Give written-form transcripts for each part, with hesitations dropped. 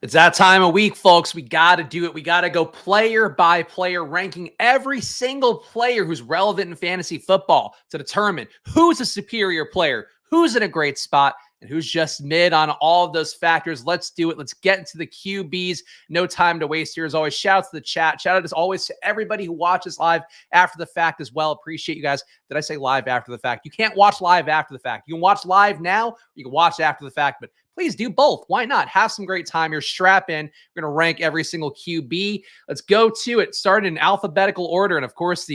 It's that time of week, folks. We got to do it. We got to go player by player, ranking every single player who's relevant in fantasy football to determine who's a superior player, who's in a great spot, and who's just mid on all of those factors. Let's do it. Let's get into the QBs. No time to waste here. As always, shout out to the chat. Shout out as always to everybody who watches live after the fact as well. Appreciate you guys. Did I say live after the fact? You can't watch live after the fact. You can watch live now. You can watch after the fact, but please do both. Why not? Have some great time here. Strap in. We're going to rank every single QB. Let's go to it. Start in alphabetical order. And of course,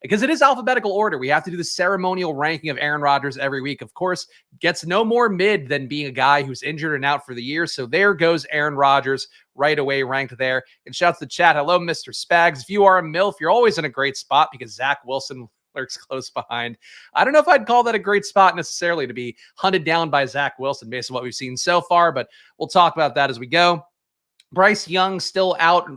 because it is alphabetical order, we have to do the ceremonial ranking of Aaron Rodgers every week. Of course, gets no more mid than being a guy who's injured and out for the year. So there goes Aaron Rodgers right away, ranked there. And shout out to the chat. Hello, Mr. Spags. If you are a MILF, you're always in a great spot because Zach Wilson lurks close behind. I don't know if I'd call that a great spot necessarily to be hunted down by Zach Wilson based on what we've seen so far, but we'll talk about that as we go. Bryce Young still out.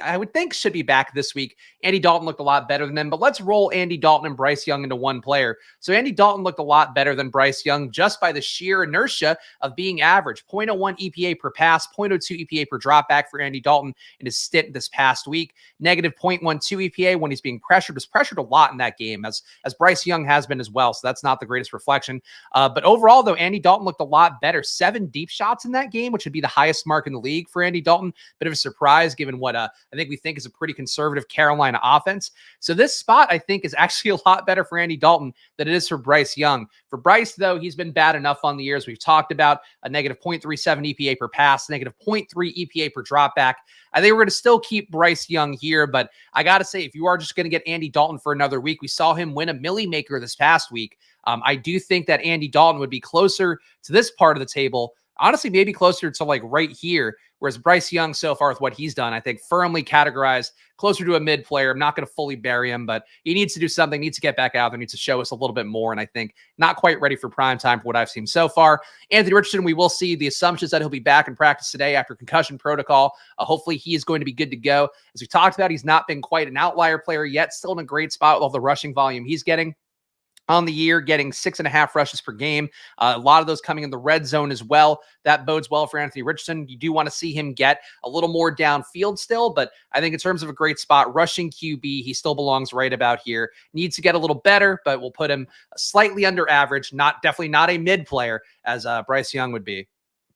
I would think should be back this week. Andy Dalton looked a lot better than him, but let's roll Andy Dalton and Bryce Young into one player. So Andy Dalton looked a lot better than Bryce Young just by the sheer inertia of being average. 0.01 EPA per pass, 0.02 EPA per dropback for Andy Dalton in his stint this past week. Negative 0.12 EPA when he's being pressured. Was pressured a lot in that game, as Bryce Young has been as well. So that's not the greatest reflection. But overall, though, Andy Dalton looked a lot better. 7 deep shots in that game, which would be the highest mark in the league for Andy Dalton. Bit of a surprise given what I think we think is a pretty conservative Carolina offense. So this spot, I think, is actually a lot better for Andy Dalton than it is for Bryce Young. For Bryce, though, he's been bad enough on the years. We've talked about a negative 0.37 EPA per pass, negative 0.3 EPA per dropback. I think we're going to still keep Bryce Young here, but I got to say, if you are just going to get Andy Dalton for another week, we saw him win a Millie Maker this past week. I do think that Andy Dalton would be closer to this part of the table. Honestly, maybe closer to like right here, whereas Bryce Young so far with what he's done, I think firmly categorized closer to a mid player. I'm not going to fully bury him, but he needs to do something, needs to get back out there, needs to show us a little bit more. And I think not quite ready for prime time for what I've seen so far. Anthony Richardson, we will see the assumptions that he'll be back in practice today after concussion protocol. Hopefully he is going to be good to go. As we talked about, he's not been quite an outlier player yet, still in a great spot with all the rushing volume he's getting on the year, getting 6.5 rushes per game. A lot of those coming in the red zone as well. That bodes well for Anthony Richardson. You do want to see him get a little more downfield still, but I think in terms of a great spot, rushing QB, he still belongs right about here. Needs to get a little better, but we'll put him slightly under average. Definitely not a mid player as Bryce Young would be.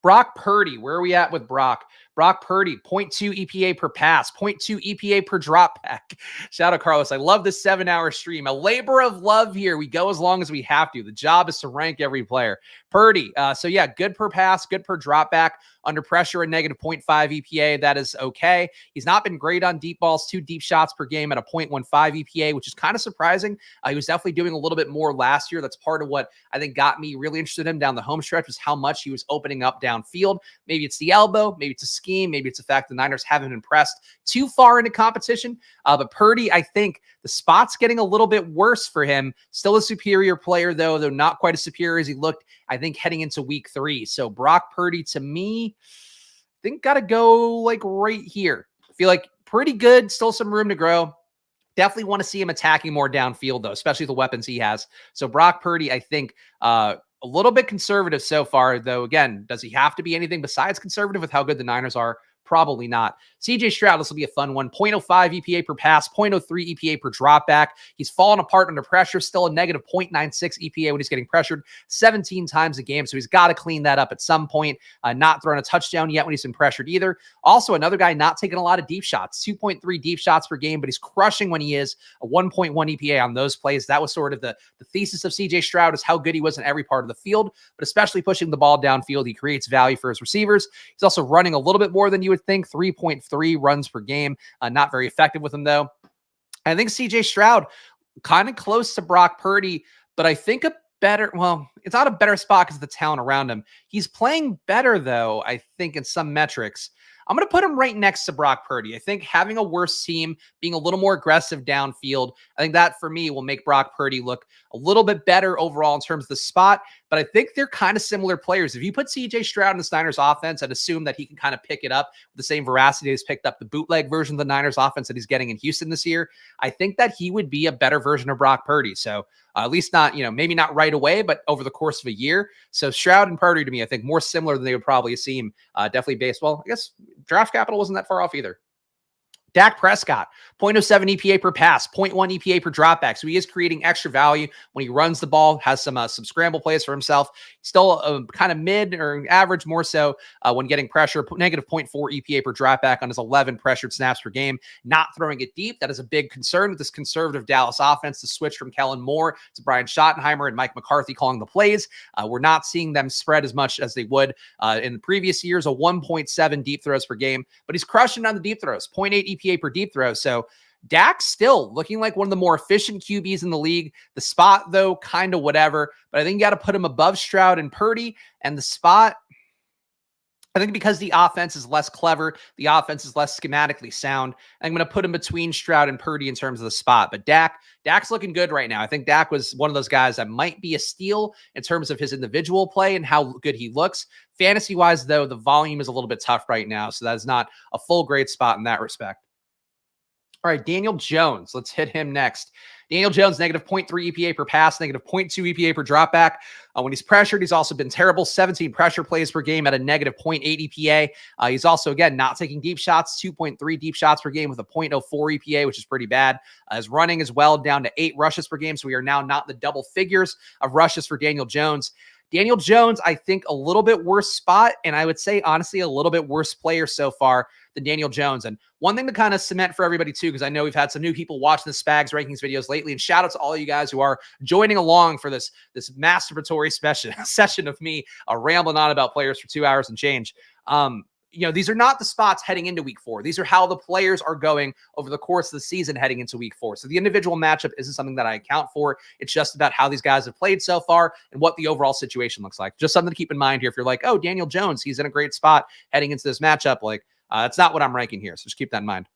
Brock Purdy, where are we at with Brock? Brock Purdy, 0.2 EPA per pass, 0.2 EPA per drop back. Shout out, Carlos. I love this 7-hour stream. A labor of love here. We go as long as we have to. The job is to rank every player. Purdy, so yeah, good per pass, good per drop back. Under pressure, a negative 0.5 EPA. That is okay. He's not been great on deep balls, 2 deep shots per game at a 0.15 EPA, which is kind of surprising. He was definitely doing a little bit more last year. That's part of what I think got me really interested in him down the home stretch, was how much he was opening up downfield. Maybe it's the elbow, maybe it's a scheme, maybe it's the fact the Niners haven't been pressed too far into competition. But Purdy, I think the spot's getting a little bit worse for him. Still a superior player, though not quite as superior as he looked, I think, heading into week 3. So Brock Purdy, to me, I think got to go like right here. I feel like pretty good, still some room to grow. Definitely want to see him attacking more downfield, though, especially the weapons he has. So Brock Purdy, I think, a little bit conservative so far, though. Again, does he have to be anything besides conservative with how good the Niners are? Probably not. CJ Stroud, this will be a fun one. 0.05 EPA per pass, 0.03 EPA per drop back. He's fallen apart under pressure, still a negative 0.96 EPA when he's getting pressured 17 times a game. So he's got to clean that up at some point. Not throwing a touchdown yet when he's been pressured either. Also, another guy not taking a lot of deep shots, 2.3 deep shots per game, but he's crushing when he is, a 1.1 EPA on those plays. That was sort of the thesis of CJ Stroud, is how good he was in every part of the field, but especially pushing the ball downfield. He creates value for his receivers. He's also running a little bit more than you would think, 3.3 runs per game. Not very effective with him, though. I think CJ Stroud kind of close to Brock Purdy, but I think it's not a better spot because of the talent around him. He's playing better, though, I think, in some metrics. I'm going to put him right next to Brock Purdy. I think having a worse team, being a little more aggressive downfield, I think that for me will make Brock Purdy look a little bit better overall in terms of the spot. But I think they're kind of similar players. If you put CJ Stroud in the Niners offense, I'd assume that he can kind of pick it up with the same veracity he's picked up the bootleg version of the Niners offense that he's getting in Houston this year. I think that he would be a better version of Brock Purdy. So at least not, maybe not right away, but over the course of a year. So Stroud and Purdy to me, I think more similar than they would probably seem. Definitely based. Well, I guess draft capital wasn't that far off either. Dak Prescott, 0.07 EPA per pass, 0.1 EPA per dropback. So he is creating extra value when he runs the ball, has some scramble plays for himself. Still kind of mid or average more so when getting pressure, negative 0.4 EPA per dropback on his 11 pressured snaps per game. Not throwing it deep. That is a big concern with this conservative Dallas offense to switch from Kellen Moore to Brian Schottenheimer and Mike McCarthy calling the plays. We're not seeing them spread as much as they would in the previous years, a 1.7 deep throws per game, but he's crushing on the deep throws, 0.8 EPA per deep throw. So Dak's still looking like one of the more efficient QBs in the league. The spot, though, kind of whatever. But I think you got to put him above Stroud and Purdy. And the spot, I think because the offense is less clever, the offense is less schematically sound, I'm going to put him between Stroud and Purdy in terms of the spot. But Dak's looking good right now. I think Dak was one of those guys that might be a steal in terms of his individual play and how good he looks. Fantasy-wise, though, the volume is a little bit tough right now, so that is not a full grade spot in that respect. All right, Daniel Jones. Let's hit him next. Daniel Jones, negative 0.3 EPA per pass, negative 0.2 EPA per dropback. When he's pressured, he's also been terrible. 17 pressure plays per game at a negative 0.8 EPA. He's also, again, not taking deep shots, 2.3 deep shots per game with a 0.04 EPA, which is pretty bad. His running is well down to 8 rushes per game, so we are now not in the double figures of rushes for Daniel Jones. Daniel Jones, I think a little bit worse spot, and I would say, honestly, a little bit worse player so far than Daniel Jones. And one thing to kind of cement for everybody, too, because I know we've had some new people watching the SPAGS Rankings videos lately, and shout out to all you guys who are joining along for this masturbatory session of me rambling on about players for 2 hours and change. These are not the spots heading into week 4. These are how the players are going over the course of the season heading into week 4. So the individual matchup isn't something that I account for. It's just about how these guys have played so far and what the overall situation looks like. Just something to keep in mind here. If you're like, oh, Daniel Jones, he's in a great spot heading into this matchup. That's not what I'm ranking here. So just keep that in mind.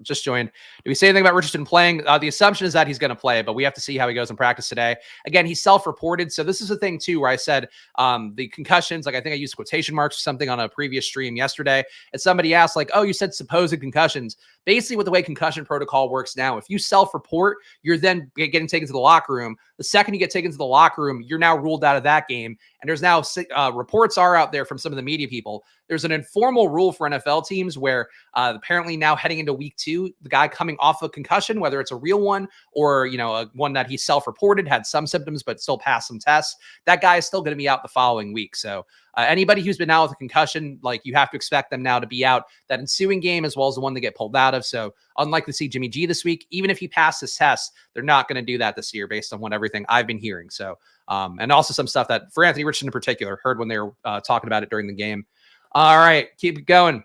Just joined. Do we say anything about Richardson playing? The assumption is that he's going to play, but we have to see how he goes in practice today. Again, he's self-reported. So this is a thing too, where I said, the concussions, I think I used quotation marks or something on a previous stream yesterday. And somebody asked oh, you said supposed concussions. Basically with the way concussion protocol works now, if you self-report, you're then getting taken to the locker room. The second you get taken to the locker room, you're now ruled out of that game. And there's now reports are out there from some of the media people. There's an informal rule for NFL teams where apparently now heading into week 2, the guy coming off a concussion, whether it's a real one or, one that he self-reported, had some symptoms, but still passed some tests, that guy is still going to be out the following week. So anybody who's been out with a concussion, you have to expect them now to be out that ensuing game as well as the one they get pulled out of. So unlikely to see Jimmy G this week. Even if he passed his test, they're not going to do that this year based on everything I've been hearing. So, and also some stuff that for Anthony Richardson in particular, heard when they were talking about it during the game. All right, keep it going.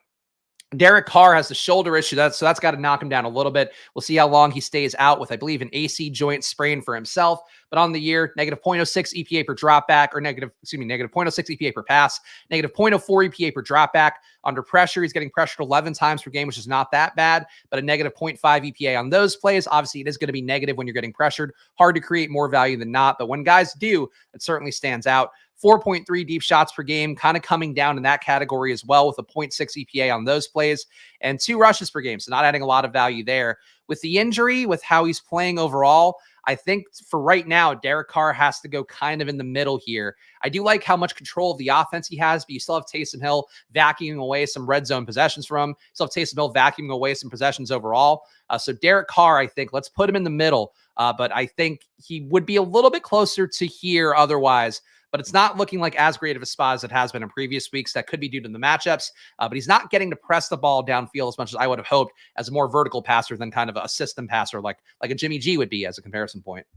Derek Carr has the shoulder issue, so that's got to knock him down a little bit. We'll see how long he stays out with, I believe, an AC joint sprain for himself. But on the year, negative 0.06 EPA per dropback, or negative 0.06 EPA per pass, negative 0.04 EPA per dropback. Under pressure, he's getting pressured 11 times per game, which is not that bad, but a negative 0.5 EPA on those plays. Obviously, it is going to be negative when you're getting pressured. Hard to create more value than not, but when guys do, it certainly stands out. 4.3 deep shots per game, kind of coming down in that category as well with a 0.6 EPA on those plays, and 2 rushes per game, so not adding a lot of value there. With the injury, with how he's playing overall, I think for right now, Derek Carr has to go kind of in the middle here. I do like how much control of the offense he has, but you still have Taysom Hill vacuuming away some red zone possessions from him. You still have Taysom Hill vacuuming away some possessions overall. So Derek Carr, I think, let's put him in the middle, but I think he would be a little bit closer to here otherwise. But it's not looking like as great of a spot as it has been in previous weeks. That could be due to the matchups, but he's not getting to press the ball downfield as much as I would have hoped as a more vertical passer than kind of a system passer like a Jimmy G would be as a comparison point.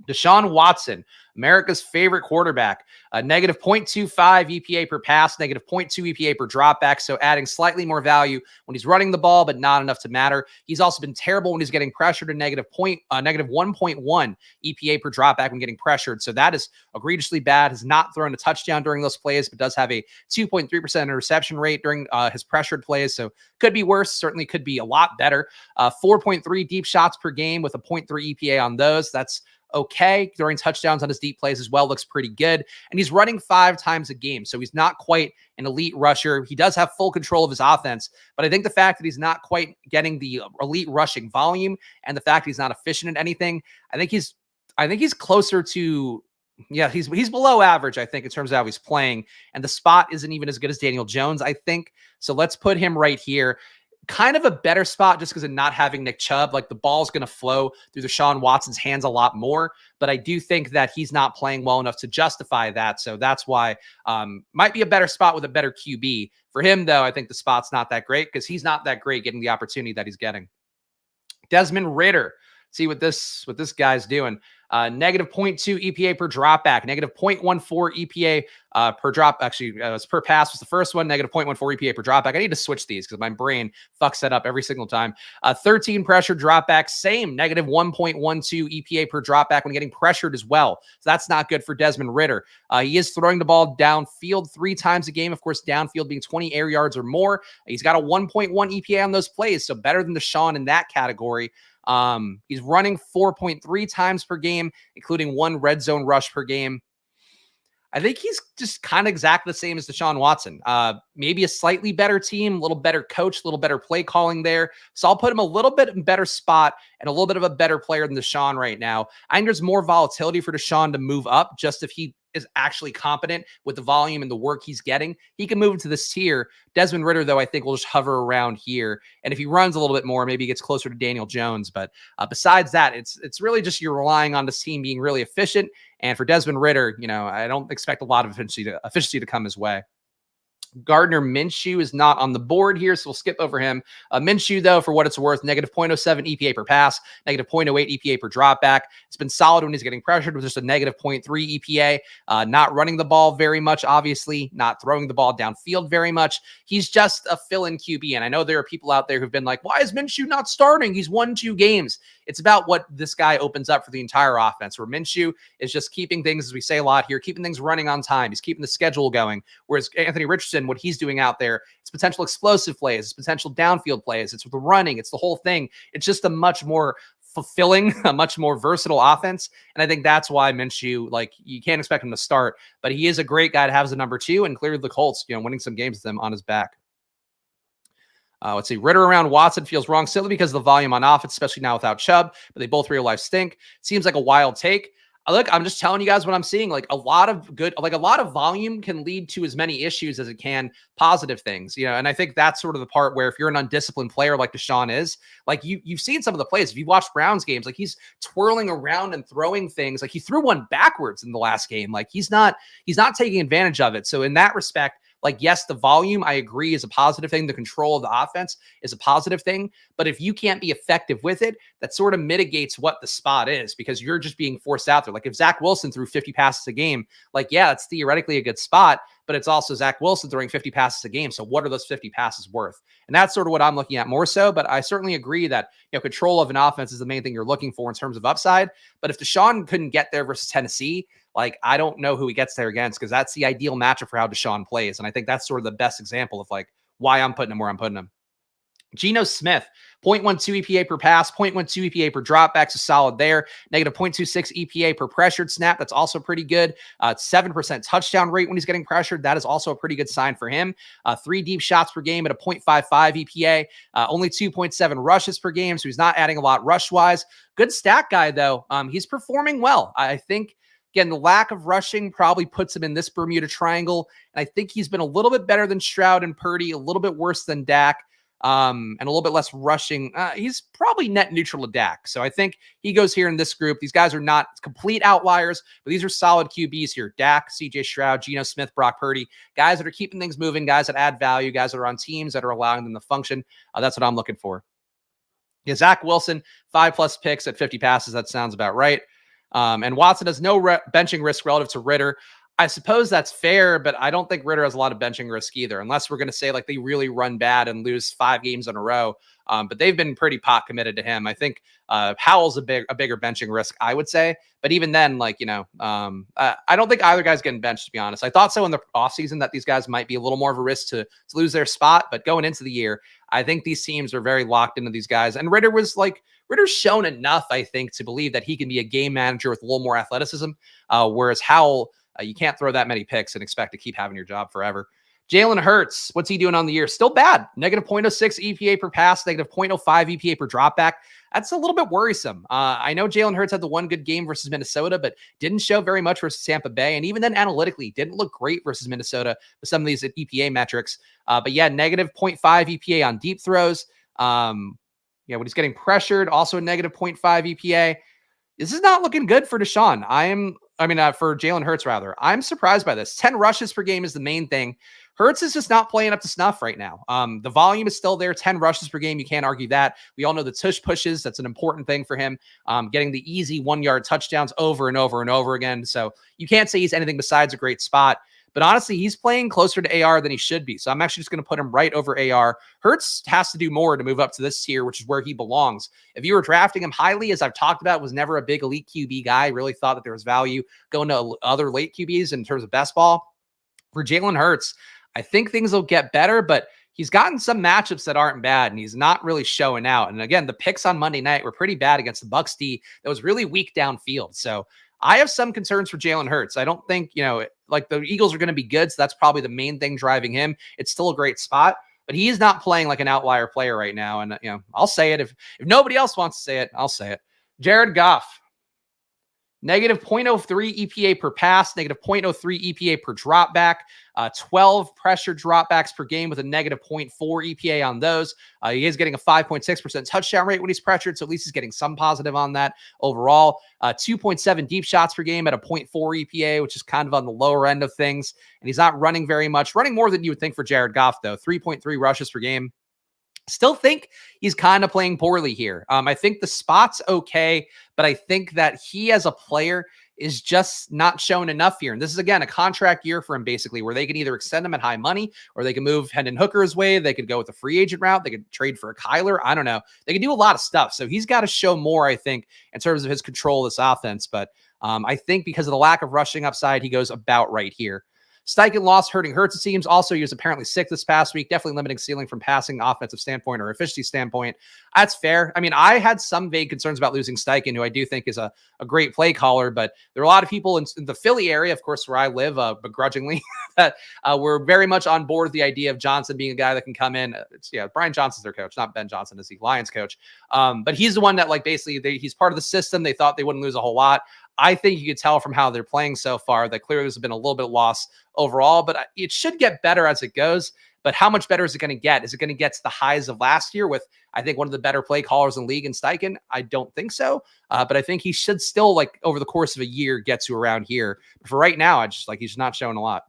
Deshaun Watson, America's favorite quarterback, negative 0.25 EPA per pass, negative 0.2 EPA per dropback. So adding slightly more value when he's running the ball, but not enough to matter. He's also been terrible when he's getting pressured, negative 1.1 EPA per dropback when getting pressured. So that is egregiously bad. Has not thrown a touchdown during those plays, but does have a 2.3% interception rate during his pressured plays. So could be worse. Certainly could be a lot better. 4.3 deep shots per game with a 0.3 EPA on those. That's okay. Throwing touchdowns on his deep plays as well looks pretty good. And he's running 5 times a game. So he's not quite an elite rusher. He does have full control of his offense, but I think the fact that he's not quite getting the elite rushing volume and the fact that he's not efficient at anything, I think he's closer to Yeah, he's below average, I think, in terms of how he's playing. And the spot isn't even as good as Daniel Jones, I think. So let's put him right here. Kind of a better spot just because of not having Nick Chubb. Like the ball's going to flow through Deshaun Watson's hands a lot more. But I do think that he's not playing well enough to justify that. So that's why might be a better spot with a better QB. For him, though, I think the spot's not that great because he's not that great getting the opportunity that he's getting. Desmond Ridder. See what this guy's doing. Negative 0.2 EPA per dropback, negative 0.14 EPA per drop. Actually, it's per pass was the first one, negative 0.14 EPA per dropback. I need to switch these because my brain fucks that up every single time. 13 pressure dropback, same, negative 1.12 EPA per dropback when getting pressured as well. So that's not good for Desmond Ridder. He is throwing the ball downfield 3 times a game. Of course, downfield being 20 air yards or more. He's got a 1.1 EPA on those plays, so better than Deshaun in that category. He's running 4.3 times per game, including 1 red zone rush per game. I think he's just kind of exactly the same as Deshaun Watson. Maybe a slightly better team, a little better coach, a little better play calling there. So I'll put him a little bit in better spot and a little bit of a better player than Deshaun right now. I think there's more volatility for Deshaun to move up just if he is actually competent with the volume and the work he's getting. He can move into this tier. Desmond Ridder, though, I think will just hover around here. And if he runs a little bit more, maybe he gets closer to Daniel Jones. But besides that, it's really just you're relying on this team being really efficient. And for Desmond Ridder, I don't expect a lot of efficiency to come his way. Gardner Minshew is not on the board here, so we'll skip over him. Minshew, though, for what it's worth, negative 0.07 EPA per pass, negative 0.08 EPA per dropback. It's been solid when he's getting pressured with just a negative 0.3 EPA. Not running the ball very much, obviously, not throwing the ball downfield very much. He's just a fill-in QB, and I know there are people out there who've been like, why is Minshew not starting? He's won 2 games. It's about what this guy opens up for the entire offense, where Minshew is just keeping things, as we say a lot here, keeping things running on time. He's keeping the schedule going, whereas Anthony Richardson, what he's doing out there, it's potential explosive plays, it's potential downfield plays, it's the running, it's the whole thing. It's just a much more fulfilling, a much more versatile offense. And I think that's why Minshew, like, you can't expect him to start, but he is a great guy to have as a number 2, and clearly the Colts, winning some games with them on his back. Let's see. Ridder around Watson feels wrong simply because of the volume on offense, especially now without Chubb, but they both real life stink. Seems like a wild take. Look, I'm just telling you guys what I'm seeing. Like a lot of volume can lead to as many issues as it can positive things, and I think that's sort of the part where if you're an undisciplined player like Deshaun is, like you've seen some of the plays. If you watched Browns games, like he's twirling around and throwing things. Like he threw one backwards in the last game. Like he's not taking advantage of it. So in that respect, like, yes, the volume, I agree, is a positive thing. The control of the offense is a positive thing. But if you can't be effective with it, that sort of mitigates what the spot is because you're just being forced out there. Like if Zach Wilson threw 50 passes a game, like, yeah, it's theoretically a good spot, but it's also Zach Wilson throwing 50 passes a game. So what are those 50 passes worth? And that's sort of what I'm looking at more so. But I certainly agree that, control of an offense is the main thing you're looking for in terms of upside. But if Deshaun couldn't get there versus Tennessee, like, I don't know who he gets there against because that's the ideal matchup for how Deshaun plays. And I think that's sort of the best example of like why I'm putting him where I'm putting him. Geno Smith, 0.12 EPA per pass, 0.12 EPA per dropbacks is solid there. Negative 0.26 EPA per pressured snap. That's also pretty good. 7% touchdown rate when he's getting pressured. That is also a pretty good sign for him. 3 deep shots per game at a 0.55 EPA. Only 2.7 rushes per game. So he's not adding a lot rush wise. Good stat guy though. He's performing well. I think, again, the lack of rushing probably puts him in this Bermuda Triangle. And I think he's been a little bit better than Stroud and Purdy, a little bit worse than Dak, and a little bit less rushing. He's probably net neutral to Dak. So I think he goes here in this group. These guys are not complete outliers, but these are solid QBs here. Dak, CJ Stroud, Geno Smith, Brock Purdy, guys that are keeping things moving, guys that add value, guys that are on teams that are allowing them to function. That's what I'm looking for. Yeah, Zach Wilson, 5+ picks at 50 passes. That sounds about right. And Watson has no benching risk relative to Ridder. I suppose that's fair, but I don't think Ridder has a lot of benching risk either, unless we're going to say like they really run bad and lose 5 games in a row. But they've been pretty pot committed to him. I think Howell's a bigger benching risk, I would say. But even then, like, I don't think either guy's getting benched, to be honest. I thought so in the offseason that these guys might be a little more of a risk to lose their spot. But going into the year, I think these teams are very locked into theyese guys. And Ridder's shown enough, I think, to believe that he can be a game manager with a little more athleticism. Whereas Howell, you can't throw that many picks and expect to keep having your job forever. Jalen Hurts, what's he doing on the year? Still bad. Negative 0.06 EPA per pass, negative 0.05 EPA per dropback. That's a little bit worrisome. I know Jalen Hurts had the one good game versus Minnesota, but didn't show very much versus Tampa Bay. And even then, analytically, didn't look great versus Minnesota with some of these EPA metrics. But yeah, negative 0.5 EPA on deep throws. When he's getting pressured, also a negative 0.5 EPA. This is not looking good for Deshaun. For Jalen Hurts, rather. I'm surprised by this. 10 rushes per game is the main thing. Hurts is just not playing up to snuff right now. The volume is still there. 10 rushes per game. You can't argue that. We all know the tush pushes. That's an important thing for him. Getting the easy 1-yard touchdowns over and over and over again. So you can't say he's anything besides a great spot. But honestly, he's playing closer to AR than he should be. So I'm actually just going to put him right over AR. Hurts has to do more to move up to this tier, which is where he belongs. If you were drafting him highly, as I've talked about, was never a big elite QB guy. Really thought that there was value going to other late QBs in terms of best ball. For Jalen Hurts, I think things will get better, but he's gotten some matchups that aren't bad, and he's not really showing out. And again, the picks on Monday night were pretty bad against the Bucs D. That was really weak downfield. So I have some concerns for Jalen Hurts. I don't think, the Eagles are going to be good. So that's probably the main thing driving him. It's still a great spot, but he is not playing like an outlier player right now. And, I'll say it. If nobody else wants to say it, I'll say it. Jared Goff. Negative 0.03 EPA per pass, negative 0.03 EPA per drop back, 12 pressure dropbacks per game with a negative 0.4 EPA on those. He is getting a 5.6% touchdown rate when he's pressured, so at least he's getting some positive on that overall. 2.7 deep shots per game at a 0.4 EPA, which is kind of on the lower end of things. And he's not running very much, running more than you would think for Jared Goff, though. 3.3 rushes per game. Still think he's kind of playing poorly here. I think the spot's okay, but I think that he as a player is just not showing enough here. And this is, again, a contract year for him, basically, where they can either extend him at high money or they can move Hendon Hooker's way. They could go with the free agent route. They could trade for a Kyler. I don't know. They can do a lot of stuff. So he's got to show more, I think, in terms of his control of this offense. But I think because of the lack of rushing upside, he goes about right here. Steichen loss hurting Hurts, it seems. Also, he was apparently sick this past week, definitely limiting ceiling from passing offensive standpoint or efficiency standpoint. That's fair. I mean, I had some vague concerns about losing Steichen, who I do think is a great play caller, but there are a lot of people in the Philly area, of course, where I live, begrudgingly, that were very much on board with the idea of Johnson being a guy that can come in. Brian Johnson's their coach, not Ben Johnson is the Lions coach. But he's the one that, he's part of the system. They thought they wouldn't lose a whole lot. I think you could tell from how they're playing so far that clearly there's been a little bit of loss overall, but it should get better as it goes. But how much better is it going to get? Is it going to get to the highs of last year with, I think, one of the better play callers in the league in Steichen? I don't think so. But I think he should still, over the course of a year, get to around here. But for right now, he's not showing a lot.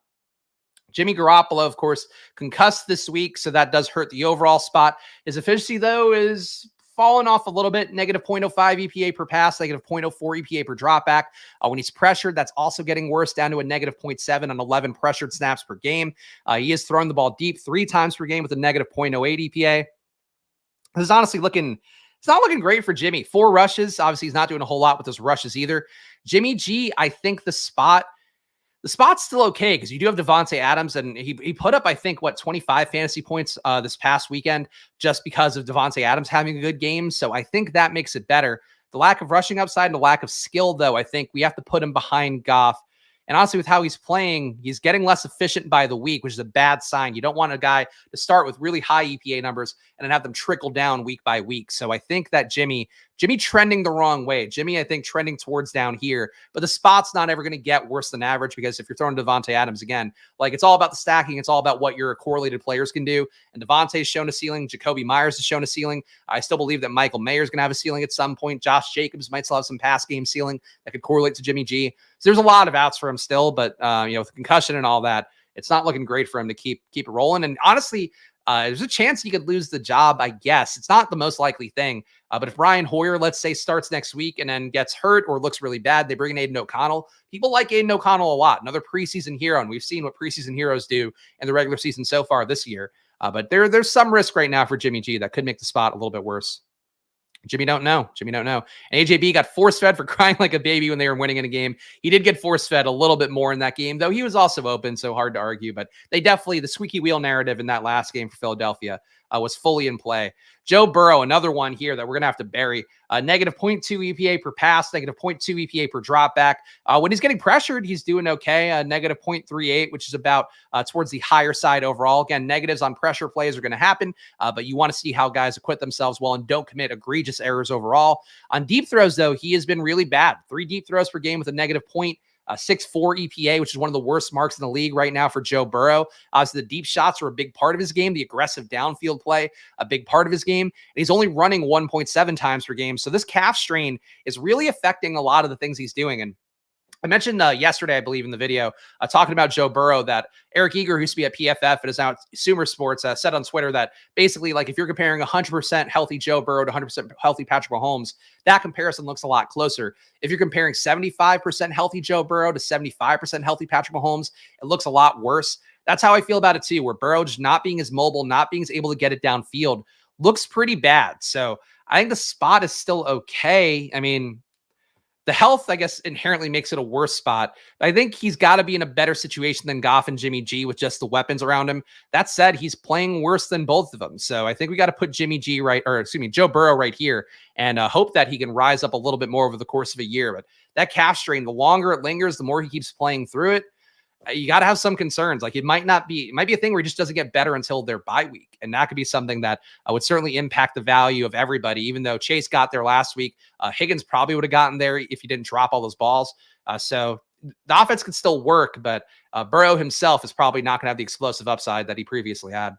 Jimmy Garoppolo, of course, concussed this week, so that does hurt the overall spot. His efficiency, though, is fallen off a little bit, negative 0.05 EPA per pass, negative 0.04 EPA per dropback. When he's pressured, that's also getting worse, down to a negative 0.7 on 11 pressured snaps per game. He has thrown the ball deep 3 times per game with a negative 0.08 EPA. This is honestly it's not looking great for Jimmy. 4 rushes. Obviously, he's not doing a whole lot with those rushes either. Jimmy G, I think the spot's still okay because you do have Devontae Adams, and he put up, I think, 25 fantasy points this past weekend just because of Devontae Adams having a good game. So I think that makes it better. The lack of rushing upside and the lack of skill, though, I think we have to put him behind Goff. And honestly, with how he's playing, he's getting less efficient by the week, which is a bad sign. You don't want a guy to start with really high EPA numbers and then have them trickle down week by week. So I think that Jimmy trending the wrong way. Jimmy, I think, trending towards down here. But the spot's not ever going to get worse than average because if you're throwing Devontae Adams again, it's all about the stacking. It's all about what your correlated players can do. And Devontae's shown a ceiling. Jacoby Myers has shown a ceiling. I still believe that Michael Mayer's going to have a ceiling at some point. Josh Jacobs might still have some pass game ceiling that could correlate to Jimmy G. So there's a lot of outs for him still, but with concussion and all that, it's not looking great for him to keep it rolling. And honestly, there's a chance he could lose the job, I guess. It's not the most likely thing. But if Brian Hoyer, let's say, starts next week and then gets hurt or looks really bad, they bring in Aiden O'Connell. People like Aiden O'Connell a lot. Another preseason hero, and we've seen what preseason heroes do in the regular season so far this year. But there's some risk right now for Jimmy G that could make the spot a little bit worse. Jimmy don't know. And AJB got force-fed for crying like a baby when they were winning in a game. He did get force-fed a little bit more in that game, though he was also open, so hard to argue. But they definitely, the squeaky wheel narrative in that last game for Philadelphia was fully in play. Joe Burrow, another one here that we're going to have to bury. Negative 0.2 EPA per pass, negative 0.2 EPA per dropback. When he's getting pressured, he's doing okay. Negative 0.38, which is about towards the higher side overall. Again, negatives on pressure plays are going to happen, but you want to see how guys acquit themselves well and don't commit egregious errors overall. On deep throws, though, he has been really bad. 3 deep throws per game with a negative 0.64 EPA, which is one of the worst marks in the league right now for Joe Burrow. So the deep shots are a big part of his game. The aggressive downfield play, a big part of his game. And he's only running 1.7 times per game. So this calf strain is really affecting a lot of the things he's doing. And I mentioned yesterday, I believe, in the video, talking about Joe Burrow, that Eric Eager, who used to be at PFF and is now at Sumer Sports, said on Twitter that basically, like, if you're comparing 100% healthy Joe Burrow to 100% healthy Patrick Mahomes, that comparison looks a lot closer. If you're comparing 75% healthy Joe Burrow to 75% healthy Patrick Mahomes, it looks a lot worse. That's how I feel about it too, where Burrow just not being as mobile, not being as able to get it downfield, looks pretty bad. So I think the spot is still okay. I mean, the health, I guess, inherently makes it a worse spot. But I think he's got to be in a better situation than Goff and Jimmy G with just the weapons around him. That said, he's playing worse than both of them. So I think we got to put Joe Burrow right here and hope that he can rise up a little bit more over the course of a year. But that calf strain, the longer it lingers, the more he keeps playing through it. You got to have some concerns. Like, it might be a thing where he just doesn't get better until their bye week. And that could be something that would certainly impact the value of everybody. Even though Chase got there last week, Higgins probably would have gotten there if he didn't drop all those balls. So the offense can still work, but Burrow himself is probably not going to have the explosive upside that he previously had.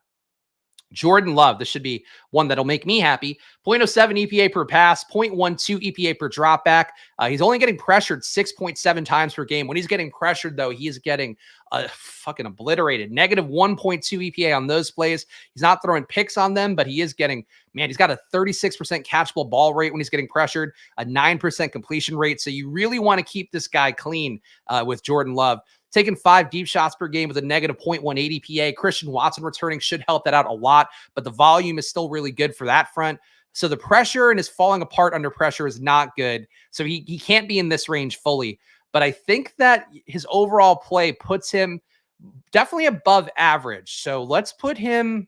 Jordan Love, this should be one that'll make me happy. 0.07 EPA per pass, 0.12 EPA per dropback. He's only getting pressured 6.7 times per game. When he's getting pressured, though, he is getting fucking obliterated. Negative 1.2 EPA on those plays. He's not throwing picks on them, but he is getting, he's got a 36% catchable ball rate when he's getting pressured, a 9% completion rate. So you really want to keep this guy clean with Jordan Love. Taking 5 deep shots per game with a negative 0.18 EPA. Christian Watson returning should help that out a lot, but the volume is still really good for that front. So the pressure and his falling apart under pressure is not good. So he can't be in this range fully. But I think that his overall play puts him definitely above average. So let's put him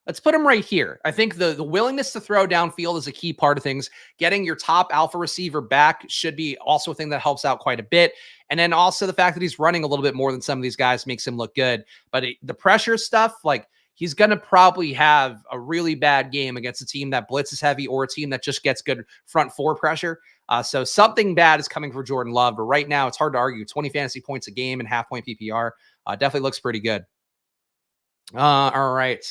right here. I think the willingness to throw downfield is a key part of things. Getting your top alpha receiver back should be also a thing that helps out quite a bit. And then also the fact that he's running a little bit more than some of these guys makes him look good. But the pressure stuff, like, he's going to probably have a really bad game against a team that blitzes heavy or a team that just gets good front four pressure. So something bad is coming for Jordan Love. But right now, it's hard to argue. 20 fantasy points a game and half-point PPR definitely looks pretty good. All right.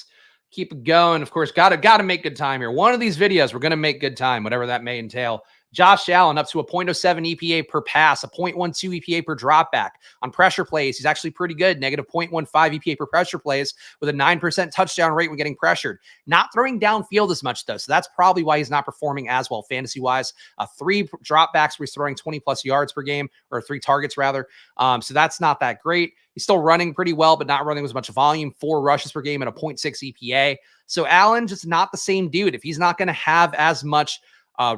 Keep it going. Of course, got to make good time here. One of these videos, we're going to make good time, whatever that may entail. Josh Allen up to a 0.07 EPA per pass, a 0.12 EPA per dropback. On pressure plays, he's actually pretty good. Negative 0.15 EPA per pressure plays with a 9% touchdown rate when getting pressured. Not throwing downfield as much, though. So that's probably why he's not performing as well fantasy-wise. 3 dropbacks where he's throwing 20-plus yards per game, or 3 targets, rather. So that's not that great. He's still running pretty well, but not running with as much volume. 4 rushes per game at a 0.6 EPA. So Allen just not the same dude. If he's not going to have as much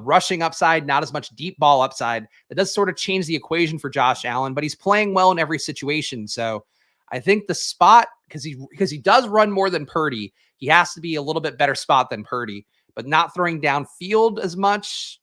rushing upside, not as much deep ball upside, that does sort of change the equation for Josh Allen, but he's playing well in every situation. So I think the spot, because he does run more than Purdy, he has to be a little bit better spot than Purdy, but not throwing downfield as much.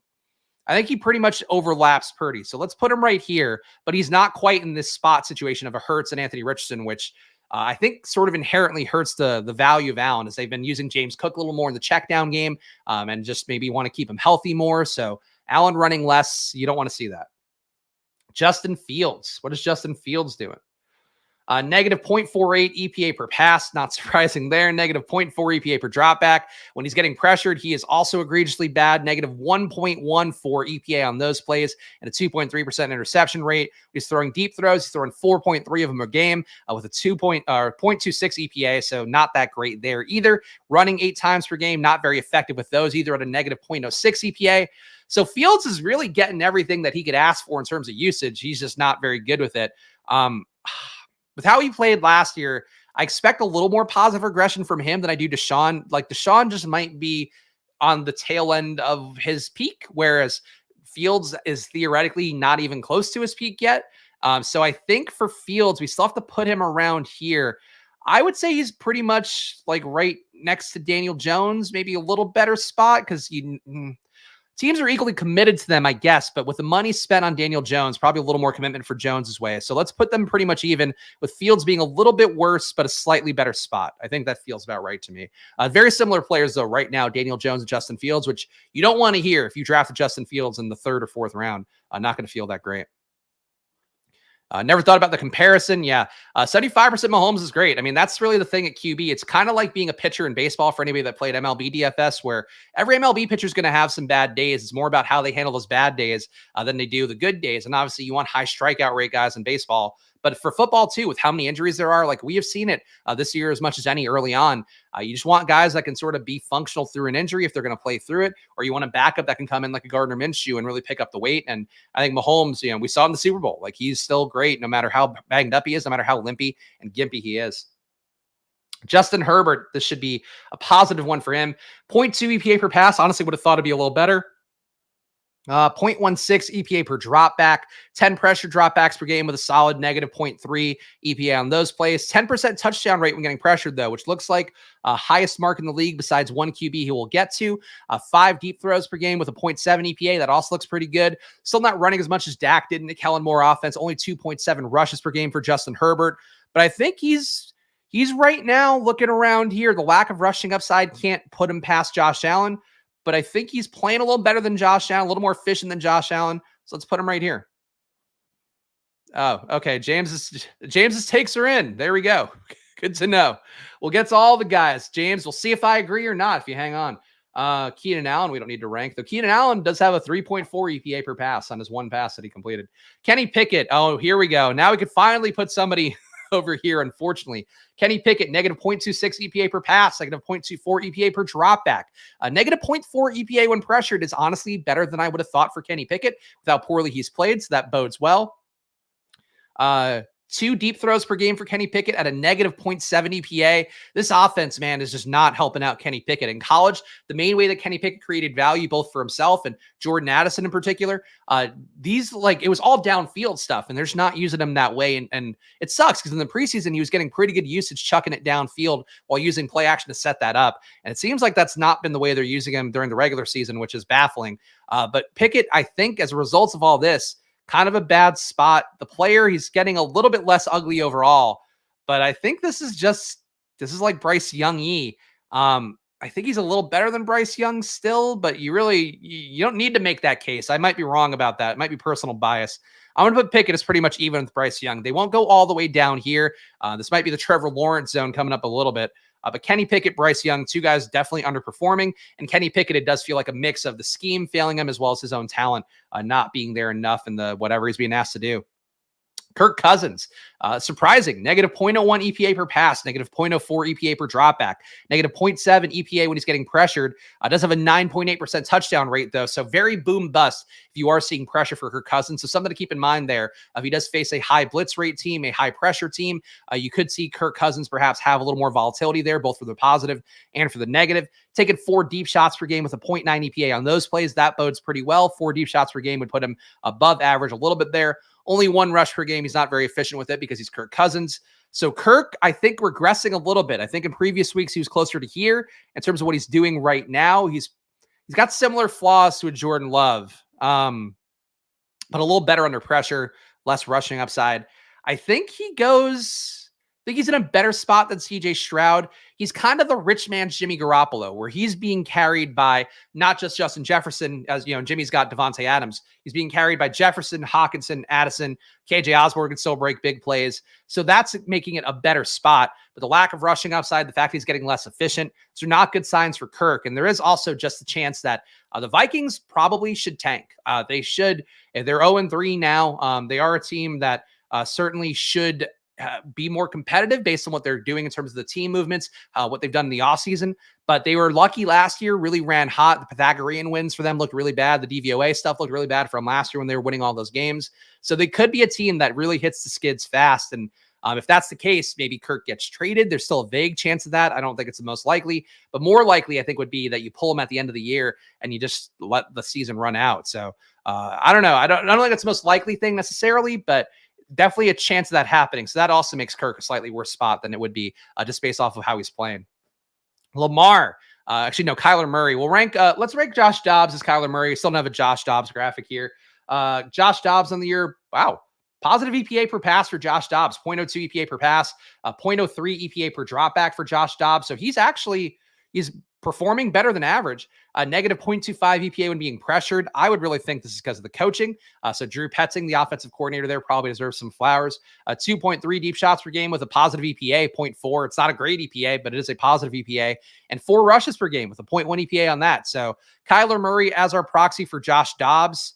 I think he pretty much overlaps Purdy. So let's put him right here, but he's not quite in this spot situation of a Hurts and Anthony Richardson, which I think sort of inherently hurts the value of Allen, as they've been using James Cook a little more in the check down game and just maybe want to keep him healthy more. So Allen running less, you don't want to see that. Justin Fields. What is Justin Fields doing? Negative 0.48 EPA per pass. Not surprising there. Negative 0.4 EPA per dropback. When he's getting pressured, he is also egregiously bad. Negative 1.14 EPA on those plays and a 2.3% interception rate. He's throwing deep throws. He's throwing 4.3 of them a game with a 0.26 EPA. So not that great there either. Running 8 times per game. Not very effective with those either, at a negative 0.06 EPA. So Fields is really getting everything that he could ask for in terms of usage. He's just not very good with it. With how he played last year, I expect a little more positive regression from him than I do Deshaun. Like, Deshaun just might be on the tail end of his peak, whereas Fields is theoretically not even close to his peak yet. So I think for Fields, we still have to put him around here. I would say he's pretty much like right next to Daniel Jones, maybe a little better spot because teams are equally committed to them, I guess, but with the money spent on Daniel Jones, probably a little more commitment for Jones's way. So let's put them pretty much even, with Fields being a little bit worse, but a slightly better spot. I think that feels about right to me. Very similar players, though, right now, Daniel Jones and Justin Fields, which you don't want to hear if you drafted Justin Fields in the 3rd or 4th round. Not going to feel that great. Never thought about the comparison. Yeah. 75% Mahomes is great. I mean, that's really the thing at QB. It's kind of like being a pitcher in baseball for anybody that played MLB DFS, where every MLB pitcher is going to have some bad days. It's more about how they handle those bad days than they do the good days. And obviously you want high strikeout rate guys in baseball, but for football too, with how many injuries there are, like we have seen it this year as much as any early on. You just want guys that can sort of be functional through an injury if they're going to play through it, or you want a backup that can come in like a Gardner Minshew and really pick up the weight. And I think Mahomes, we saw in the Super Bowl, like he's still great no matter how banged up he is, no matter how limpy and gimpy he is. Justin Herbert, this should be a positive one for him. 0.2 EPA per pass. Honestly, would have thought it'd be a little better. 0.16 EPA per drop back, 10 pressure dropbacks per game with a solid negative 0.3 EPA on those plays. 10% touchdown rate when getting pressured, though, which looks like highest mark in the league besides one QB he will get to. 5 deep throws per game with a 0.7 EPA. That also looks pretty good. Still not running as much as Dak did in the Kellen Moore offense. Only 2.7 rushes per game for Justin Herbert. But I think he's right now looking around here. The lack of rushing upside can't put him past Josh Allen. But I think he's playing a little better than Josh Allen, a little more efficient than Josh Allen. So let's put him right here. Oh, okay. James's takes are in. There we go. Good to know. We'll get to all the guys. James, we'll see if I agree or not if you hang on. Keenan Allen, we don't need to rank, though. Keenan Allen does have a 3.4 EPA per pass on his one pass that he completed. Kenny Pickett. Oh, here we go. Now we could finally put somebody over here, unfortunately. Kenny Pickett, negative 0.26 EPA per pass, negative 0.24 EPA per dropback. Negative 0.4 EPA when pressured is honestly better than I would have thought for Kenny Pickett with how poorly he's played, so that bodes well. 2 deep throws per game for Kenny Pickett at a negative 0.7 EPA. This offense, man, is just not helping out Kenny Pickett. In college, the main way that Kenny Pickett created value, both for himself and Jordan Addison in particular, it was all downfield stuff, and they're just not using him that way. And it sucks because in the preseason, he was getting pretty good usage, chucking it downfield while using play action to set that up. And it seems like that's not been the way they're using him during the regular season, which is baffling. But Pickett, I think, as a result of all this, kind of a bad spot. The player, he's getting a little bit less ugly overall, but I think this is like Bryce Young-y. I think he's a little better than Bryce Young still, but you don't need to make that case. I might be wrong about that. It might be personal bias. I'm going to put Pickett as pretty much even with Bryce Young. They won't go all the way down here. This might be the Trevor Lawrence zone coming up a little bit. But Kenny Pickett, Bryce Young, 2 guys definitely underperforming. And Kenny Pickett, it does feel like a mix of the scheme failing him as well as his own talent not being there enough in the whatever he's being asked to do. Kirk Cousins, surprising, negative 0.01 EPA per pass, negative 0.04 EPA per dropback, negative 0.7 EPA when he's getting pressured. Does have a 9.8% touchdown rate, though, so very boom bust if you are seeing pressure for Kirk Cousins. So something to keep in mind there. If he does face a high blitz rate team, a high pressure team, you could see Kirk Cousins perhaps have a little more volatility there, both for the positive and for the negative. Taking 4 deep shots per game with a 0.9 EPA on those plays, that bodes pretty well. 4 deep shots per game would put him above average a little bit there. Only 1 rush per game. He's not very efficient with it because he's Kirk Cousins. So Kirk, I think, regressing a little bit. I think in previous weeks he was closer to here in terms of what he's doing right now. He's got similar flaws to a Jordan Love, but a little better under pressure, less rushing upside. I think he's in a better spot than CJ Stroud. He's kind of the rich man's Jimmy Garoppolo, where he's being carried by not just Justin Jefferson, as Jimmy's got Devontae Adams. He's being carried by Jefferson, Hawkinson, Addison. KJ Osborne can still break big plays. So that's making it a better spot. But the lack of rushing upside, the fact he's getting less efficient, those are not good signs for Kirk. And there is also just the chance that the Vikings probably should tank. They should. They're 0-3 now. They are a team that certainly should be more competitive based on what they're doing in terms of the team movements, what they've done in the offseason. But they were lucky last year, really ran hot. The Pythagorean wins for them looked really bad. The DVOA stuff looked really bad for them last year when they were winning all those games. So they could be a team that really hits the skids fast. And if that's the case, maybe Kirk gets traded. There's still a vague chance of that. I don't think it's the most likely, but more likely I think would be that you pull him at the end of the year and you just let the season run out. So I don't know. I don't think it's the most likely thing necessarily, but definitely a chance of that happening. So that also makes Kirk a slightly worse spot than it would be just based off of how he's playing. Lamar, actually, no, Kyler Murray. We'll rank, let's rank Josh Dobbs as Kyler Murray. Still don't have a Josh Dobbs graphic here. Josh Dobbs on the year, wow. Positive EPA per pass for Josh Dobbs, 0.02 EPA per pass, 0.03 EPA per dropback for Josh Dobbs. So he's performing better than average. Negative 0.25 EPA when being pressured. I would really think this is because of the coaching. So Drew Petzing, the offensive coordinator there, probably deserves some flowers. 2.3 deep shots per game with a positive EPA, 0.4. It's not a great EPA, but it is a positive EPA. And 4 rushes per game with a 0.1 EPA on that. So Kyler Murray as our proxy for Josh Dobbs.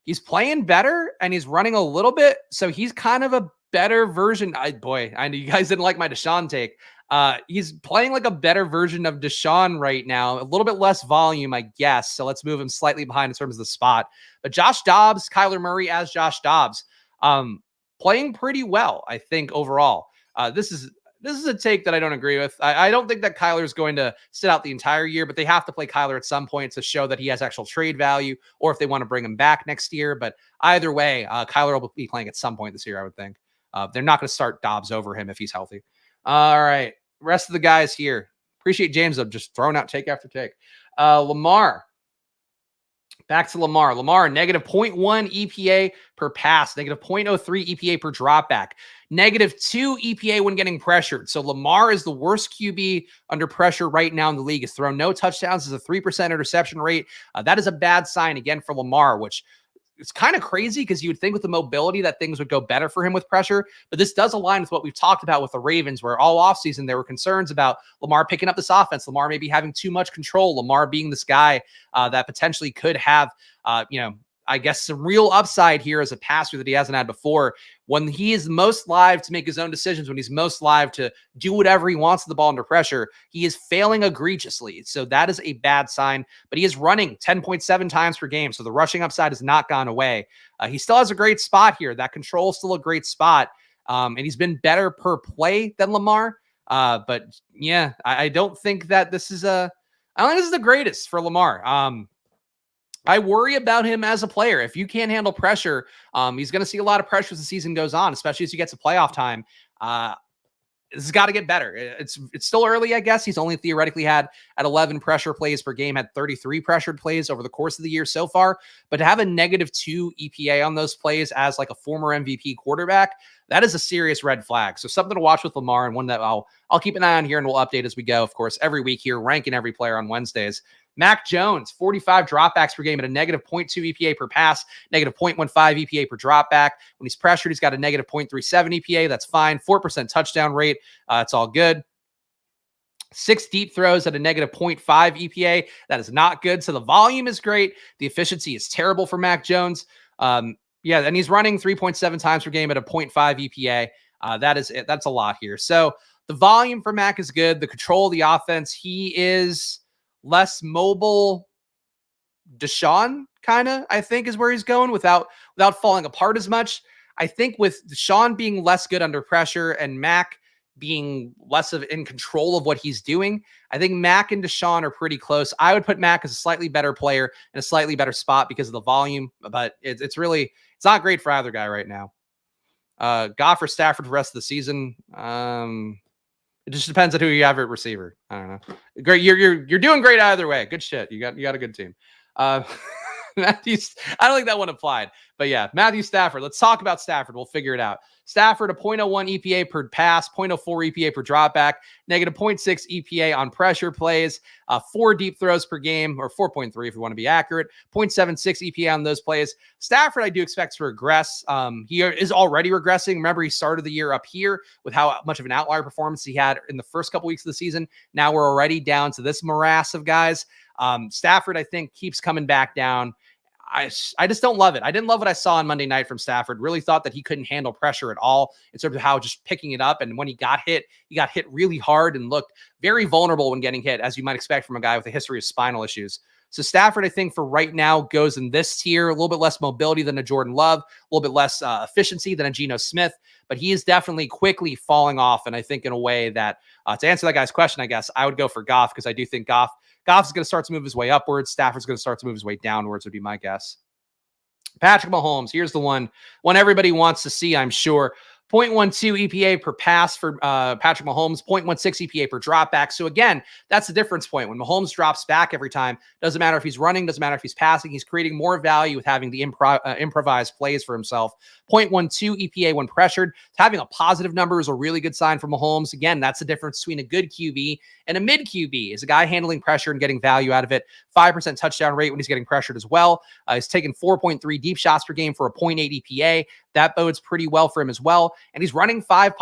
He's playing better and he's running a little bit. So he's kind of a better version. I know you guys didn't like my Deshaun take. He's playing like a better version of Deshaun right now, a little bit less volume, I guess. So let's move him slightly behind in terms of the spot. But Josh Dobbs, Kyler Murray as Josh Dobbs, playing pretty well, I think, overall. This is a take that I don't agree with. I don't think that Kyler is going to sit out the entire year, but they have to play Kyler at some point to show that he has actual trade value, or if they want to bring him back next year. But either way, Kyler will be playing at some point this year, I would think. They're not going to start Dobbs over him if he's healthy. All right. Rest of the guys here. Appreciate James of just throwing out take after take. Lamar. Back to Lamar. Lamar, negative 0.1 EPA per pass, negative 0.03 EPA per dropback, negative 2 EPA when getting pressured. So Lamar is the worst QB under pressure right now in the league. He's thrown no touchdowns, has a 3% interception rate. That is a bad sign again for Lamar, which it's kind of crazy because you would think with the mobility that things would go better for him with pressure. But this does align with what we've talked about with the Ravens, where all offseason there were concerns about Lamar picking up this offense, Lamar maybe having too much control, Lamar being this guy that potentially could have, I guess some real upside here as a passer that he hasn't had before. When he is most live to make his own decisions, when he's most live to do whatever he wants with the ball under pressure, he is failing egregiously. So that is a bad sign, but he is running 10.7 times per game. So the rushing upside has not gone away. He still has a great spot here. That control is still a great spot. And he's been better per play than Lamar. But yeah, I don't think that this is I don't think this is the greatest for Lamar. I worry about him as a player. If you can't handle pressure, he's going to see a lot of pressure as the season goes on, especially as you get to playoff time. This has got to get better. It's still early, I guess. He's only theoretically had at 11 pressure plays per game, had 33 pressured plays over the course of the year so far. But to have a negative 2 EPA on those plays as like a former MVP quarterback, that is a serious red flag. So something to watch with Lamar, and one that I'll keep an eye on here, and we'll update as we go, of course, every week here, ranking every player on Wednesdays. Mac Jones, 45 dropbacks per game at a negative 0.2 EPA per pass, negative 0.15 EPA per dropback. When he's pressured, he's got a negative 0.37 EPA. That's fine. 4% touchdown rate. It's all good. 6 deep throws at a negative 0.5 EPA. That is not good. So the volume is great. The efficiency is terrible for Mac Jones. And he's running 3.7 times per game at a 0.5 EPA. That's a lot here. So the volume for Mac is good. The control of the offense, he is less mobile. Deshaun kind of, I think, is where he's going without falling apart as much. I think with Deshaun being less good under pressure and Mac being less of in control of what he's doing, I think Mac and Deshaun are pretty close. I would put Mac as a slightly better player in a slightly better spot because of the volume, but it's not great for either guy right now. Goff or Stafford for the rest of the season. It just depends on who you have at receiver. I don't know. Great. You're doing great either way. Good shit. You got a good team. Matthews, I don't think that one applied, but yeah, Matthew Stafford. Let's talk about Stafford. We'll figure it out. Stafford, a 0.01 EPA per pass, 0.04 EPA per dropback, negative 0.6 EPA on pressure plays, 4 deep throws per game, or 4.3 if you want to be accurate, 0.76 EPA on those plays. Stafford, I do expect to regress. He is already regressing. Remember, he started the year up here with how much of an outlier performance he had in the first couple weeks of the season. Now we're already down to this morass of guys. Stafford, I think, keeps coming back down. I just don't love it. I didn't love what I saw on Monday night from Stafford. Really thought that he couldn't handle pressure at all in terms of how just picking it up. And when he got hit really hard and looked very vulnerable when getting hit, as you might expect from a guy with a history of spinal issues. So Stafford, I think, for right now goes in this tier, a little bit less mobility than a Jordan Love, a little bit less efficiency than a Geno Smith, but he is definitely quickly falling off. And I think in a way that, to answer that guy's question, I guess I would go for Goff, because I do think Goff is going to start to move his way upwards. Stafford's going to start to move his way downwards, would be my guess. Patrick Mahomes, here's the one everybody wants to see, I'm sure. 0.12 EPA per pass for Patrick Mahomes, 0.16 EPA per drop back. So again, that's the difference point. When Mahomes drops back every time, doesn't matter if he's running, doesn't matter if he's passing, he's creating more value with having the improvised plays for himself. 0.12 EPA when pressured. Having a positive number is a really good sign for Mahomes. Again, that's the difference between a good QB and a mid QB, is a guy handling pressure and getting value out of it. 5% touchdown rate when he's getting pressured as well. He's taken 4.3 deep shots per game for a 0.8 EPA. That bodes pretty well for him as well. And he's running five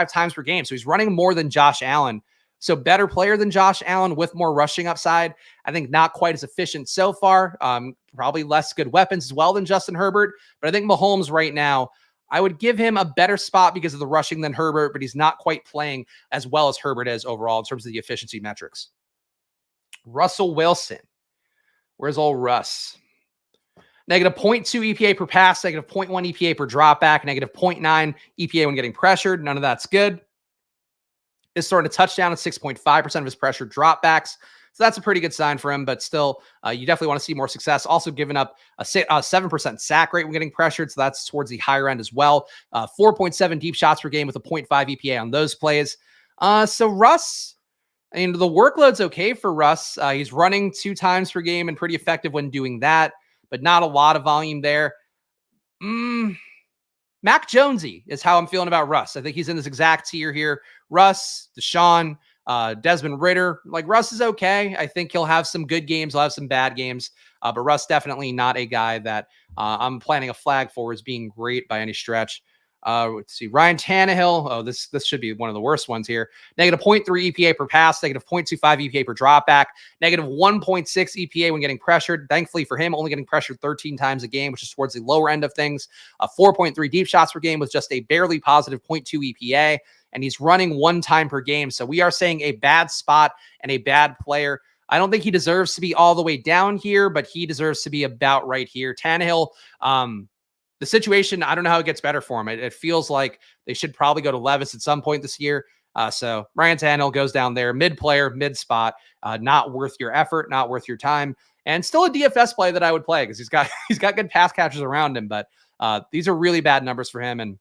times per game. So he's running more than Josh Allen. So better player than Josh Allen with more rushing upside. I think not quite as efficient so far. Probably less good weapons as well than Justin Herbert. But I think Mahomes right now, I would give him a better spot because of the rushing than Herbert, but he's not quite playing as well as Herbert is overall in terms of the efficiency metrics. Russell Wilson. Where's old Russ? Negative 0.2 EPA per pass, negative 0.1 EPA per drop back, negative 0.9 EPA when getting pressured. None of that's good. Is starting to touchdown at 6.5% of his pressured dropbacks. So that's a pretty good sign for him, but still, you definitely want to see more success. Also giving up a 7% sack rate when getting pressured, so that's towards the higher end as well. 4.7 deep shots per game with a 0.5 EPA on those plays. So Russ, and the workload's okay for Russ. He's running 2 times per game and pretty effective when doing that, but not a lot of volume there. Mac Jonesy is how I'm feeling about Russ. I think he's in this exact tier here. Russ, Deshaun, Desmond Ridder. Like, Russ is okay. I think he'll have some good games. He'll have some bad games. But Russ definitely not a guy that I'm planting a flag for as being great by any stretch. Let's see. Ryan Tannehill. Oh, this should be one of the worst ones here. Negative 0.3 EPA per pass, negative 0.25 EPA per drop back, negative 1.6 EPA when getting pressured. Thankfully for him, only getting pressured 13 times a game, which is towards the lower end of things. 4.3 deep shots per game with just a barely positive 0.2 EPA. And he's running 1 time per game. So we are saying a bad spot and a bad player. I don't think he deserves to be all the way down here, but he deserves to be about right here. Tannehill, the situation, I don't know how it gets better for him. It feels like they should probably go to Levis at some point this year. So Ryan Tannehill goes down there, mid player, mid spot, not worth your effort, not worth your time, and still a DFS play that I would play because he's got good pass catchers around him. But these are really bad numbers for him, and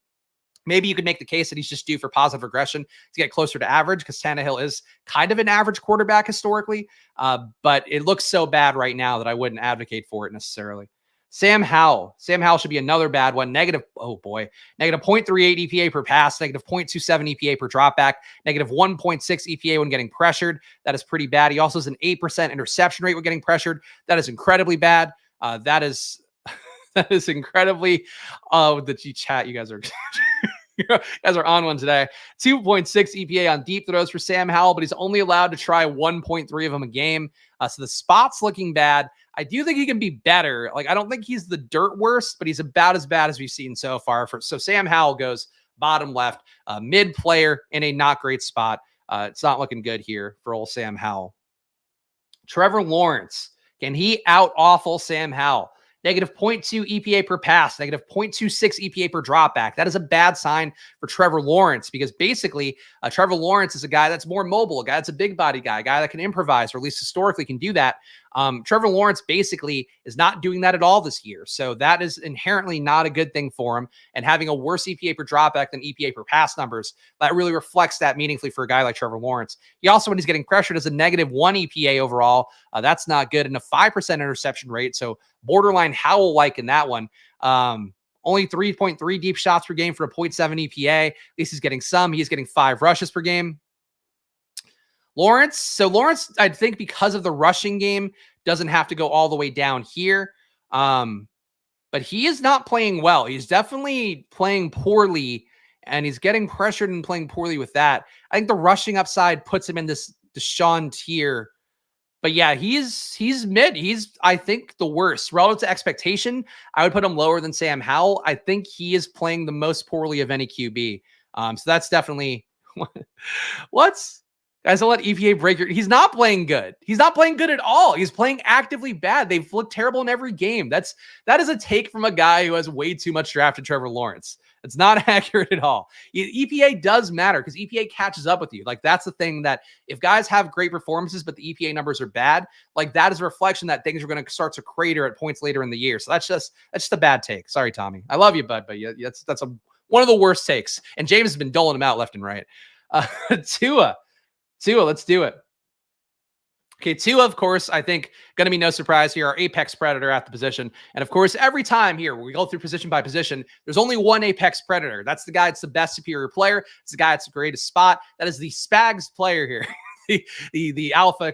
maybe you could make the case that he's just due for positive regression to get closer to average because Tannehill is kind of an average quarterback historically. But it looks so bad right now that I wouldn't advocate for it necessarily. Sam Howell. Sam Howell should be another bad one. Negative 0.38 EPA per pass, negative 0.27 EPA per dropback, negative 1.6 EPA when getting pressured. That is pretty bad. He also has an 8% interception rate when getting pressured. That is incredibly bad. That is incredibly. The chat, you guys are. You guys are on one today. 2.6 EPA on deep throws for Sam Howell, but he's only allowed to try 1.3 of them a game. So the spot's looking bad. I do think he can be better. Like, I don't think he's the dirt worst, but he's about as bad as we've seen so far. So Sam Howell goes bottom left, mid player in a not great spot. It's not looking good here for old Sam Howell. Trevor Lawrence. Can he out-awful Sam Howell? Negative 0.2 EPA per pass, negative 0.26 EPA per dropback. That is a bad sign for Trevor Lawrence because basically Trevor Lawrence is a guy that's more mobile, a guy that's a big body guy, a guy that can improvise, or at least historically can do that. Trevor Lawrence basically is not doing that at all this year. So that is inherently not a good thing for him. And having a worse EPA per dropback than EPA per pass numbers, that really reflects that meaningfully for a guy like Trevor Lawrence. He also, when he's getting pressured, is a negative 1 EPA overall. That's not good. And a 5% interception rate. So borderline Howell-like in that one. Only 3.3 deep shots per game for a 0.7 EPA. At least he's getting some. He's getting 5 rushes per game. Lawrence, I think because of the rushing game, doesn't have to go all the way down here. But he is not playing well. He's definitely playing poorly, and he's getting pressured and playing poorly with that. I think the rushing upside puts him in this Deshaun tier. But yeah, he's mid. He's, I think, the worst. Relative to expectation, I would put him lower than Sam Howell. I think he is playing the most poorly of any QB. So that's definitely what's guys. I'll let EPA break your. He's not playing good. He's not playing good at all. He's playing actively bad. They've looked terrible in every game. That is a take from a guy who has way too much drafted Trevor Lawrence. It's not accurate at all. EPA does matter because EPA catches up with you. Like, that's the thing, that if guys have great performances, but the EPA numbers are bad, like, that is a reflection that things are going to start to crater at points later in the year. So that's just a bad take. Sorry, Tommy. I love you, bud, but yeah, that's one of the worst takes. And James has been doling them out left and right. Tua, let's do it. Okay, Tua, of course, I think going to be no surprise here, our apex predator at the position. And of course, every time here, when we go through position by position, there's only one apex predator. That's the guy that's the best superior player. It's the guy that's the greatest spot. That is the SPAGS player here. the alpha,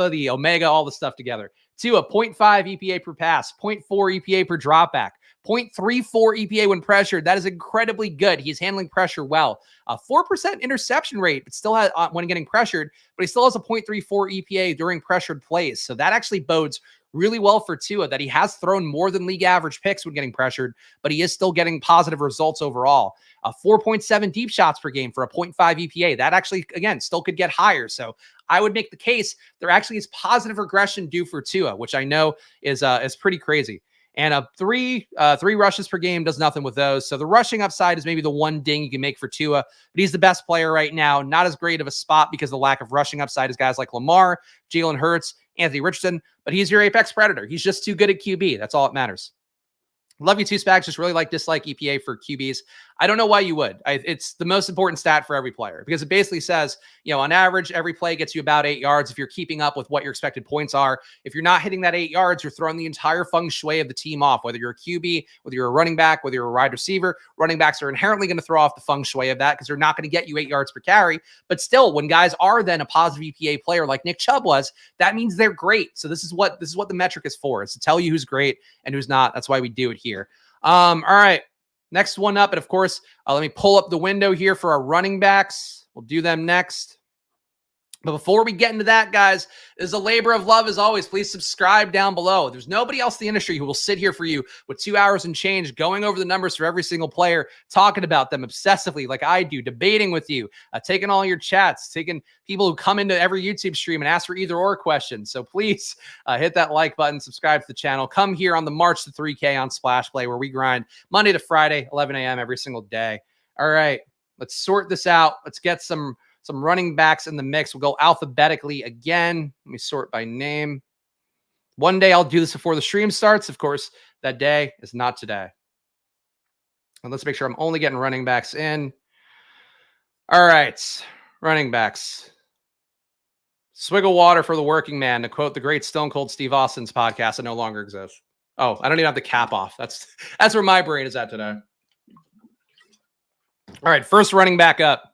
the omega, all the stuff together. Tua, 0.5 EPA per pass, 0.4 EPA per dropback, 0.34 EPA when pressured. That is incredibly good. He's handling pressure well. 4% interception rate, but still has, when getting pressured, but he still has a 0.34 EPA during pressured plays. So that actually bodes really well for Tua, that he has thrown more than league average picks when getting pressured, but he is still getting positive results overall. 4.7 deep shots per game for a 0.5 EPA. That actually, again, still could get higher. So I would make the case there actually is positive regression due for Tua, which I know is pretty crazy. And three rushes per game does nothing with those. So the rushing upside is maybe the one ding you can make for Tua, but he's the best player right now. Not as great of a spot because of the lack of rushing upside as guys like Lamar, Jalen Hurts, Anthony Richardson, but he's your apex predator. He's just too good at QB. That's all that matters. Love you too, Spags. Just really dislike EPA for QBs. I don't know why you would. It's the most important stat for every player because it basically says, on average, every play gets you about 8 yards if you're keeping up with what your expected points are. If you're not hitting that 8 yards, you're throwing the entire feng shui of the team off, whether you're a QB, whether you're a running back, whether you're a wide receiver. Running backs are inherently going to throw off the feng shui of that because they're not going to get you 8 yards per carry. But still, when guys are then a positive EPA player like Nick Chubb was, that means they're great. So this is what the metric is for. It's to tell you who's great and who's not. That's why we do it here. All right. Next one up. And of course, let me pull up the window here for our running backs. We'll do them next. But before we get into that, guys, is a labor of love as always. Please subscribe down below. There's nobody else in the industry who will sit here for you with 2 hours and change, going over the numbers for every single player, talking about them obsessively like I do, debating with you, taking all your chats, taking people who come into every YouTube stream and ask for either or questions. So please hit that like button, subscribe to the channel. Come here on the March to 3K on Splash Play, where we grind Monday to Friday, 11 a.m. every single day. All right, let's sort this out. Let's get some running backs in the mix. We'll go alphabetically again. Let me sort by name. One day I'll do this before the stream starts. Of course, that day is not today. And let's make sure I'm only getting running backs in. All right, running backs. Swiggle water for the working man, to quote the great Stone Cold Steve Austin's podcast that no longer exists. Oh, I don't even have the cap off. That's where my brain is at today. All right, first running back up.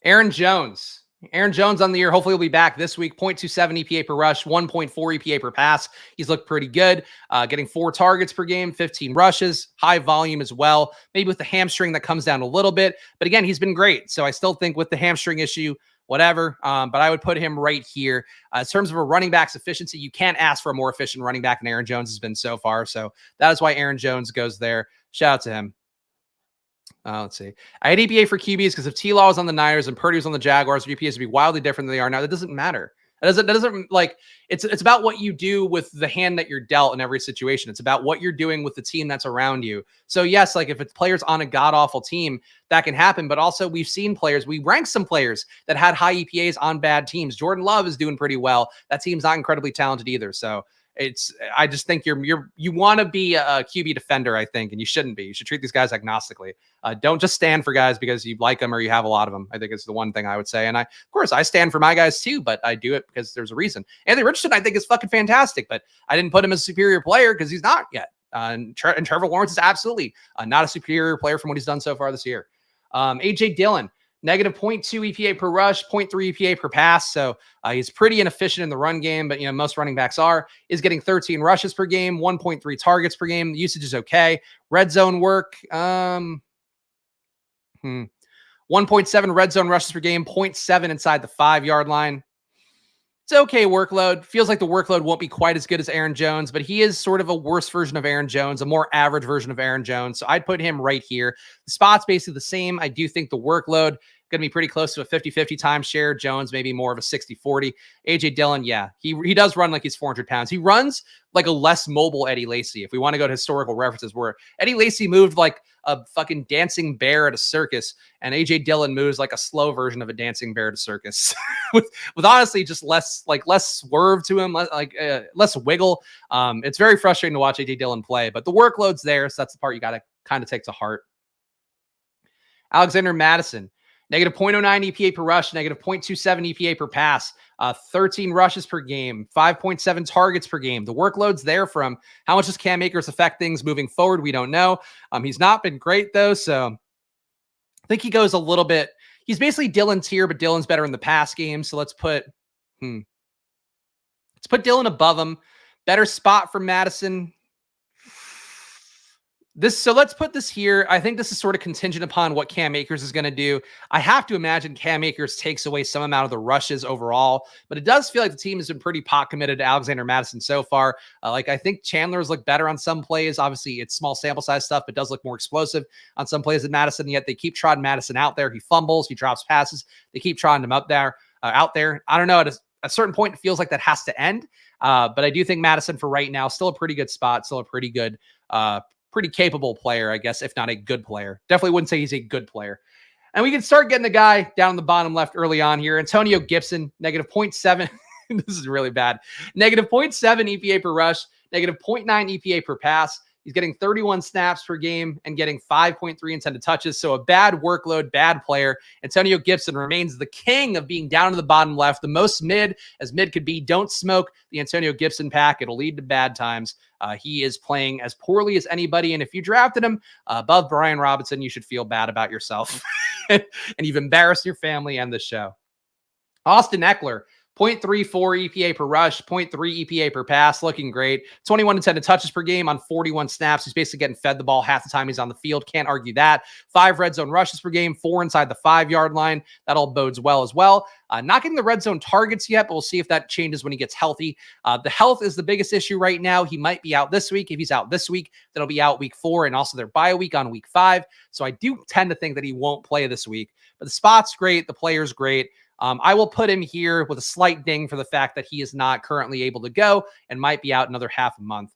Aaron Jones. Aaron Jones on the year. Hopefully he'll be back this week. 0.27 EPA per rush, 1.4 EPA per pass. He's looked pretty good. Getting 4 targets per game, 15 rushes, high volume as well. Maybe with the hamstring that comes down a little bit. But again, he's been great. So I still think with the hamstring issue, whatever. But I would put him right here. In terms of a running back's efficiency, you can't ask for a more efficient running back than Aaron Jones has been so far. So that is why Aaron Jones goes there. Shout out to him. Let's see. I had EPA for QBs because if T-Law was on the Niners and Purdy was on the Jaguars, EPAs would be wildly different than they are now. That doesn't matter. That doesn't like, it's about what you do with the hand that you're dealt in every situation. It's about what you're doing with the team that's around you. So yes, like if it's players on a god-awful team, that can happen. But also we've seen players, we ranked some players that had high EPAs on bad teams. Jordan Love is doing pretty well. That team's not incredibly talented either. So I just think you want to be a QB defender, I think, and you shouldn't be. You should treat these guys agnostically. Don't just stand for guys because you like them or you have a lot of them. I think it's the one thing I would say. And of course, I stand for my guys too, but I do it because there's a reason. Anthony Richardson, I think, is fucking fantastic, but I didn't put him as a superior player because he's not yet. And Trevor Lawrence is absolutely not a superior player from what he's done so far this year. AJ Dillon. Negative 0.2 EPA per rush, 0.3 EPA per pass. So he's pretty inefficient in the run game, but most running backs are. Is getting 13 rushes per game, 1.3 targets per game. The usage is okay. Red zone work. 1.7 red zone rushes per game, 0.7 inside the 5-yard line. It's okay workload. Feels like the workload won't be quite as good as Aaron Jones, but he is sort of a worse version of Aaron Jones, a more average version of Aaron Jones. So I'd put him right here. The spot's basically the same. I do think the workload going to be pretty close to a 50-50 timeshare. Jones maybe more of a 60-40. AJ Dillon, yeah, he does run like he's 400 pounds. He runs like a less mobile Eddie Lacy. If we want to go to historical references, where Eddie Lacy moved like a fucking dancing bear at a circus, and AJ Dillon moves like a slow version of a dancing bear at a circus, with honestly just less swerve to him, less wiggle. It's very frustrating to watch AJ Dillon play, but the workload's there, so that's the part you got to kind of take to heart. Alexander Mattison, negative 0.09 EPA per rush, negative 0.27 EPA per pass, 13 rushes per game, 5.7 targets per game. The workload's there from how much does Cam Akers affect things moving forward? We don't know. He's not been great, though, so I think he goes a little bit. He's basically Dillon's tier, but Dillon's better in the pass game, so let's put Dillon above him. Better spot for Mattison. So let's put this here. I think this is sort of contingent upon what Cam Akers is going to do. I have to imagine Cam Akers takes away some amount of the rushes overall, but it does feel like the team has been pretty pot committed to Alexander Mattison so far. I think Chandler's looked better on some plays. Obviously, it's small sample size stuff, but does look more explosive on some plays than Mattison. Yet they keep trotting Mattison out there. He fumbles, he drops passes. They keep trotting him out there. I don't know. At a certain point, it feels like that has to end. But I do think Mattison for right now, still a pretty good spot, still a pretty good, pretty capable player, I guess, if not a good player. Definitely wouldn't say he's a good player. And we can start getting the guy down in the bottom left early on here. Antonio Gibson, negative 0.7. This is really bad. Negative 0.7 EPA per rush, negative 0.9 EPA per pass. He's getting 31 snaps per game and getting 5.3 intended touches. So a bad workload, bad player. Antonio Gibson remains the king of being down to the bottom left, the most mid as mid could be. Don't smoke the Antonio Gibson pack. It'll lead to bad times. He is playing as poorly as anybody. And if you drafted him above Brian Robinson, you should feel bad about yourself. And you've embarrassed your family and the show. Austin Eckler, 0.34 EPA per rush, 0.3 EPA per pass, looking great. 21 intended touches per game on 41 snaps. He's basically getting fed the ball half the time he's on the field. Can't argue that. 5 red zone rushes per game, 4 inside the 5-yard line. That all bodes well as well. Not getting the red zone targets yet, but we'll see if that changes when he gets healthy. The health is the biggest issue right now. He might be out this week. If he's out this week, then he'll be out week 4, and also their bye week on week 5. So I do tend to think that he won't play this week. But the spot's great. The player's great. I will put him here with a slight ding for the fact that he is not currently able to go and might be out another half a month.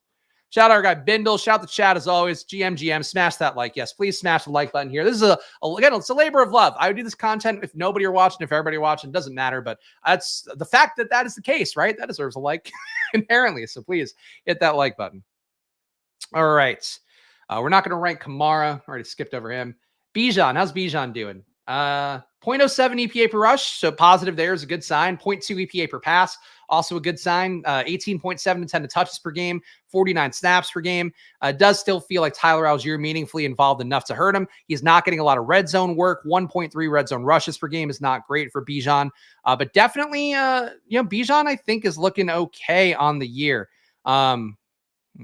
Shout out our guy Bindle. Shout out the chat as always. GM, smash that like. Yes, please smash the like button here. This is again, it's a labor of love. I would do this content if nobody are watching, if everybody watching, doesn't matter. But that's the fact that that is the case, right? That deserves a like inherently. So please hit that like button. All right. We're not going to rank Kamara. Already skipped over him. Bijan, how's Bijan doing? 0.07 EPA per rush, so positive there is a good sign. 0.2 EPA per pass, also a good sign. 18.7 intended touches per game, 49 snaps per game. Does still feel like Tyler Algier meaningfully involved enough to hurt him. He's not getting a lot of red zone work. 1.3 red zone rushes per game is not great for Bijan, but definitely, Bijan I think is looking okay on the year.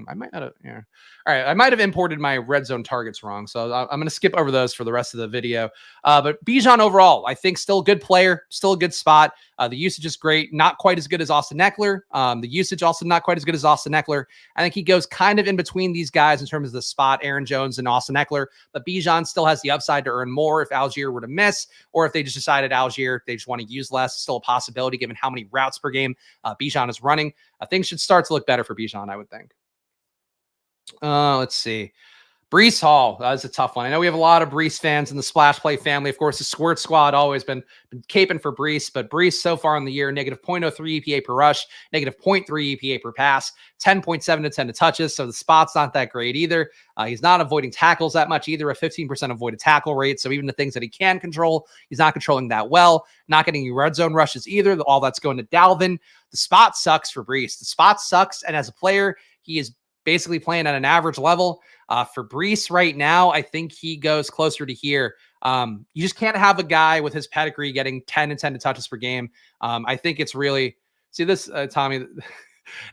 I might not have, yeah. All right. I might have imported my red zone targets wrong. So I'm going to skip over those for the rest of the video. But Bijan overall, I think still a good player, still a good spot. The usage is great. Not quite as good as Austin Eckler. The usage also not quite as good as Austin Eckler. I think he goes kind of in between these guys in terms of the spot, Aaron Jones and Austin Eckler. But Bijan still has the upside to earn more if Algier were to miss, or if they just decided Algier, they just want to use less. Still a possibility given how many routes per game Bijan is running. Things should start to look better for Bijan, I would think. Let's see. Breece Hall. That's a tough one. I know we have a lot of Breece fans in the Splash Play family. Of course, the Squirt Squad always been caping for Breece, but Breece so far in the year, negative 0.03 EPA per rush, negative 0.3 EPA per pass, 10.7 intended touches. So the spot's not that great either. He's not avoiding tackles that much either, a 15% avoided tackle rate. So even the things that he can control, he's not controlling that well. Not getting any red zone rushes either. All that's going to Dalvin. The spot sucks for Breece. The spot sucks. And as a player, he is basically playing at an average level. For Breece right now, I think he goes closer to here. You just can't have a guy with his pedigree getting 10 intended touches per game. I think it's really, see this, Tommy,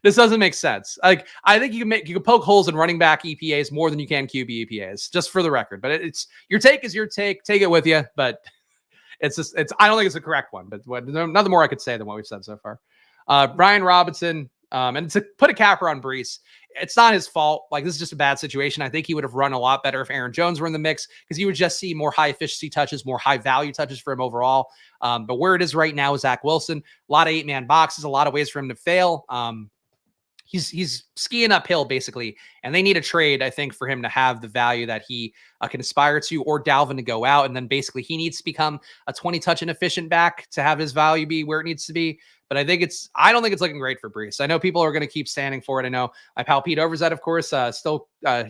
this doesn't make sense. Like, I think you can poke holes in running back EPAs more than you can QB EPAs, just for the record. But it's your take is your take. Take it with you. But I don't think it's a correct one. But nothing more I could say than what we've said so far. Brian Robinson. And to put a capper on Breece, it's not his fault. Like, this is just a bad situation. I think he would have run a lot better if Aaron Jones were in the mix, because you would just see more high efficiency touches, more high value touches for him overall. But where it is right now is Zach Wilson. A lot of 8-man boxes, a lot of ways for him to fail. he's skiing uphill basically, and they need a trade, I think, for him to have the value that he can aspire to, or Dalvin to go out, and then basically he needs to become a 20 touch and efficient back to have his value be where it needs to be. But I don't think it's looking great for Brees. I know people are going to keep standing for it. I know my pal Pete Overzet, of course, still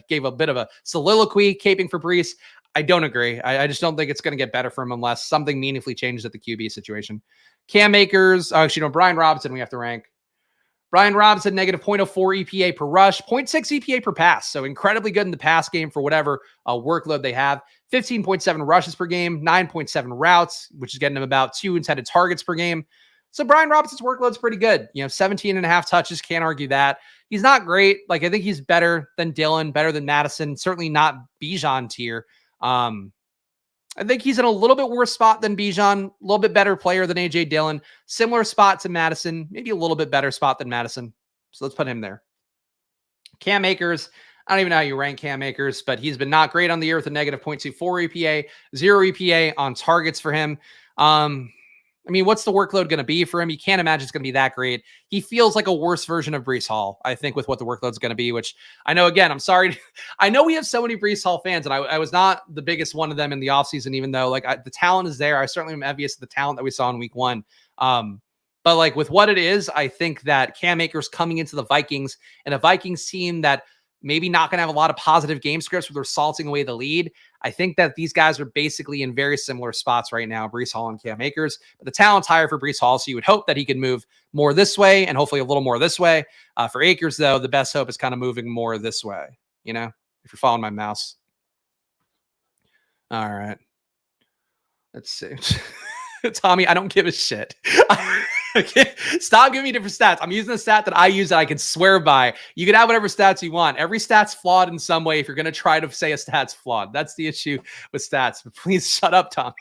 gave a bit of a soliloquy caping for Brees. I don't agree. I just don't think it's going to get better for him unless something meaningfully changes at the QB situation. Cam Akers, Brian Robinson, we have to rank. Brian Robinson, negative 0.04 EPA per rush, 0.6 EPA per pass. So incredibly good in the pass game for whatever workload they have. 15.7 rushes per game, 9.7 routes, which is getting him about 2 intended targets per game. So Brian Robinson's workload's pretty good. 17 and a half touches. Can't argue that. He's not great. Like, I think he's better than Dillon, better than Madison, certainly not Bijan tier. I think he's in a little bit worse spot than Bijan, a little bit better player than AJ Dillon, similar spot to Madison, maybe a little bit better spot than Madison. So let's put him there. Cam Akers, I don't even know how you rank Cam Akers, but he's been not great on the year with a negative 0.24 EPA, 0 EPA on targets for him. I mean, what's the workload going to be for him? You can't imagine it's going to be that great. He feels like a worse version of Breece Hall, I think, with what the workload's going to be, which I know, again, I'm sorry. I know we have so many Breece Hall fans, and I was not the biggest one of them in the offseason, even though the talent is there. I certainly am envious of the talent that we saw in week 1. But like with what it is, I think that Cam Akers coming into the Vikings and a Vikings team that maybe not going to have a lot of positive game scripts where they're salting away the lead. I think that these guys are basically in very similar spots right now, Breece Hall and Cam Akers. But the talent's higher for Breece Hall, so you would hope that he could move more this way and hopefully a little more this way. For Akers, though, the best hope is kind of moving more this way, if you're following my mouse. All right. Let's see. Tommy, I don't give a shit. Okay. Stop giving me different stats. I'm using a stat that I use that I can swear by. You can have whatever stats you want. Every stat's flawed in some way if you're going to try to say a stat's flawed. That's the issue with stats. But please shut up, Tommy.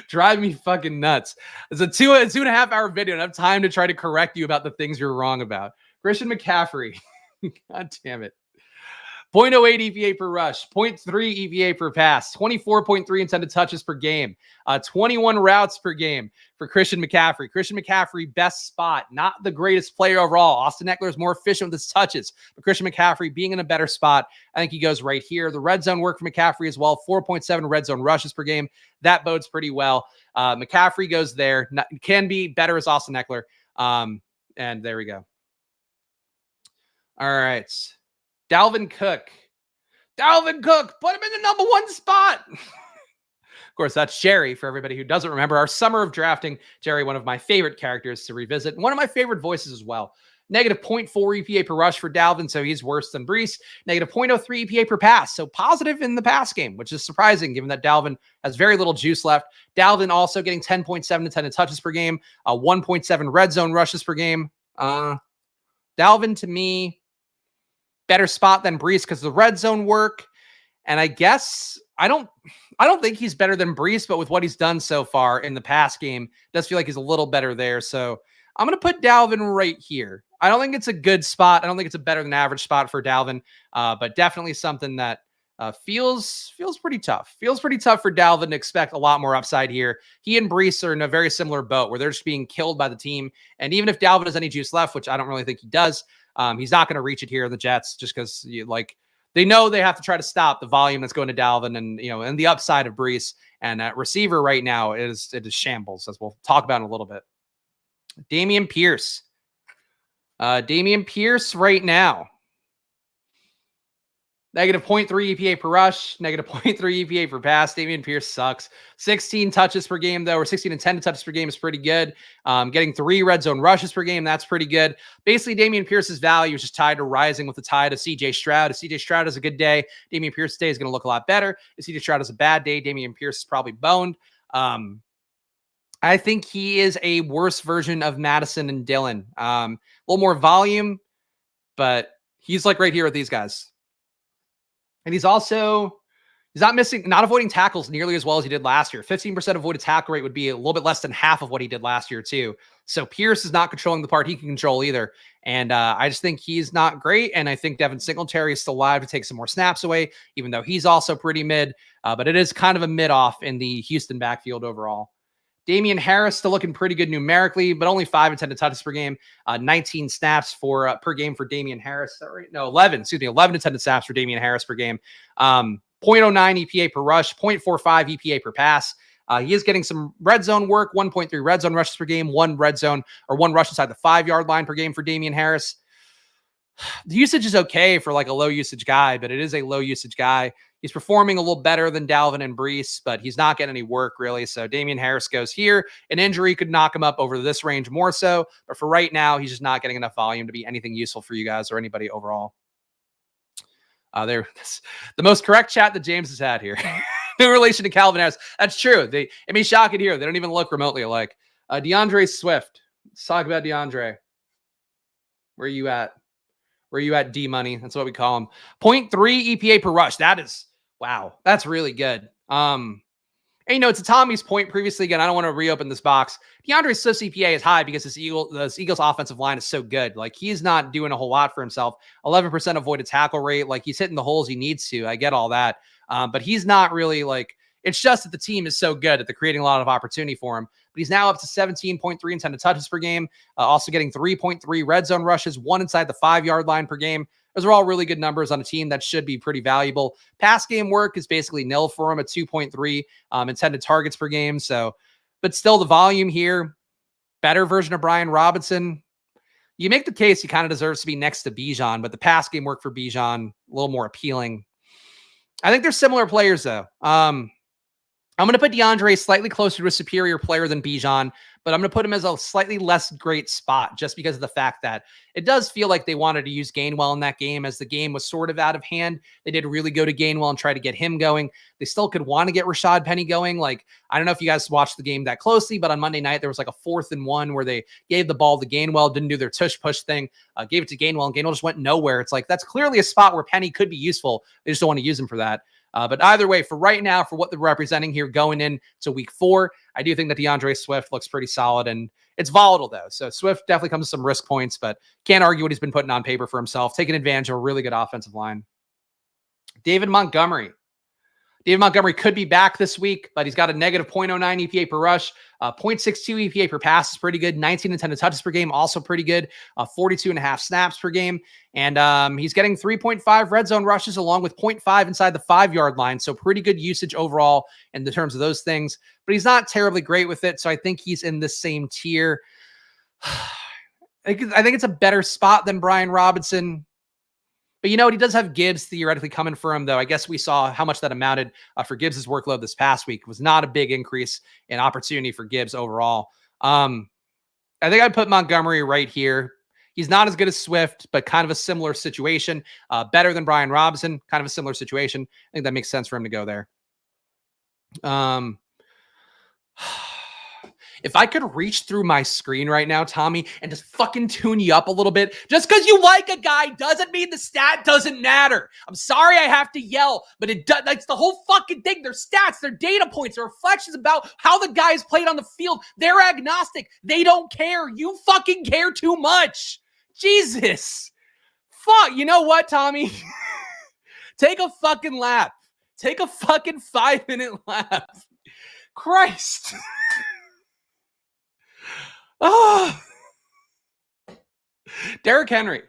Drive me fucking nuts. It's a two and a half hour video, and I have time to try to correct you about the things you're wrong about. Christian McCaffrey. God damn it. 0.08 EPA per rush, 0.3 EPA per pass, 24.3 intended touches per game, 21 routes per game for Christian McCaffrey. Christian McCaffrey, best spot, not the greatest player overall. Austin Eckler is more efficient with his touches, but Christian McCaffrey being in a better spot, I think he goes right here. The red zone work for McCaffrey as well, 4.7 red zone rushes per game. That bodes pretty well. McCaffrey goes there. Can be better as Austin Eckler. And there we go. All right. Dalvin Cook, put him in the number 1 spot. Of course, that's Jerry, for everybody who doesn't remember. Our summer of drafting, Jerry, one of my favorite characters to revisit. One of my favorite voices as well. Negative 0.4 EPA per rush for Dalvin, so he's worse than Breece. Negative 0.03 EPA per pass, so positive in the pass game, which is surprising given that Dalvin has very little juice left. Dalvin also getting 10.7 intended touches per game, 1.7 red zone rushes per game. Dalvin, to me, better spot than Breece because of the red zone work. And I guess I don't think he's better than Breece, but with what he's done so far in the pass game, it does feel like he's a little better there. So I'm going to put Dalvin right here. I don't think it's a good spot. I don't think it's a better than average spot for Dalvin, but definitely something that feels pretty tough. Feels pretty tough for Dalvin to expect a lot more upside here. He and Breece are in a very similar boat where they're just being killed by the team. And even if Dalvin has any juice left, which I don't really think he does, he's not going to reach it here in the Jets just because they know they have to try to stop the volume that's going to Dalvin and the upside of Breece. And at receiver right now it is shambles, as we'll talk about in a little bit. Dameon Pierce. Dameon Pierce right now. Negative 0.3 EPA per rush, negative 0.3 EPA per pass. Dameon Pierce sucks. 16 touches per game, though, or 16 intended touches per game is pretty good. Getting 3 red zone rushes per game, that's pretty good. Basically, Dameon Pierce's value is just tied to rising with the tide of CJ Stroud. If CJ Stroud has a good day, Dameon Pierce's day is going to look a lot better. If CJ Stroud has a bad day, Dameon Pierce is probably boned. I think he is a worse version of Madison and Dillon. A little more volume, but he's like right here with these guys. And he's not avoiding tackles nearly as well as he did last year. 15% avoided tackle rate would be a little bit less than half of what he did last year too. So Pierce is not controlling the part he can control either. And I just think he's not great. And I think Devin Singletary is still alive to take some more snaps away, even though he's also pretty mid. But it is kind of a mid off in the Houston backfield overall. Damian Harris still looking pretty good numerically, but only 5 intended touches per game, 19 snaps per game for Damian Harris. Right? No, 11 intended snaps for Damian Harris per game. 0.09 EPA per rush, 0.45 EPA per pass. He is getting some red zone work, 1.3 red zone rushes per game, one rush inside the 5-yard line per game for Damian Harris. The usage is okay for like a low usage guy, but it is a low usage guy. He's performing a little better than Dalvin and Breece, but he's not getting any work really. So Damian Harris goes here. An injury could knock him up over this range more so, but for right now, he's just not getting enough volume to be anything useful for you guys or anybody overall. The most correct chat that James has had here. In relation to Calvin Harris. That's true. It may shock it here. They don't even look remotely alike. DeAndre Swift. Let's talk about DeAndre. Where are you at? Where are you at, D-Money? That's what we call him. 0.3 EPA per rush. That is, wow. That's really good. And, to Tommy's point previously, again, I don't want to reopen this box. DeAndre Swift's EPA is high because this Eagles offensive line is so good. Like, he's not doing a whole lot for himself. 11% avoided tackle rate. Like, he's hitting the holes he needs to. I get all that. But he's not really like, it's just that the team is so good that they're creating a lot of opportunity for him. But he's now up to 17.3 intended touches per game, also getting 3.3 red zone rushes, 1 inside the 5-yard line per game. Those are all really good numbers on a team that should be pretty valuable. Pass game work is basically nil for him at 2.3 intended targets per game. So, but still the volume here, better version of Brian Robinson. You make the case he kind of deserves to be next to Bijan, but the pass game work for Bijan, a little more appealing. I think they're similar players, though. I'm going to put DeAndre slightly closer to a superior player than Bijan, but I'm going to put him as a slightly less great spot just because of the fact that it does feel like they wanted to use Gainwell in that game as the game was sort of out of hand. They did really go to Gainwell and try to get him going. They still could want to get Rashad Penny going. Like, I don't know if you guys watched the game that closely, but on Monday night, there was like a 4th and 1 where they gave the ball to Gainwell, didn't do their tush push thing, gave it to Gainwell, and Gainwell just went nowhere. It's like, that's clearly a spot where Penny could be useful. They just don't want to use him for that. But either way, for right now, for what they're representing here going into week 4, I do think that DeAndre Swift looks pretty solid, and it's volatile, though. So Swift definitely comes with some risk points, but can't argue what he's been putting on paper for himself, taking advantage of a really good offensive line. David Montgomery. David Montgomery could be back this week, but he's got a negative 0.09 EPA per rush, 0.62 EPA per pass is pretty good, 19 intended touches per game, also pretty good, 42.5 snaps per game, and he's getting 3.5 red zone rushes along with 0.5 inside the 5-yard line, so pretty good usage overall in the terms of those things, but he's not terribly great with it, so I think he's in the same tier. I think it's a better spot than Brian Robinson. But you know what? He does have Gibbs theoretically coming for him, though. I guess we saw how much that amounted for Gibbs' workload this past week. It was not a big increase in opportunity for Gibbs overall. I think I'd put Montgomery right here. He's not as good as Swift, but kind of a similar situation. Better than Brian Robinson, kind of a similar situation. I think that makes sense for him to go there. If I could reach through my screen right now, Tommy, and just fucking tune you up a little bit, just because you like a guy doesn't mean the stat doesn't matter. I'm sorry I have to yell, but it does. That's the whole fucking thing. Their stats, their data points, their reflections about how the guys played on the field. They're agnostic. They don't care. You fucking care too much. Jesus. Fuck. You know what, Tommy? Take a fucking lap. Take a fucking 5-minute lap. Christ. Oh, Derrick Henry.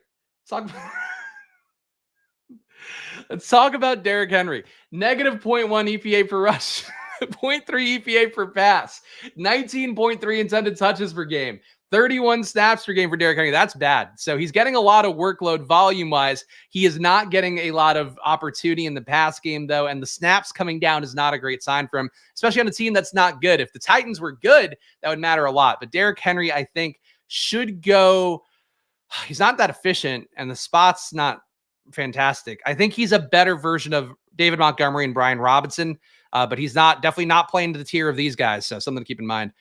Let's talk about Derrick Henry. Negative 0.1 EPA per rush, 0.3 EPA per pass, 19.3 intended touches per game, 31 snaps per game for Derrick Henry. That's bad. So he's getting a lot of workload volume-wise. He is not getting a lot of opportunity in the pass game, though, and the snaps coming down is not a great sign for him, especially on a team that's not good. If the Titans were good, that would matter a lot. But Derrick Henry, I think, should go – he's not that efficient, and the spot's not fantastic. I think he's a better version of David Montgomery and Brian Robinson, but he's definitely not playing to the tier of these guys, so something to keep in mind.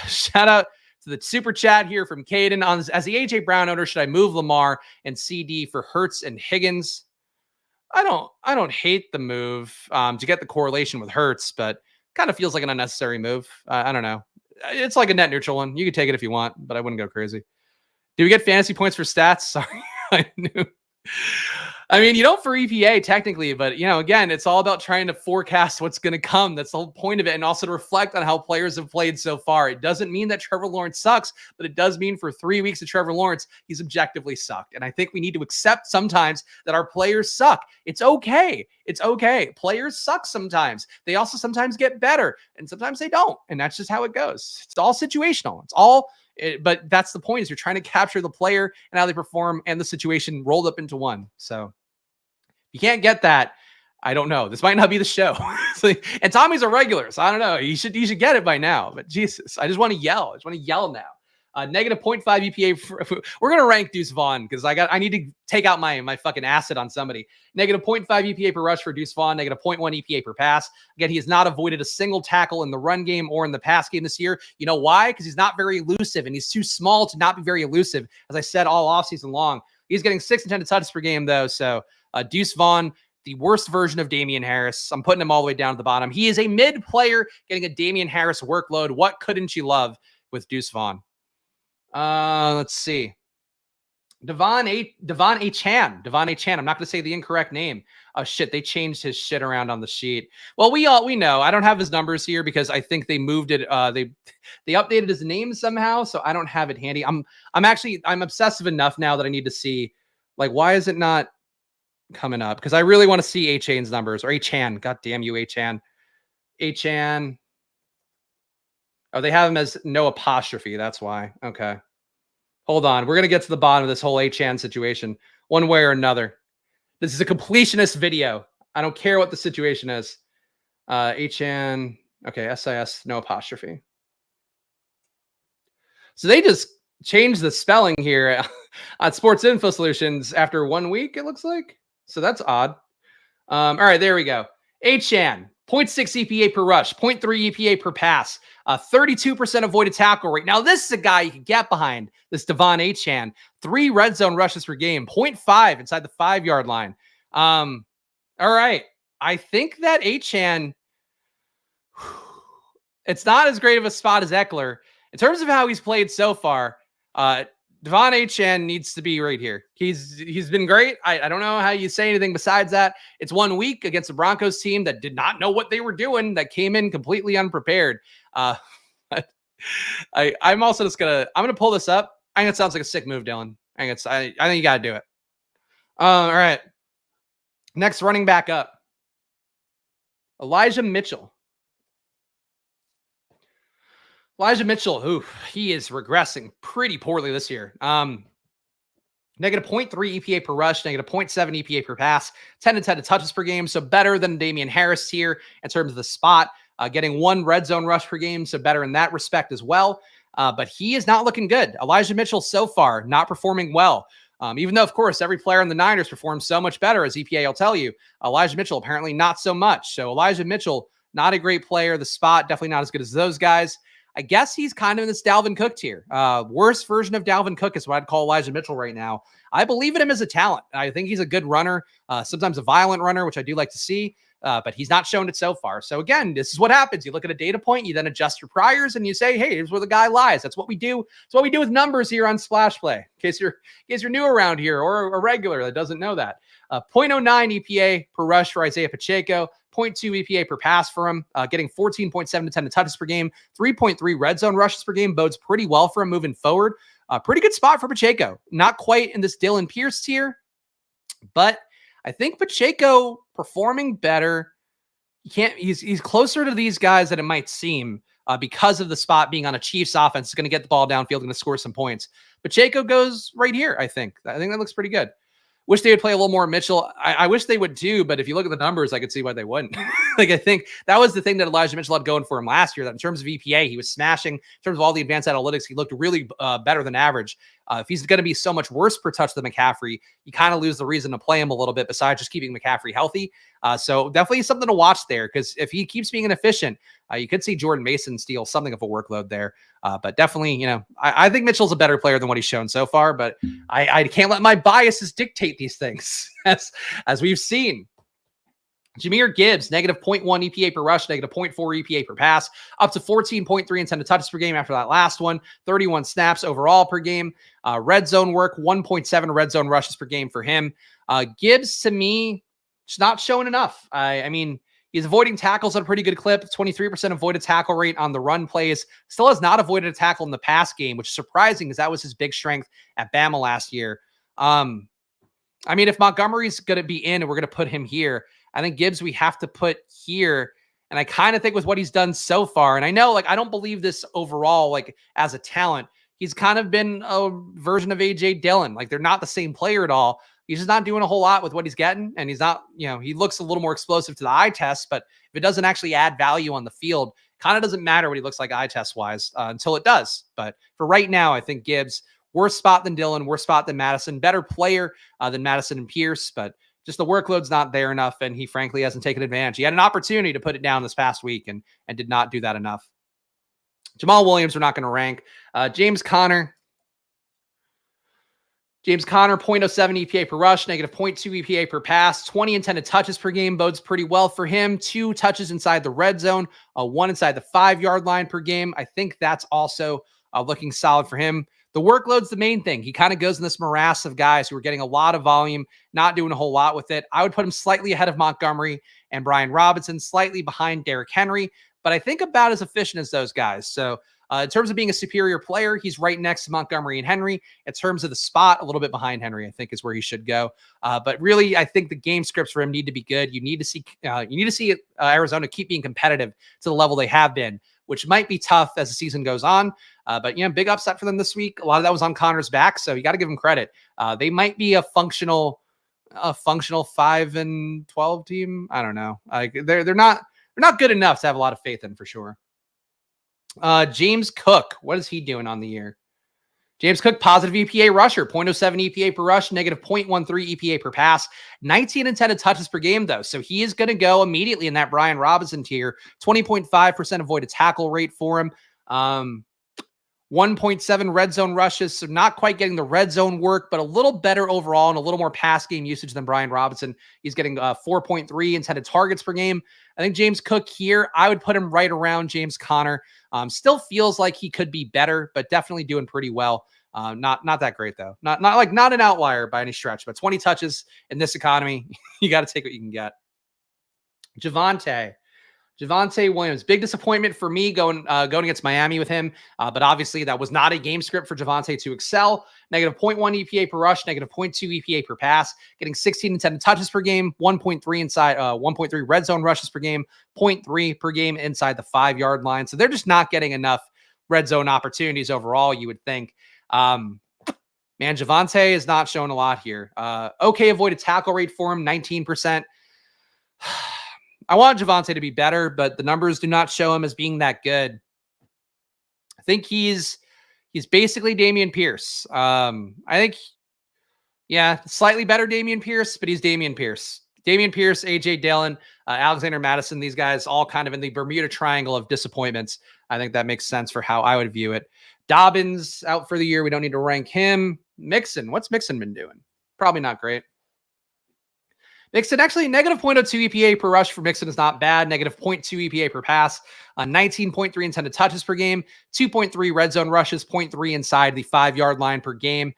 Shout out to the super chat here from Caden. As the A.J. Brown owner, should I move Lamar and CD for Hurts and Higgins? I don't hate the move to get the correlation with Hurts, but kind of feels like an unnecessary move. I don't know. It's like a net neutral one. You can take it if you want, but I wouldn't go crazy. Do we get fantasy points for stats? Sorry, I knew. I mean, you don't for EPA technically, but again, it's all about trying to forecast what's going to come. That's the whole point of it. And also to reflect on how players have played so far. It doesn't mean that Trevor Lawrence sucks, but it does mean for 3 weeks of Trevor Lawrence, he's objectively sucked. And I think we need to accept sometimes that our players suck. It's okay. It's okay. Players suck sometimes. They also sometimes get better and sometimes they don't. And that's just how it goes. It's all situational. But that's the point, is you're trying to capture the player and how they perform and the situation rolled up into one. So you can't get that. I don't know. This might not be the show. And Tommy's a regular, so I don't know. You should get it by now. But Jesus, I just want to yell. I just want to yell now. Negative 0.5 EPA. We're gonna rank Deuce Vaughn because I need to take out my fucking acid on somebody. Negative 0.5 EPA per rush for Deuce Vaughn. Negative 0.1 EPA per pass. Again, he has not avoided a single tackle in the run game or in the pass game this year. You know why? Because he's not very elusive and he's too small to not be very elusive. As I said all offseason long, he's getting 6 and 10 touches per game though. So Deuce Vaughn, the worst version of Damian Harris. I'm putting him all the way down to the bottom. He is a mid player getting a Damian Harris workload. What couldn't you love with Deuce Vaughn? Let's see. Devon A. Chan. I'm not going to say the incorrect name. Oh shit, they changed his shit around on the sheet. Well, we know. I don't have his numbers here because I think they moved it. They updated his name somehow, so I don't have it handy. I'm obsessive enough now that I need to see, like, why is it not coming up? Because I really want to see A-Chan's numbers, or A-Chan. God damn you, A-Chan. A-Chan. Oh, they have him as no apostrophe. That's why. Okay. Hold on. We're going to get to the bottom of this whole A-Chan situation one way or another. This is a completionist video. I don't care what the situation is. A-Chan. Okay. S-I-S, no apostrophe. So they just changed the spelling here on Sports Info Solutions after 1 week, it looks like. So that's odd. All right, there we go. A-Chan, 0.6 EPA per rush, 0.3 EPA per pass, 32% avoided tackle rate. Now, this is a guy you can get behind, this Devon A-Chan. 3 red zone rushes per game, 0.5 inside the 5-yard line. All right. I think that A-Chan, it's not as great of a spot as Eckler. In terms of how he's played so far, Devon A-Chan needs to be right here. He's been great. I don't know how you say anything besides that. It's 1 week against the Broncos team that did not know what they were doing, that came in completely unprepared. I'm also just I'm gonna pull this up. I think it sounds like a sick move, Dylan. I think you gotta do it. All right. Next running back up, Elijah Mitchell. He is regressing pretty poorly this year. Negative 0.3 EPA per rush, negative 0.7 EPA per pass, 10 and 10 touches per game. So better than Damian Harris here in terms of the spot. Getting 1 red zone rush per game. So better in that respect as well. But he is not looking good. Elijah Mitchell so far not performing well. Even though, of course, every player in the Niners performs so much better, as EPA will tell you. Elijah Mitchell apparently not so much. So Elijah Mitchell, not a great player. The spot definitely not as good as those guys. I guess he's kind of in this Dalvin Cook tier. Worst version of Dalvin Cook is what I'd call Elijah Mitchell right now. I believe in him as a talent. I think he's a good runner, sometimes a violent runner, which I do like to see, but he's not shown it so far. So again, this is what happens. You look at a data point, you then adjust your priors, and you say, hey, here's where the guy lies. That's what we do. That's what we do with numbers here on Splash Play, in case you're new around here or a regular that doesn't know that. 0.09 EPA per rush for Isaiah Pacheco, 0.2 EPA per pass for him, getting 14.7 to 10 touches per game, 3.3 red zone rushes per game, bodes pretty well for him moving forward. Pretty good spot for Pacheco. Not quite in this Dylan Pierce tier, but I think Pacheco performing better. He's closer to these guys than it might seem because of the spot being on a Chiefs offense. Is going to get the ball downfield and to score some points. Pacheco goes right here, I think. that looks pretty good. Wish they would play a little more Mitchell. I wish they would too, but if you look at the numbers, I could see why they wouldn't. I think that was the thing that Elijah Mitchell had going for him last year, that in terms of EPA, he was smashing. In terms of all the advanced analytics, he looked really better than average. If he's going to be so much worse per touch than McCaffrey, you kind of lose the reason to play him a little bit besides just keeping McCaffrey healthy. So definitely something to watch there, because if he keeps being inefficient, you could see Jordan Mason steal something of a workload there. But definitely, I think Mitchell's a better player than what he's shown so far, but I can't let my biases dictate these things as we've seen. Jahmyr Gibbs, negative 0.1 EPA per rush, negative 0.4 EPA per pass, up to 14.3 intended touches per game after that last one, 31 snaps overall per game. Red zone work, 1.7 red zone rushes per game for him. Gibbs, to me, just not showing enough. I mean, he's avoiding tackles at a pretty good clip, 23% avoided tackle rate on the run plays. Still has not avoided a tackle in the pass game, which is surprising because that was his big strength at Bama last year. I mean, if Montgomery's going to be in and we're going to put him here, I think Gibbs we have to put here. And I kind of think with what he's done so far, and I know like I don't believe this overall, like as a talent, he's kind of been a version of AJ Dillon. Like they're not the same player at all. He's just not doing a whole lot with what he's getting. And he's not, he looks a little more explosive to the eye test, but if it doesn't actually add value on the field, kind of doesn't matter what he looks like eye test wise until it does. But for right now, I think Gibbs, worse spot than Dillon, worse spot than Madison, better player than Madison and Pierce, but just the workload's not there enough, and he frankly hasn't taken advantage. He had an opportunity to put it down this past week and did not do that enough. Jamal Williams, we're not going to rank. James Conner, 0.07 EPA per rush, negative 0.2 EPA per pass, 20 intended touches per game bodes pretty well for him. 2 touches inside the red zone, 1 inside the 5-yard line per game. I think that's also looking solid for him. The workload's the main thing. He kind of goes in this morass of guys who are getting a lot of volume, not doing a whole lot with it. I would put him slightly ahead of Montgomery and Brian Robinson, slightly behind Derrick Henry, but I think about as efficient as those guys. So in terms of being a superior player, he's right next to Montgomery and Henry. In terms of the spot, a little bit behind Henry, I think is where he should go. But really, I think the game scripts for him need to be good. You need to see Arizona keep being competitive to the level they have been, which might be tough as the season goes on. But big upset for them this week. A lot of that was on Connor's back, so you got to give them credit. They might be a functional 5-12 team. I don't know. They're not good enough to have a lot of faith in for sure. James Cook, what is he doing on the year? James Cook, positive EPA rusher, 0.07 EPA per rush, negative 0.13 EPA per pass, 19 intended touches per game, though. So he is going to go immediately in that Brian Robinson tier, 20.5% avoided tackle rate for him. 1.7 red zone rushes, so not quite getting the red zone work, but a little better overall and a little more pass game usage than Brian Robinson. He's getting 4.3 intended targets per game. I think James Cook here, I would put him right around James Conner. Still feels like he could be better, but definitely doing pretty well. Not that great though. Not an outlier by any stretch, but 20 touches in this economy, you got to take what you can get. Javonte Williams, big disappointment for me going against Miami with him. But obviously that was not a game script for Javonte to excel. Negative 0.1 EPA per rush, negative 0.2 EPA per pass, getting 16 intended touches per game, 1.3 inside, 1.3 red zone rushes per game, 0.3 per game inside the 5-yard line. So they're just not getting enough red zone opportunities overall, you would think. Man, Javonte is not showing a lot here. Okay avoided tackle rate for him, 19%. I want Javonte to be better, but the numbers do not show him as being that good. I think he's basically Dameon Pierce. I think, slightly better Dameon Pierce, but he's Dameon Pierce. Dameon Pierce, AJ Dillon, Alexander Madison, these guys all kind of in the Bermuda Triangle of disappointments. I think that makes sense for how I would view it. Dobbins out for the year. We don't need to rank him. Mixon, what's Mixon been doing? Probably not great. Mixon, actually, negative 0.02 EPA per rush for Mixon is not bad. Negative 0.2 EPA per pass. 19.3 intended touches per game. 2.3 red zone rushes. 0.3 inside the 5-yard line per game.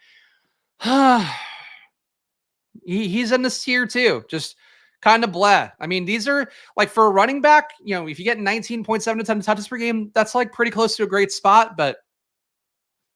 He's in this tier too. Just kind of blah. I mean, these are like for a running back, if you get 19.7 intended touches per game, that's like pretty close to a great spot, but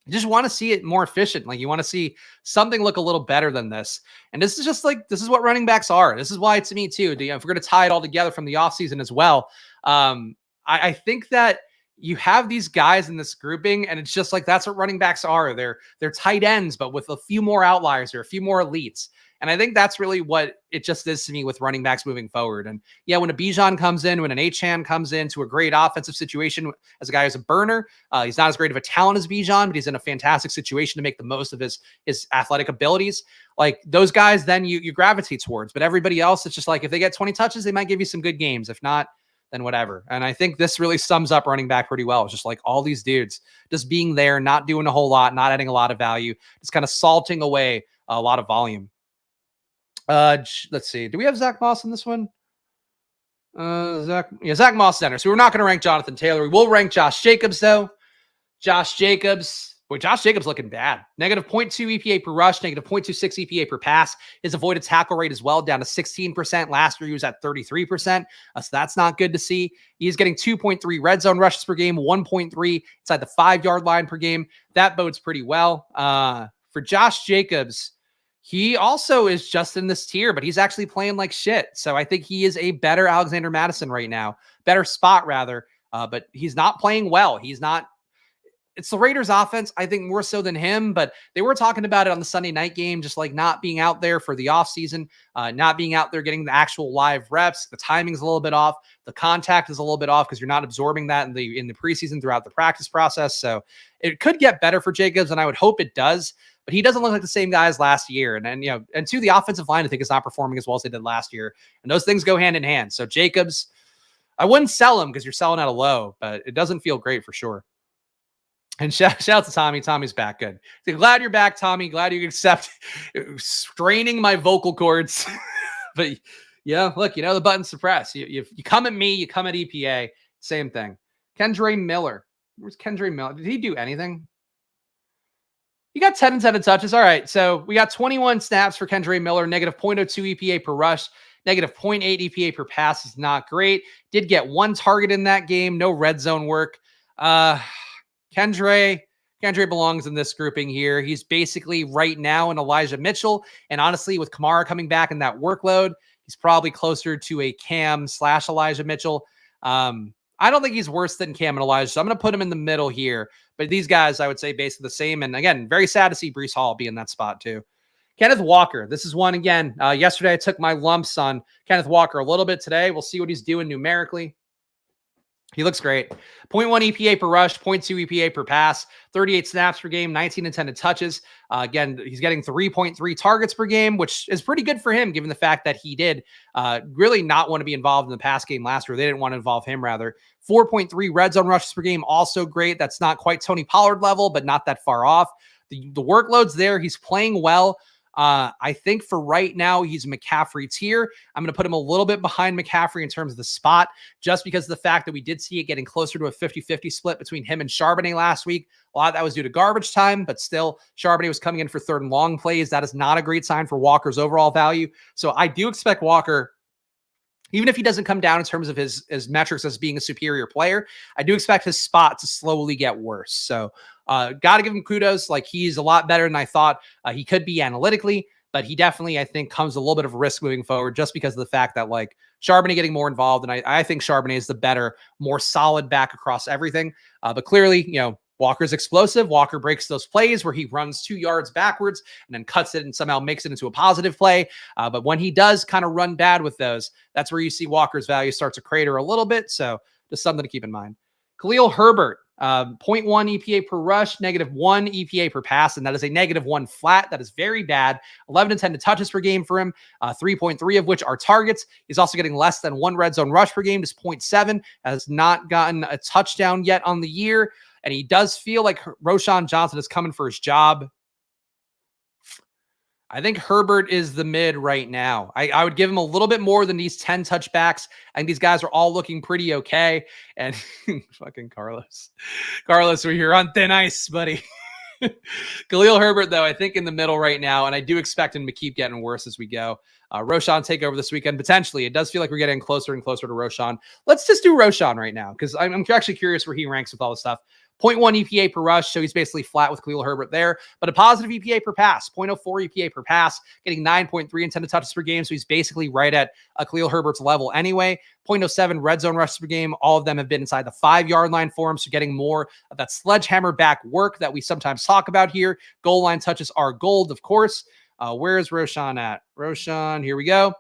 you just want to see it more efficient. Like you want to see something look a little better than this. And this is just like, this is what running backs are. This is why to me too, if we're going to tie it all together from the offseason as well, I think that you have these guys in this grouping and it's just like, that's what running backs are. They're tight ends, but with a few more outliers or a few more elites. And I think that's really what it just is to me with running backs moving forward. And when a Bijan comes in, when an Achane comes into a great offensive situation as a guy who's a burner, he's not as great of a talent as Bijan, but he's in a fantastic situation to make the most of his athletic abilities. Like those guys, then you gravitate towards. But everybody else, it's just like if they get 20 touches, they might give you some good games. If not, then whatever. And I think this really sums up running back pretty well. It's just like all these dudes just being there, not doing a whole lot, not adding a lot of value, just kind of salting away a lot of volume. Let's see. Do we have Zach Moss in this one? Zach Moss center. So we're not going to rank Jonathan Taylor. We will rank Josh Jacobs, though. Josh Jacobs looking bad. Negative 0.2 EPA per rush, negative 0.26 EPA per pass. His avoided tackle rate as well, down to 16%. Last year, he was at 33%. So that's not good to see. He's getting 2.3 red zone rushes per game, 1.3 inside the 5-yard line per game. That bodes pretty well. For Josh Jacobs, he also is just in this tier, but he's actually playing like shit. So I think he is a better Alexander Madison right now. Better spot, rather. But he's not playing well. It's the Raiders offense, I think, more so than him, but they were talking about it on the Sunday night game, just like not being out there for the offseason, not being out there getting the actual live reps. The timing's a little bit off. The contact is a little bit off because you're not absorbing that in the preseason throughout the practice process. So it could get better for Jacobs, and I would hope it does, but he doesn't look like the same guy as last year. And two, the offensive line, I think, is not performing as well as they did last year. And those things go hand in hand. So Jacobs, I wouldn't sell him because you're selling at a low, but it doesn't feel great for sure. And shout out to Tommy. Tommy's back. Good. So glad you're back, Tommy. Glad you accept straining my vocal cords. But yeah, look, the buttons to press. You come at me, you come at EPA. Same thing. Kendre Miller. Where's Kendre Miller? Did he do anything? He got 10 intended touches. All right. So we got 21 snaps for Kendre Miller, negative 0.02 EPA per rush, negative 0.8 EPA per pass is not great. Did get one target in that game. No red zone work. Kendre belongs in this grouping here. He's basically right now an Elijah Mitchell. And honestly, with Kamara coming back in that workload, he's probably closer to a Cam/Elijah Mitchell. I don't think he's worse than Cam and Elijah, so I'm going to put him in the middle here. But these guys, I would say, basically the same. And again, very sad to see Breece Hall be in that spot too. Kenneth Walker. This is one, again, yesterday I took my lumps on Kenneth Walker a little bit today. We'll see what he's doing numerically. He looks great. 0.1 EPA per rush, 0.2 EPA per pass, 38 snaps per game, 19 intended touches. Again, he's getting 3.3 targets per game, which is pretty good for him, given the fact that he did really not want to be involved in the pass game last year. They didn't want to involve him, rather. 4.3 red zone rushes per game, also great. That's not quite Tony Pollard level, but not that far off. The workload's there. He's playing well. I think for right now, he's McCaffrey tier. I'm going to put him a little bit behind McCaffrey in terms of the spot, just because of the fact that we did see it getting closer to a 50-50 split between him and Charbonnet last week. A lot of that was due to garbage time, but still, Charbonnet was coming in for third and long plays. That is not a great sign for Walker's overall value. So I do expect Walker, even if he doesn't come down in terms of his metrics as being a superior player, I do expect his spot to slowly get worse. So got to give him kudos. Like, he's a lot better than I thought he could be analytically, but he definitely, I think, comes a little bit of a risk moving forward just because of the fact that, like, Charbonnet getting more involved. And I think Charbonnet is the better, more solid back across everything. But clearly, Walker's explosive. Walker breaks those plays where he runs 2 yards backwards and then cuts it and somehow makes it into a positive play. But when he does kind of run bad with those, that's where you see Walker's value start to crater a little bit. So just something to keep in mind. Khalil Herbert, 0.1 EPA per rush, negative 1 EPA per pass, and that is a negative 1 flat. That is very bad. 11 intended touches per game for him, 3.3 of which are targets. He's also getting less than 1 red zone rush per game, just 0.7, has not gotten a touchdown yet on the year. And he does feel like Roschon Johnson is coming for his job. I think Herbert is the mid right now. I would give him a little bit more than these 10 touchbacks. I think these guys are all looking pretty okay. And fucking Carlos, you're on thin ice, buddy. Khalil Herbert, though, I think in the middle right now, and I do expect him to keep getting worse as we go. Roschon take over this weekend, potentially. It does feel like we're getting closer and closer to Roschon. Let's just do Roschon right now, because I'm actually curious where he ranks with all this stuff. 0.1 EPA per rush, so he's basically flat with Khalil Herbert there, but a positive EPA per pass, 0.04 EPA per pass, getting 9.3 intended touches per game, so he's basically right at Khalil Herbert's level anyway. 0.07 red zone rushes per game, all of them have been inside the 5-yard line for him, so getting more of that sledgehammer back work that we sometimes talk about here. Goal line touches are gold, of course. Where is Roschon at? Roschon, here we go.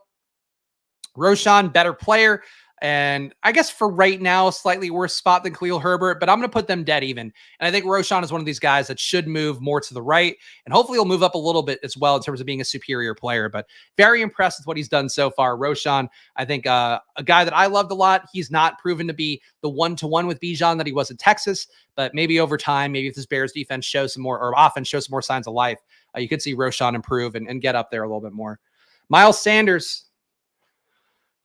Roschon, better player. And I guess for right now, a slightly worse spot than Khalil Herbert, but I'm going to put them dead even. And I think Roschon is one of these guys that should move more to the right, and hopefully he'll move up a little bit as well in terms of being a superior player. But very impressed with what he's done so far. Roschon, I think a guy that I loved a lot. He's not proven to be the one-to-one with Bijan that he was in Texas, but maybe over time, maybe if this Bears defense shows some more, or offense shows some more signs of life, you could see Roschon improve and get up there a little bit more. Miles Sanders.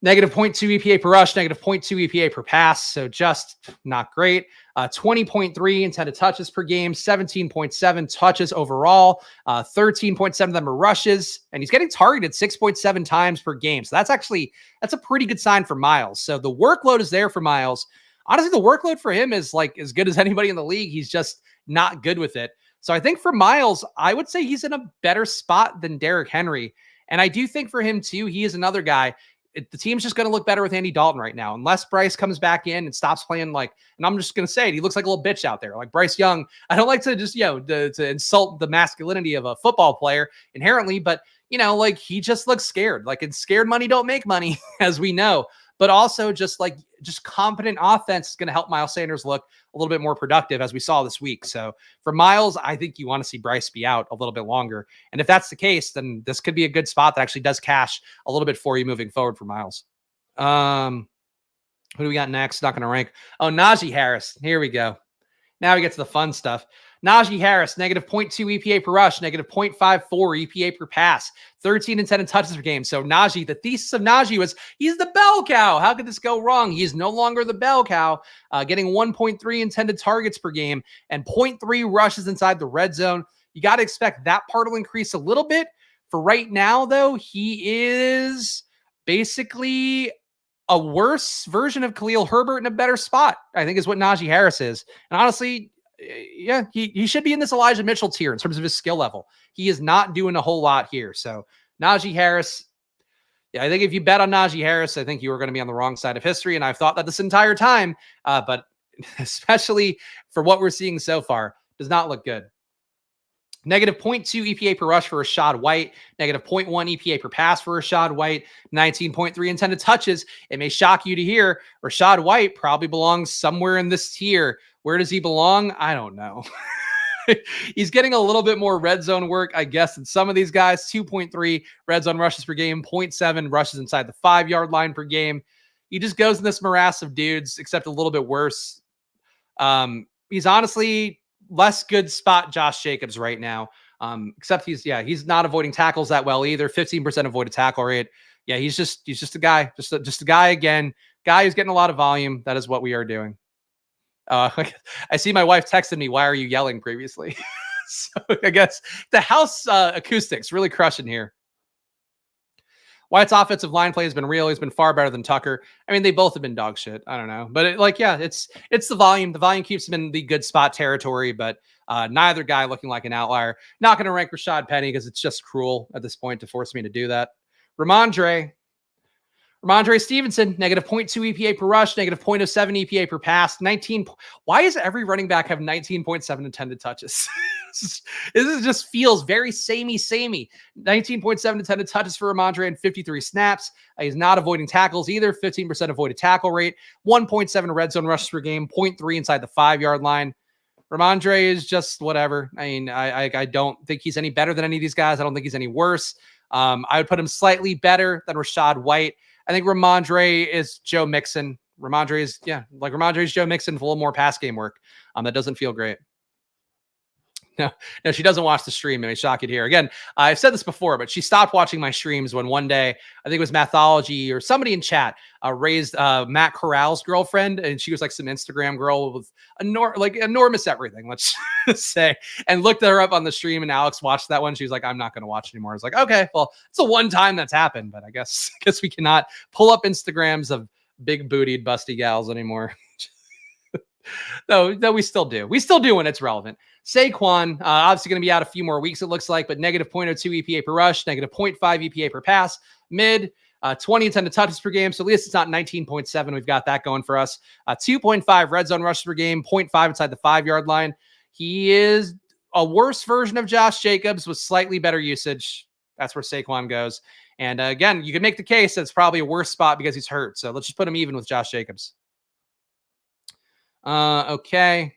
Negative 0.2 EPA per rush, negative 0.2 EPA per pass. So just not great. 20.3 intended touches per game, 17.7 touches overall, 13.7 of them are rushes, and he's getting targeted 6.7 times per game. So that's a pretty good sign for Miles. So the workload is there for Miles. Honestly, the workload for him is like as good as anybody in the league. He's just not good with it. So I think for Miles, I would say he's in a better spot than Derrick Henry. And I do think for him too, he is another guy. The team's just going to look better with Andy Dalton right now. Unless Bryce comes back in and stops playing and I'm just going to say it, he looks like a little bitch out there. Like Bryce Young, I don't like to just, to insult the masculinity of a football player inherently, but he just looks scared. And scared money don't make money, as we know. But also just competent offense is going to help Miles Sanders look a little bit more productive, as we saw this week. So for Miles, I think you want to see Bryce be out a little bit longer. And if that's the case, then this could be a good spot that actually does cash a little bit for you moving forward for Miles. Who do we got next? Not going to rank. Oh, Najee Harris. Here we go. Now we get to the fun stuff. Najee Harris, negative 0.2 EPA per rush, negative 0.54 EPA per pass, 13 intended touches per game. So Najee, the thesis of Najee was he's the bell cow. How could this go wrong? He is no longer the bell cow, getting 1.3 intended targets per game and 0.3 rushes inside the red zone. You got to expect that part will increase a little bit. For right now, though, he is basically a worse version of Khalil Herbert in a better spot, I think is what Najee Harris is. And honestly, yeah, he should be in this Elijah Mitchell tier in terms of his skill level. He is not doing a whole lot here. So Najee Harris, yeah, I think if you bet on Najee Harris, I think you were going to be on the wrong side of history. And I've thought that this entire time, but especially for what we're seeing so far, does not look good. Negative 0.2 EPA per rush for Rachaad White. Negative 0.1 EPA per pass for Rachaad White. 19.3 intended touches. It may shock you to hear Rachaad White probably belongs somewhere in this tier. Where does he belong? I don't know. He's getting a little bit more red zone work, I guess, than some of these guys. 2.3 red zone rushes per game. 0.7 rushes inside the 5-yard line per game. He just goes in this morass of dudes, except a little bit worse. He's honestly less good spot Josh Jacobs right now. Except he's not avoiding tackles that well either. 15% avoided tackle rate. Yeah, he's just a guy, just a guy again. Guy who's getting a lot of volume. That is what we are doing. I see my wife texted me, "Why are you yelling?" previously. So I guess the house acoustics really crushing here. White's offensive line play has been real. He's been far better than Tucker. I mean, they both have been dog shit. I don't know. But it's the volume. The volume keeps him in the good spot territory, but neither guy looking like an outlier. Not going to rank Rashad Penny because it's just cruel at this point to force me to do that. Ramondre Stevenson, negative 0.2 EPA per rush, negative 0.07 EPA per pass, 19. Why does every running back have 19.7 intended touches? This just feels very samey. 19.7 intended touches for Ramondre and 53 snaps. He's not avoiding tackles either. 15% avoided tackle rate, 1.7 red zone rushes per game, 0.3 inside the 5-yard line. Ramondre is just whatever. I mean, I don't think he's any better than any of these guys. I don't think he's any worse. I would put him slightly better than Rachaad White. I think Ramondre is Joe Mixon. Ramondre is Joe Mixon with a little more pass game work. That doesn't feel great. No, she doesn't watch the stream. It may shock you to hear. Again, I've said this before, but she stopped watching my streams when one day, I think it was Mathology or somebody in chat raised Matt Corral's girlfriend, and she was like some Instagram girl with enormous everything, let's say, and looked her up on the stream, and Alex watched that one. She was like, "I'm not going to watch anymore." I was like, okay, well, it's a one time that's happened, but I guess we cannot pull up Instagrams of big bootied busty gals anymore. No, we still do. We still do when it's relevant. Saquon, obviously going to be out a few more weeks, it looks like, but negative 0.02 EPA per rush, negative 0.5 EPA per pass, mid, 20 intended touches per game. So at least it's not 19.7. We've got that going for us. 2.5 red zone rushes per game, 0.5 inside the 5-yard line. He is a worse version of Josh Jacobs with slightly better usage. That's where Saquon goes. And again, you can make the case that it's probably a worse spot because he's hurt. So let's just put him even with Josh Jacobs. Okay.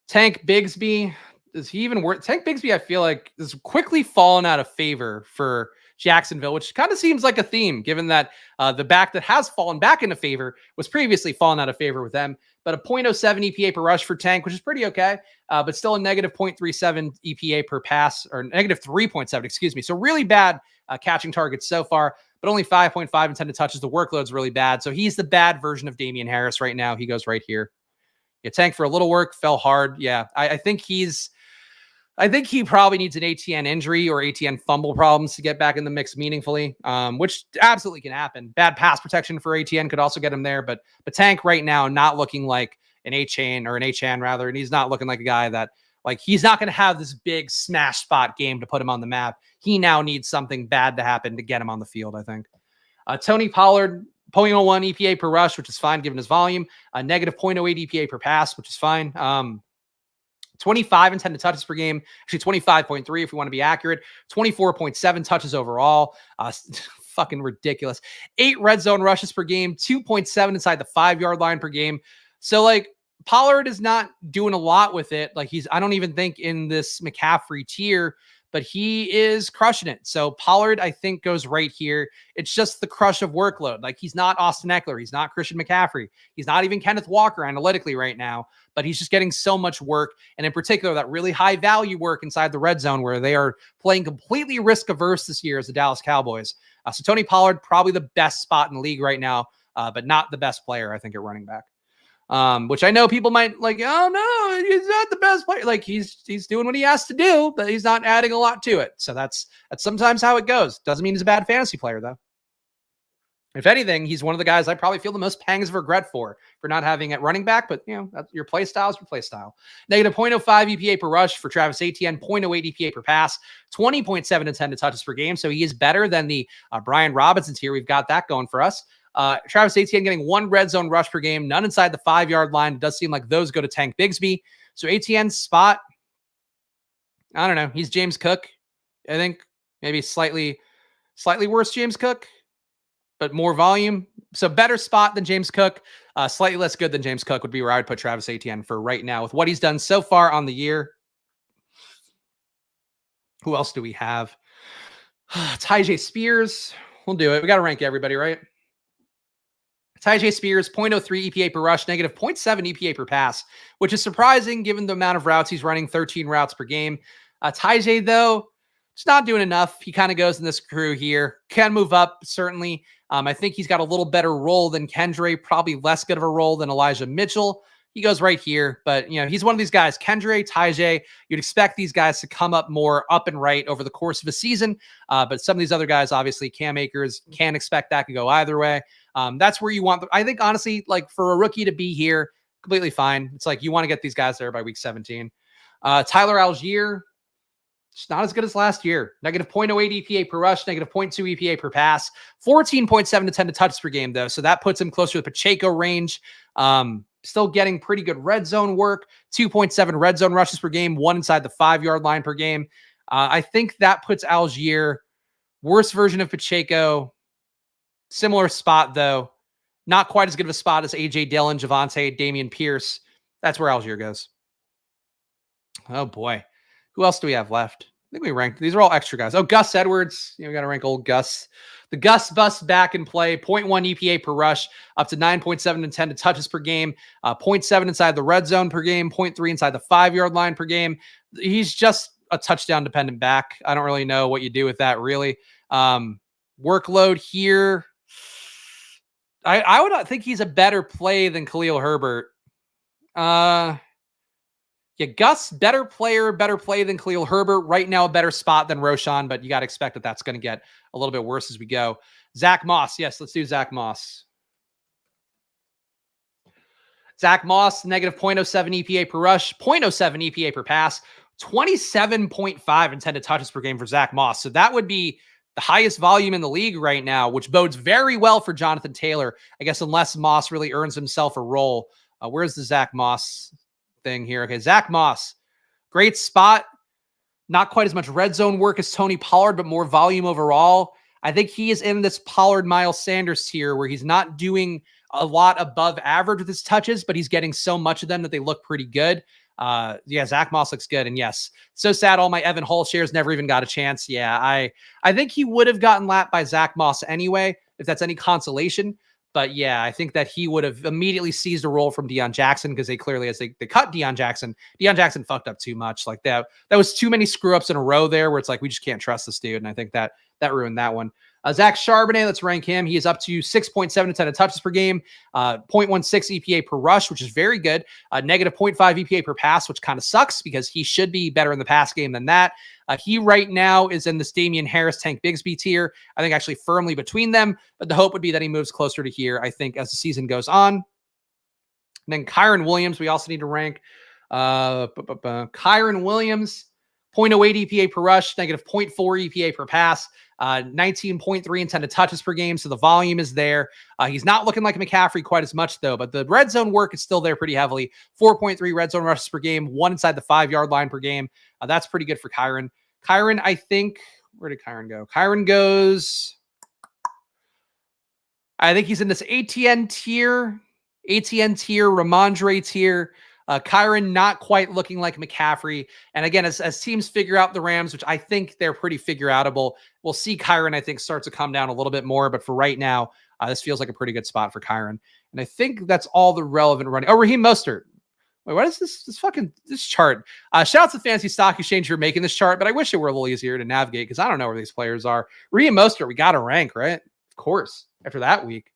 Tank Bigsby. Is he even worth? Tank Bigsby, I feel like, has quickly fallen out of favor for Jacksonville, which kind of seems like a theme, given that the back that has fallen back into favor was previously fallen out of favor with them. But a 0.07 EPA per rush for Tank, which is pretty okay, but still a negative 0.37 EPA per pass, or negative 3.7, excuse me. So really bad catching targets so far, but only 5.5 intended touches. The workload's really bad. So he's the bad version of Damian Harris right now. He goes right here. Yeah, tanked for a little work, fell hard. Yeah, I think he probably needs an ATN injury or ATN fumble problems to get back in the mix meaningfully, which absolutely can happen. Bad pass protection for ATN could also get him there, but Tank right now not looking like an A-Chain or an A-Chan rather, and he's not looking like a guy that, like, he's not going to have this big smash spot game to put him on the map. He now needs something bad to happen to get him on the field, I think. Tony Pollard, 0.01 EPA per rush, which is fine given his volume. Negative 0.08 EPA per pass, which is fine. 25 intended touches per game. Actually, 25.3 if we want to be accurate. 24.7 touches overall. Fucking ridiculous. 8 red zone rushes per game. 2.7 inside the 5-yard line per game. So, like, Pollard is not doing a lot with it. Like, I don't even think in this McCaffrey tier, but he is crushing it. So Pollard, I think, goes right here. It's just the crush of workload. Like, he's not Austin Eckler. He's not Christian McCaffrey. He's not even Kenneth Walker analytically right now, but he's just getting so much work. And in particular, that really high value work inside the red zone where they are playing completely risk averse this year as the Dallas Cowboys. So Tony Pollard, probably the best spot in the league right now, but not the best player, I think, at running back. Which I know people might like, oh no, he's not the best player. Like, he's doing what he has to do, but he's not adding a lot to it. So that's sometimes how it goes. Doesn't mean he's a bad fantasy player though. If anything, he's one of the guys I probably feel the most pangs of regret for not having at running back, but you know, that's your play style is your play style. Negative 0.05 EPA per rush for Travis Etienne, 0.08 EPA per pass, 20.7 intended touches per game. So he is better than the Brian Robinsons here. We've got that going for us. Travis Etienne getting 1 red zone rush per game, none inside the 5-yard line. It does seem like those go to Tank Bigsby. So Etienne's spot, I don't know. He's James Cook. I think maybe slightly worse James Cook, but more volume. So better spot than James Cook, slightly less good than James Cook would be where I would put Travis Etienne for right now with what he's done so far on the year. Who else do we have? Tyjae Spears. We'll do it. We got to rank everybody, right? Tyjae Spears, 0.03 EPA per rush, negative 0.7 EPA per pass, which is surprising given the amount of routes he's running, 13 routes per game. Tyjae, though, just not doing enough. He kind of goes in this crew here. Can move up, certainly. I think he's got a little better role than Kendre, probably less good of a role than Elijah Mitchell. He goes right here, but you know, he's one of these guys, Kendre, Tyjae. You'd expect these guys to come up more up and right over the course of a season. But some of these other guys, obviously, Cam Akers, can't expect that to go either way. That's where you want, I think, honestly, like for a rookie to be here, completely fine. It's like you want to get these guys there by week 17. Tyler Algier, it's not as good as last year. Negative 0.08 EPA per rush, negative 0.2 EPA per pass, 14.7 intended touches per game, though. So that puts him closer to the Pacheco range. Still getting pretty good red zone work, 2.7 red zone rushes per game, 1 inside the 5-yard line per game. I think that puts Algier, worse version of Pacheco, similar spot, though. Not quite as good of a spot as A.J. Dillon, Javonte, Damian Pierce. That's where Algier goes. Oh, boy. Who else do we have left? I think we ranked. These are all extra guys. Oh, Gus Edwards. You know, we got to rank old Gus. The Gus bus back in play. 0.1 EPA per rush, up to 9.7 intended touches per game. 0.7 inside the red zone per game. 0.3 inside the 5-yard line per game. He's just a touchdown-dependent back. I don't really know what you do with that, really. Workload here. I would think he's a better play than Khalil Herbert. Yeah, Gus, better play than Khalil Herbert. Right now, a better spot than Roshan, but you got to expect that that's going to get a little bit worse as we go. Zach Moss. Yes, let's do Zach Moss. Zach Moss, negative 0.07 EPA per rush, 0.07 EPA per pass, 27.5 intended touches per game for Zach Moss. So that would be the highest volume in the league right now, which bodes very well for Jonathan Taylor, I guess, unless Moss really earns himself a role. Where's the Zach Moss thing here? Okay, Zach Moss, great spot. Not quite as much red zone work as Tony Pollard, but more volume overall. I think he is in this Pollard Miles Sanders tier where he's not doing a lot above average with his touches, but he's getting so much of them that they look pretty good. Yeah, Zach Moss looks good. And yes, so sad all my Evan Hull shares never even got a chance. Yeah, I think he would have gotten lapped by Zach Moss anyway, if that's any consolation. But yeah, I think that he would have immediately seized a role from Deion Jackson because they clearly, as they cut Deion Jackson fucked up too much. Like that was too many screw ups in a row there where it's like, we just can't trust this dude. And I think that ruined that one. Zach Charbonnet, let's rank him. He is up to 6.7 intended touches per game, 0.16 EPA per rush, which is very good. Negative 0.5 EPA per pass, which kind of sucks because he should be better in the pass game than that. He right now is in this Damian Harris, Tank Bigsby tier. I think actually firmly between them, but the hope would be that he moves closer to here, I think, as the season goes on. And then Kyren Williams, we also need to rank. Kyren Williams, 0.08 EPA per rush, negative 0.4 EPA per pass, 19.3 intended touches per game. So the volume is there. He's not looking like McCaffrey quite as much, though, but the red zone work is still there pretty heavily. 4.3 red zone rushes per game, 1 inside the 5-yard line per game. That's pretty good for Kyren. Kyren, I think, where did Kyren go? Kyren goes, I think he's in this ATN tier, Ramondre tier. Kyren not quite looking like McCaffrey. And again, as teams figure out the Rams, which I think they're pretty figure outable, we'll see Kyren, I think, start to come down a little bit more. But for right now, this feels like a pretty good spot for Kyren. And I think that's all the relevant running. Oh, Raheem Mostert. Wait, what is this chart? Shout out to the Fantasy Stock Exchange for making this chart, but I wish it were a little easier to navigate because I don't know where these players are. Raheem Mostert, we got to rank, right? Of course, after that week.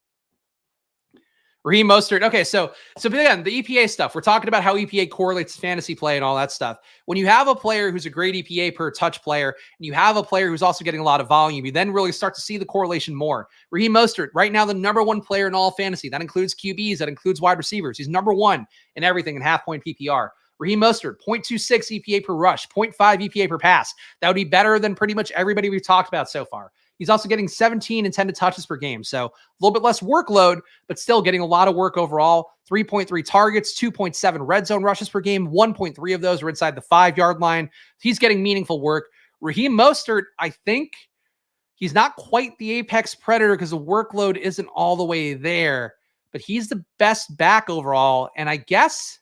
Raheem Mostert. Okay, so again, the EPA stuff. We're talking about how EPA correlates to fantasy play and all that stuff. When you have a player who's a great EPA per touch player, and you have a player who's also getting a lot of volume, you then really start to see the correlation more. Raheem Mostert, right now, the number 1 player in all fantasy. That includes QBs. That includes wide receivers. He's number 1 in everything in half-point PPR. Raheem Mostert, 0.26 EPA per rush, 0.5 EPA per pass. That would be better than pretty much everybody we've talked about so far. He's also getting 17 intended touches per game. So a little bit less workload, but still getting a lot of work overall. 3.3 targets, 2.7 red zone rushes per game. 1.3 of those are inside the 5-yard line. He's getting meaningful work. Raheem Mostert, I think he's not quite the apex predator because the workload isn't all the way there, but he's the best back overall. And I guess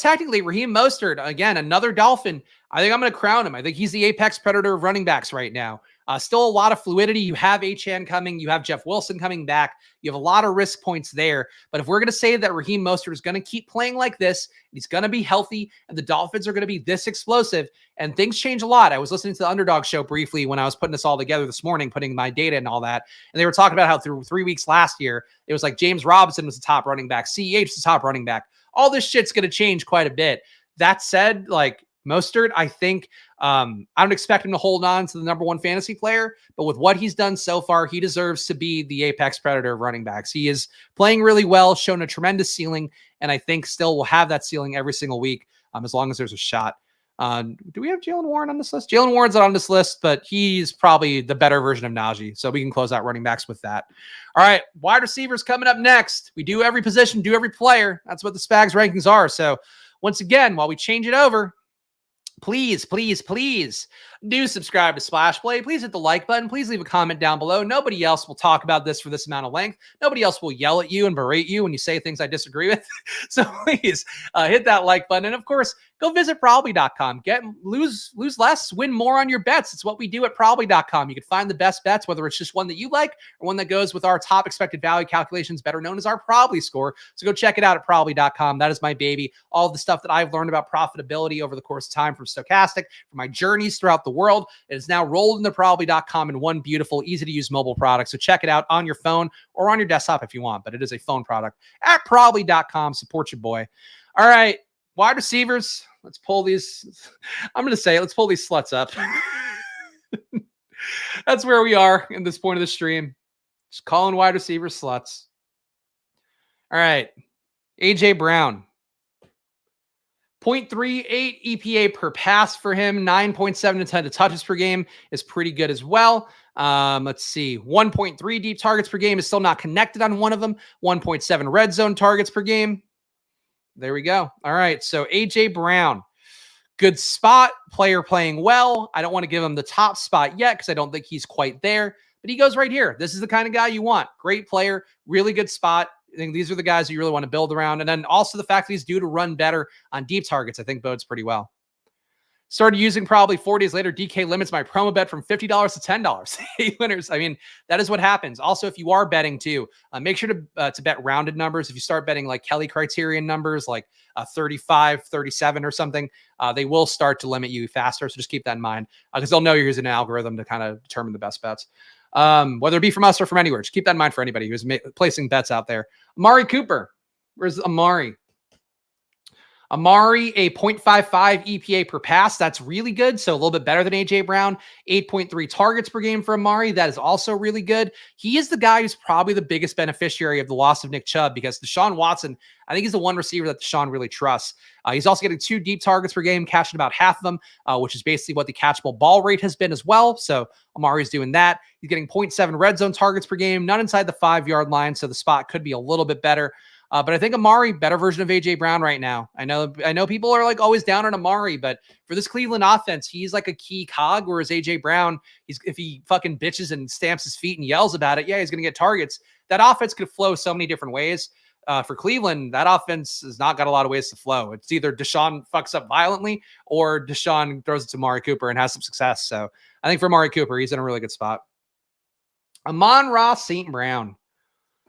technically Raheem Mostert, again, another Dolphin, I think I'm going to crown him. I think he's the apex predator of running backs right now. Still a lot of fluidity. You have Achane coming. You have Jeff Wilson coming back. You have a lot of risk points there. But if we're going to say that Raheem Mostert is going to keep playing like this, he's going to be healthy, and the Dolphins are going to be this explosive, and things change a lot. I was listening to the Underdog Show briefly when I was putting this all together this morning, putting my data and all that, and they were talking about how through 3 weeks last year, it was like James Robinson was the top running back, CEH was the top running back. All this shit's going to change quite a bit. That said, like Mostert, I think I don't expect him to hold on to the number 1 fantasy player, but with what he's done so far, he deserves to be the apex predator of running backs. He is playing really well, shown a tremendous ceiling, and I think still will have that ceiling every single week as long as there's a shot. Do we have Jalen Warren on this list? Jalen Warren's not on this list, but he's probably the better version of Najee. So we can close out running backs with that. All right, wide receivers coming up next. We do every position, do every player. That's what the SPAGS rankings are. So once again, while we change it over, please do subscribe to Splash Play. Please hit the like button. Please leave a comment down below. Nobody else will talk about this for this amount of length. Nobody else will yell at you and berate you when you say things I disagree with. So please hit that like button. And of course, go visit probably.com. Lose less, win more on your bets. It's what we do at probably.com. You can find the best bets, whether it's just one that you like or one that goes with our top expected value calculations, better known as our probably score. So go check it out at probably.com. That is my baby. All the stuff that I've learned about profitability over the course of time from Stochastic, from my journeys throughout the world. It is now rolled into probably.com in one beautiful, easy to use mobile product. So check it out on your phone or on your desktop if you want, but it is a phone product at probably.com. Support your boy. All right. Wide receivers, let's pull these. I'm going to say, let's pull these sluts up. That's where we are in this point of the stream. Just calling wide receivers sluts. All right. AJ Brown. 0.38 EPA per pass for him. 9.7 intended touches per game is pretty good as well. Let's see. 1.3 deep targets per game is still not connected on one of them. 1.7 red zone targets per game. There we go. All right. So AJ Brown, good spot, player playing well. I don't want to give him the top spot yet because I don't think he's quite there, but he goes right here. This is the kind of guy you want. Great player, really good spot. I think these are the guys you really want to build around. And then also the fact that he's due to run better on deep targets, I think bodes pretty well. Started using probably 4 days later. DK limits my promo bet from $50 to $10. 8 winners. I mean, that is what happens. Also, if you are betting too, make sure to bet rounded numbers. If you start betting like Kelly criterion numbers, like 35, 37 or something, they will start to limit you faster. So just keep that in mind because they'll know you're using an algorithm to kind of determine the best bets. Whether it be from us or from anywhere, just keep that in mind for anybody who's placing bets out there. Amari Cooper. Where's Amari? Amari, a 0.55 EPA per pass. That's really good. So a little bit better than AJ Brown. 8.3 targets per game for Amari. That is also really good. He is the guy who's probably the biggest beneficiary of the loss of Nick Chubb because Deshaun Watson, I think he's the one receiver that Deshaun really trusts. He's also getting 2 deep targets per game, catching about half of them, which is basically what the catchable ball rate has been as well. So Amari's doing that. He's getting 0.7 red zone targets per game, none inside the 5-yard line. So the spot could be a little bit better. But I think Amari, better version of AJ Brown right now. I know people are like always down on Amari, but for this Cleveland offense, he's like a key cog. Whereas AJ Brown, if he fucking bitches and stamps his feet and yells about it, yeah, he's going to get targets. That offense could flow so many different ways. For Cleveland, that offense has not got a lot of ways to flow. It's either Deshaun fucks up violently or Deshaun throws it to Amari Cooper and has some success. So I think for Amari Cooper, he's in a really good spot. Amon-Ra St. Brown.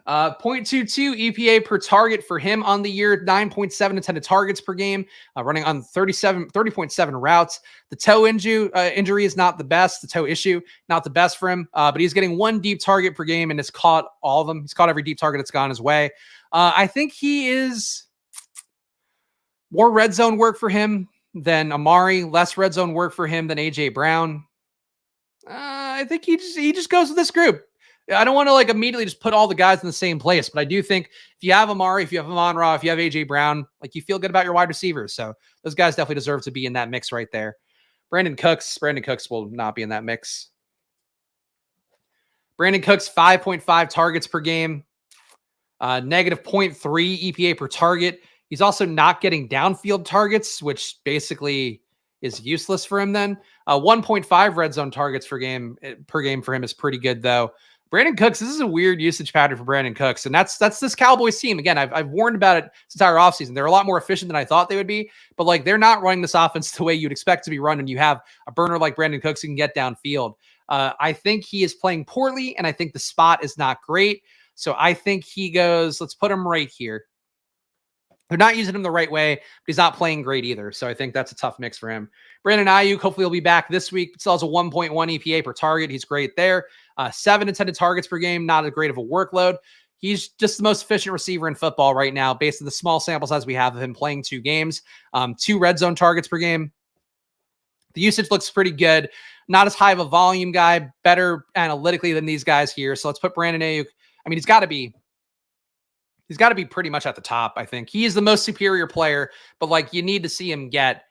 0.22 EPA per target for him on the year, 9.7 attempted targets per game, running on 30.7 routes. The toe injury is not the best. The toe issue, not the best for him, but he's getting 1 deep target per game and has caught all of them. He's caught every deep target that's gone his way. I think he is more red zone work for him than Amari, less red zone work for him than AJ Brown. I think he just goes with this group. I don't want to like immediately just put all the guys in the same place, but I do think if you have Amari, if you have Amon-Ra, if you have AJ Brown, like you feel good about your wide receivers. So those guys definitely deserve to be in that mix right there. Brandon Cooks will not be in that mix. Brandon Cooks, 5.5 targets per game, negative 0.3 EPA per target. He's also not getting downfield targets, which basically is useless for him then. 1.5 red zone targets per game for him is pretty good though. Brandon Cooks, this is a weird usage pattern for Brandon Cooks. And that's this Cowboys team. Again, I've warned about it this entire offseason. They're a lot more efficient than I thought they would be. But like they're not running this offense the way you'd expect to be run when you have a burner like Brandon Cooks who can get downfield. I think he is playing poorly, and I think the spot is not great. So I think he goes, let's put him right here. They're not using him the right way, but he's not playing great either. So I think that's a tough mix for him. Brandon Ayuk, hopefully he'll be back this week. Still has a 1.1 EPA per target. He's great there. 7 intended targets per game, not as great of a workload. He's just the most efficient receiver in football right now, based on the small sample size we have of him playing 2 games. 2 red zone targets per game. The usage looks pretty good. Not as high of a volume guy, better analytically than these guys here. So let's put Brandon Ayuk. I mean, he's got to be pretty much at the top, I think. He is the most superior player, but like you need to see him get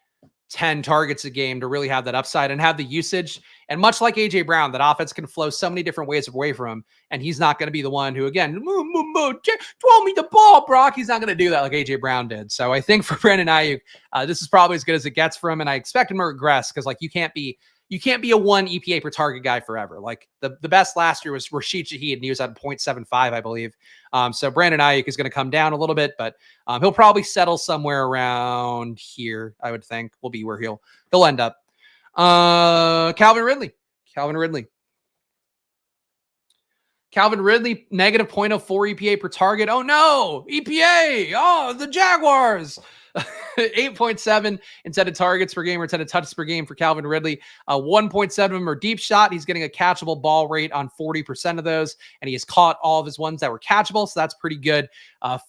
10 targets a game to really have that upside and have the usage. And much like AJ Brown, that offense can flow so many different ways away from him. And he's not going to be the one who, again, throw me the ball, Brock. He's not going to do that like AJ Brown did. So I think for Brandon Ayuk, this is probably as good as it gets for him. And I expect him to regress because like you can't be a 1 EPA per target guy forever. Like the best last year was Rashid Shaheed, and he was at 0.75, I believe. So Brandon Ayuk is going to come down a little bit, but he'll probably settle somewhere around here, I would think, will be where he'll end up. Calvin Ridley, negative 0.04 EPA per target. Oh no, EPA. Oh, the Jaguars. 8.7 intended targets per game or intended touches per game for Calvin Ridley. 1.7 of them are deep shot. He's getting a catchable ball rate on 40% of those, and he has caught all of his ones that were catchable. So that's pretty good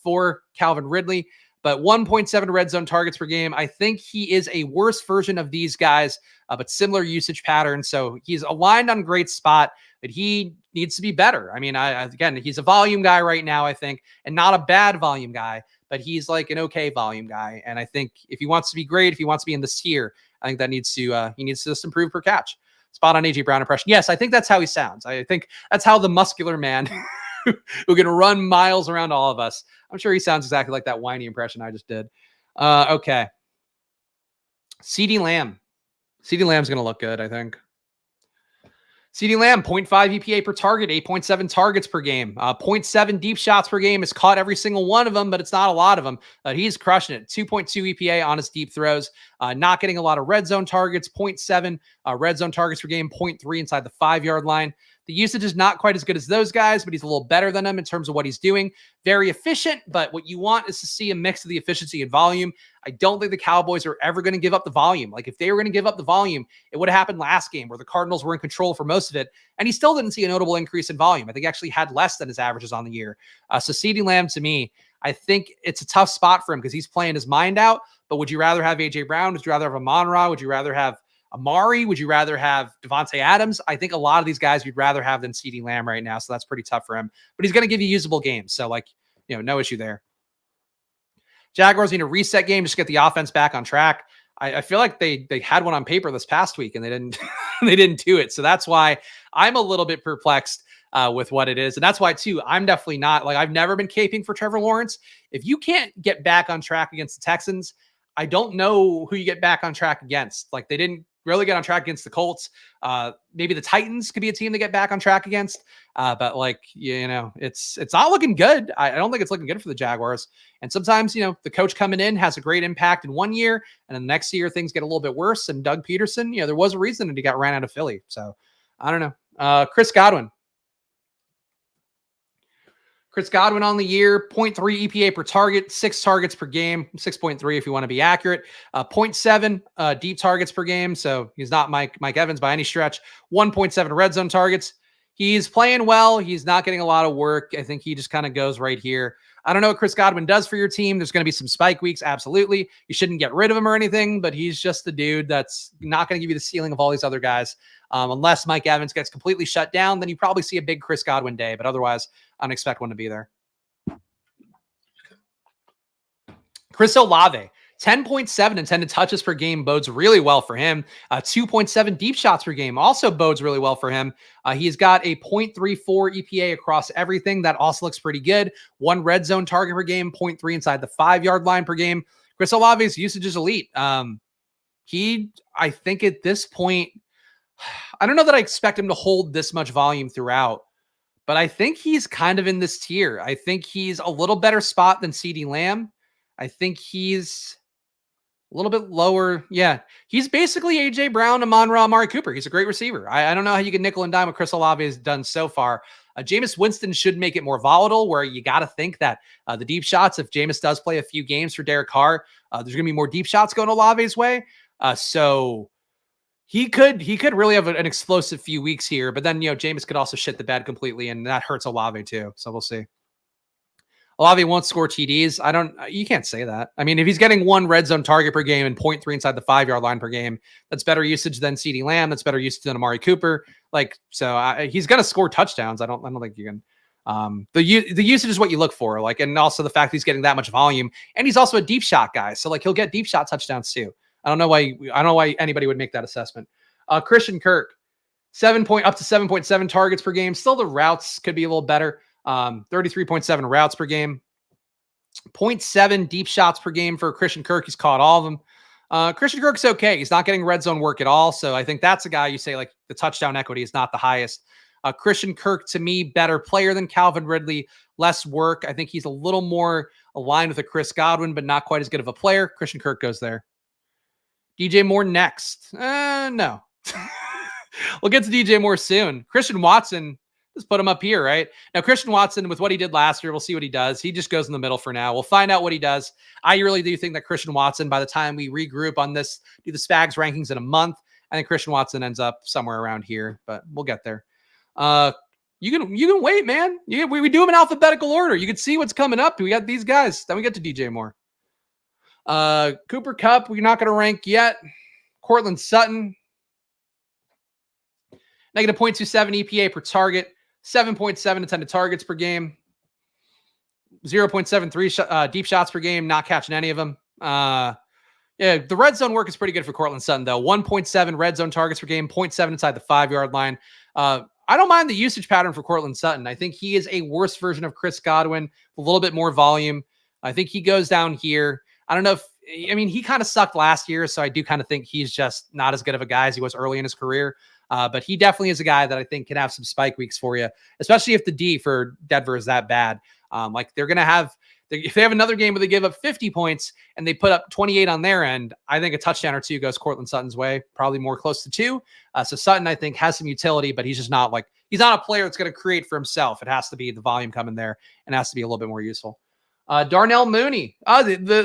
for Calvin Ridley. But 1.7 red zone targets per game. I think he is a worse version of these guys, but similar usage pattern. So he's aligned on great spot, but he needs to be better. I mean, again, he's a volume guy right now, I think, and not a bad volume guy, but he's like an okay volume guy. And I think if he wants to be great, if he wants to be in this tier, I think that he needs to just improve per catch. Spot on AJ Brown impression. Yes, I think that's how he sounds. I think that's how the muscular man who can run miles around all of us. I'm sure he sounds exactly like that whiny impression I just did. Okay. CeeDee Lamb. CeeDee Lamb's going to look good, I think. CeeDee Lamb, 0.5 EPA per target, 8.7 targets per game, 0.7 deep shots per game. Has caught every single one of them, but it's not a lot of them. He's crushing it. 2.2 EPA on his deep throws. Not getting a lot of red zone targets, 0.7 red zone targets per game, 0.3 inside the 5-yard line. The usage is not quite as good as those guys, but he's a little better than them in terms of what he's doing. Very efficient, but what you want is to see a mix of the efficiency and volume. I don't think the Cowboys are ever going to give up the volume. Like, if they were going to give up the volume, it would have happened last game where the Cardinals were in control for most of it, and he still didn't see a notable increase in volume. I think he actually had less than his averages on the year. So CeeDee Lamb, to me, I think it's a tough spot for him because he's playing his mind out. But would you rather have A.J. Brown? Would you rather have Amon-Ra? Would you rather have Amari? Would you rather have Devontae Adams? I think a lot of these guys you'd rather have than CeeDee Lamb right now, so that's pretty tough for him. But he's going to give you usable games, so, like, no issue there. Jaguars need a reset game just to get the offense back on track. I feel like they had one on paper this past week and they didn't they didn't do it. So that's why I'm a little bit perplexed with what it is. And that's why, too, I'm definitely not, like, I've never been caping for Trevor Lawrence. If you can't get back on track against the Texans, I don't know who you get back on track against. Like, they didn't really get on track against the Colts. Maybe the Titans could be a team to get back on track against. But, like, it's not looking good. I don't think it's looking good for the Jaguars. And sometimes, the coach coming in has a great impact in one year, and then the next year things get a little bit worse. And Doug Peterson, there was a reason that he got ran out of Philly. So I don't know. Chris Godwin. Chris Godwin on the year, 0.3 EPA per target, 6 targets per game, 6.3 if you want to be accurate, 0.7 deep targets per game. So he's not Mike Evans by any stretch. 1.7 red zone targets. He's playing well. He's not getting a lot of work. I think he just kind of goes right here. I don't know what Chris Godwin does for your team. There's going to be some spike weeks. Absolutely. You shouldn't get rid of him or anything, but he's just the dude that's not going to give you the ceiling of all these other guys. Unless Mike Evans gets completely shut down, then you probably see a big Chris Godwin day, but otherwise I don't expect one to be there. Chris Olave, 10.7 intended touches per game bodes really well for him. 2.7 deep shots per game also bodes really well for him. He's got a 0.34 EPA across everything. That also looks pretty good. 1 red zone target per game, 0.3 inside the 5-yard line per game. Chris Olave's usage is elite. I think at this point, I don't know that I expect him to hold this much volume throughout, but I think he's kind of in this tier. I think he's a little better spot than CeeDee Lamb. I think he's a little bit lower. Yeah, he's basically A.J. Brown, Amon-Ra, Amari Cooper. He's a great receiver. I don't know how you can nickel and dime what Chris Olave has done so far. Jameis Winston should make it more volatile, where you got to think that the deep shots, if Jameis does play a few games for Derek Carr, there's going to be more deep shots going Olave's way. So he could really have an explosive few weeks here, but then, Jameis could also shit the bed completely, and that hurts Olave too. So we'll see. Olave won't score TDs. You can't say that. I mean, if he's getting 1 red zone target per game and 0.3 inside the 5-yard line per game, that's better usage than CeeDee Lamb. That's better usage than Amari Cooper. He's going to score touchdowns. I don't think you can. The usage is what you look for. And also the fact that he's getting that much volume, and he's also a deep shot guy. So he'll get deep shot touchdowns too. I don't know why anybody would make that assessment. Christian Kirk, up to 7.7 targets per game. Still, the routes could be a little better. 33.7 routes per game, 0.7 deep shots per game for Christian Kirk. He's caught all of them. Christian Kirk's okay. He's not getting red zone work at all. So I think that's a guy you say, the touchdown equity is not the highest. Christian Kirk, to me, better player than Calvin Ridley, less work. I think he's a little more aligned with a Chris Godwin, but not quite as good of a player. Christian Kirk goes there. DJ Moore next. No. We'll get to DJ Moore soon. Christian Watson, just put him up here, right? Now, Christian Watson, with what he did last year, we'll see what he does. He just goes in the middle for now. We'll find out what he does. I really do think that Christian Watson, by the time we regroup on this, do the SPAGS rankings in a month, I think Christian Watson ends up somewhere around here, but we'll get there. You can wait, man. We do them in alphabetical order. You can see what's coming up. We got these guys. Then we get to DJ Moore. Cooper Kupp, we're not going to rank yet. Cortland Sutton, negative 0.27 EPA per target. 7.7 intended targets per game, 0.73 deep shots per game, not catching any of them. The red zone work is pretty good for Cortland Sutton, though. 1.7 red zone targets per game, 0.7 inside the 5-yard line. I don't mind the usage pattern for Cortland Sutton. I think he is a worse version of Chris Godwin, a little bit more volume. I think he goes down here. I don't know he kind of sucked last year, so I do kind of think he's just not as good of a guy as he was early in his career. But he definitely is a guy that I think can have some spike weeks for you, especially if the D for Denver is that bad. They're going to have If they have another game where they give up 50 points and they put up 28 on their end, I think a touchdown or two goes Cortland Sutton's way, probably more close to 2. So Sutton, I think, has some utility, but he's just not like, he's not a player that's going to create for himself. It has to be the volume coming there and it has to be a little bit more useful. Darnell Mooney.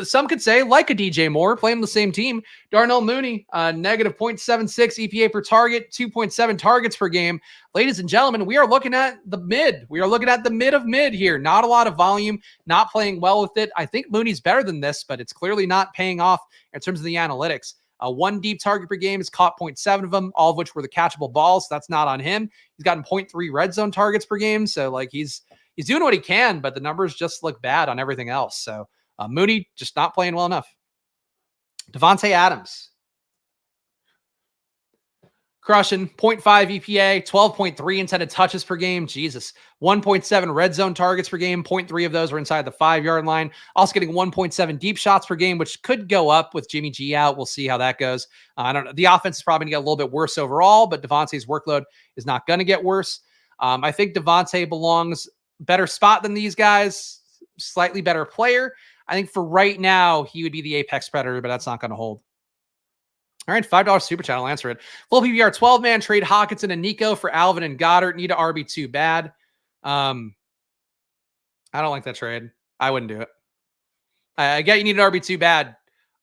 Some could say, like a DJ Moore, playing the same team. Darnell Mooney, negative 0.76 EPA per target, 2.7 targets per game. Ladies and gentlemen, we are looking at the mid. We are looking at the mid of mid here. Not a lot of volume, not playing well with it. I think Mooney's better than this, but it's clearly not paying off in terms of the analytics. 1 deep target per game, has caught 0.7 of them, all of which were the catchable balls. So that's not on him. He's gotten 0.3 red zone targets per game. So like he's doing what he can, but the numbers just look bad on everything else. So Mooney just not playing well enough. Devontae Adams. Crushing 0.5 EPA, 12.3 intended touches per game. Jesus. 1.7 red zone targets per game. 0.3 of those were inside the 5-yard line. Also getting 1.7 deep shots per game, which could go up with Jimmy G out. We'll see how that goes. I don't know. The offense is probably going to get a little bit worse overall, but Devontae's workload is not going to get worse. I think Devontae belongs better spot than these guys, slightly better player. I think for right now, he would be the apex predator, but that's not going to hold. All right, $5 super chat. I'll answer it. Full PPR 12-man trade Hawkinson and Nico for Alvin and Goddard. Need a RB2 bad. I don't like that trade. I wouldn't do it. I get you need an RB2 bad.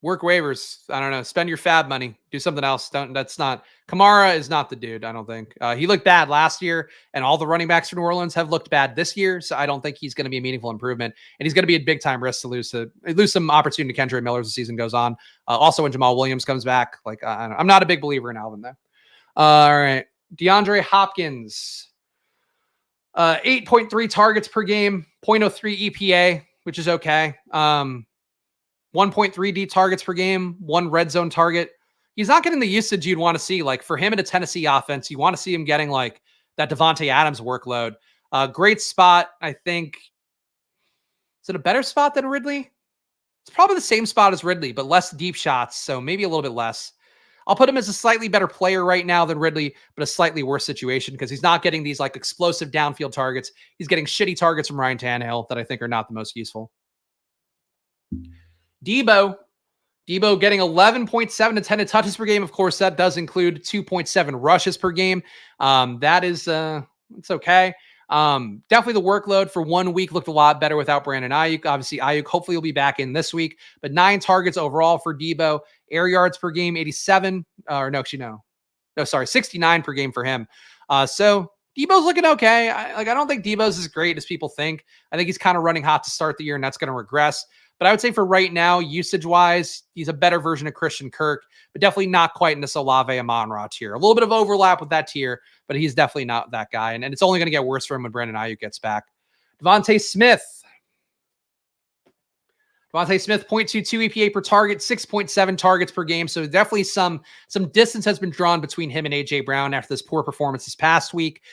Work waivers. I don't know. Spend your fab money. Do something else. That's not. Kamara is not the dude, I don't think. He looked bad last year, and all the running backs for New Orleans have looked bad this year, so I don't think he's going to be a meaningful improvement. And he's going to be a big-time risk to lose some opportunity to Kendra Miller as the season goes on. Also, when Jamal Williams comes back, like I'm not a big believer in Alvin, though. All right. DeAndre Hopkins. 8.3 targets per game, 0.03 EPA, which is okay. 1.3 deep targets per game, 1 red zone target. He's not getting the usage you'd want to see. Like for him in a Tennessee offense, you want to see him getting like that Devontae Adams workload. Great spot, I think. Is it a better spot than Ridley? It's probably the same spot as Ridley, but less deep shots, so maybe a little bit less. I'll put him as a slightly better player right now than Ridley, but a slightly worse situation because he's not getting these like explosive downfield targets. He's getting shitty targets from Ryan Tannehill that I think are not the most useful. Debo getting 11.7 intended touches per game. Of course, that does include 2.7 rushes per game. That is, it's okay. Definitely the workload for 1 week looked a lot better without Brandon Ayuk. Obviously, Ayuk hopefully will be back in this week, but 9 targets overall for Debo. Air yards per game, 87. No, 69 per game for him. So Debo's looking okay. I don't think Debo's as great as people think. I think he's kind of running hot to start the year, and that's going to regress. But I would say for right now, usage-wise, he's a better version of Christian Kirk, but definitely not quite in this Olave Amon-Ra tier. A little bit of overlap with that tier, but he's definitely not that guy. And it's only going to get worse for him when Brandon Ayuk gets back. Devontae Smith. 0.22 EPA per target, 6.7 targets per game. So definitely some distance has been drawn between him and A.J. Brown after this poor performance this past week.